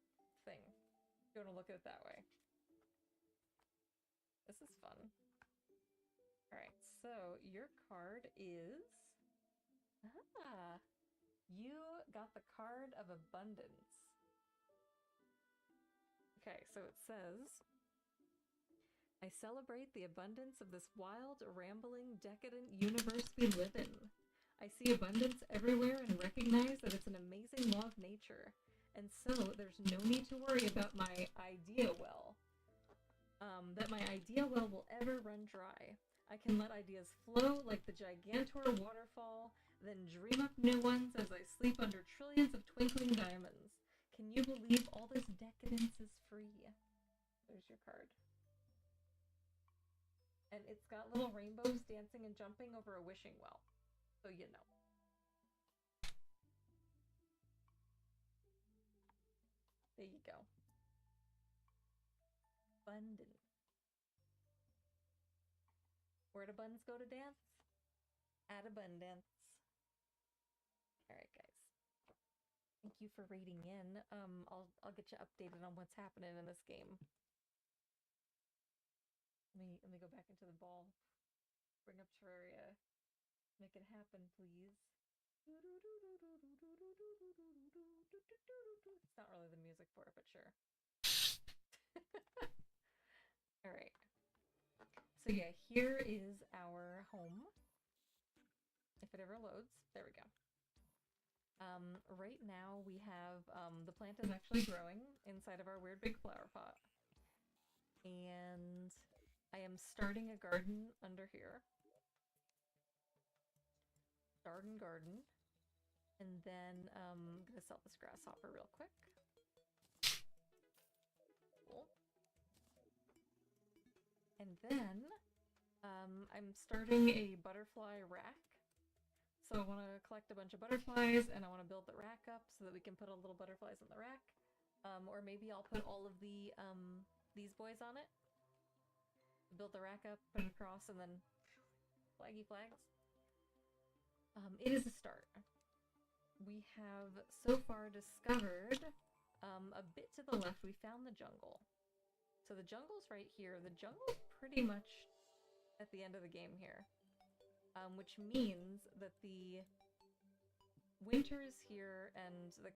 thing. If you want to look at it that way. This is fun. Alright, so your card is... you got the card of abundance. Okay, so it says... I celebrate the abundance of this wild, rambling, decadent universe we live in. I see abundance everywhere and recognize that it's an amazing law of nature. And so there's no need to worry about my idea well. That my idea well will ever run dry. I can let ideas flow like the Gigantor waterfall, then dream up new ones as I sleep under trillions of twinkling diamonds. Can you believe all this decadence is free? There's your card. And it's got little rainbows dancing and jumping over a wishing well. So you know. There you go. Abundant. Where do buns go to dance? At abundance. Alright, guys. Thank you for reading in. I'll get you updated on what's happening in this game. Let me go back into the ball. Bring up Terraria. Make it happen, please. It's not really the music for it, but sure. Alright. So yeah, here is our home. If it ever loads. There we go. Right now we have, the plant is actually growing inside of our weird big flower pot. And I am starting a garden under here. Garden. And then, I'm gonna sell this grasshopper real quick. Cool. And then, I'm starting a butterfly rack. So I want to collect a bunch of butterflies, and I want to build the rack up so that we can put all the little butterflies on the rack. Or maybe I'll put all of the, these boys on it. Build the rack up, put it across, and then flaggy flags. It is a start. We have so far discovered, a bit to the left, we found the jungle. So the jungle's right here. The jungle's pretty much at the end of the game here. Which means that the winter is here and the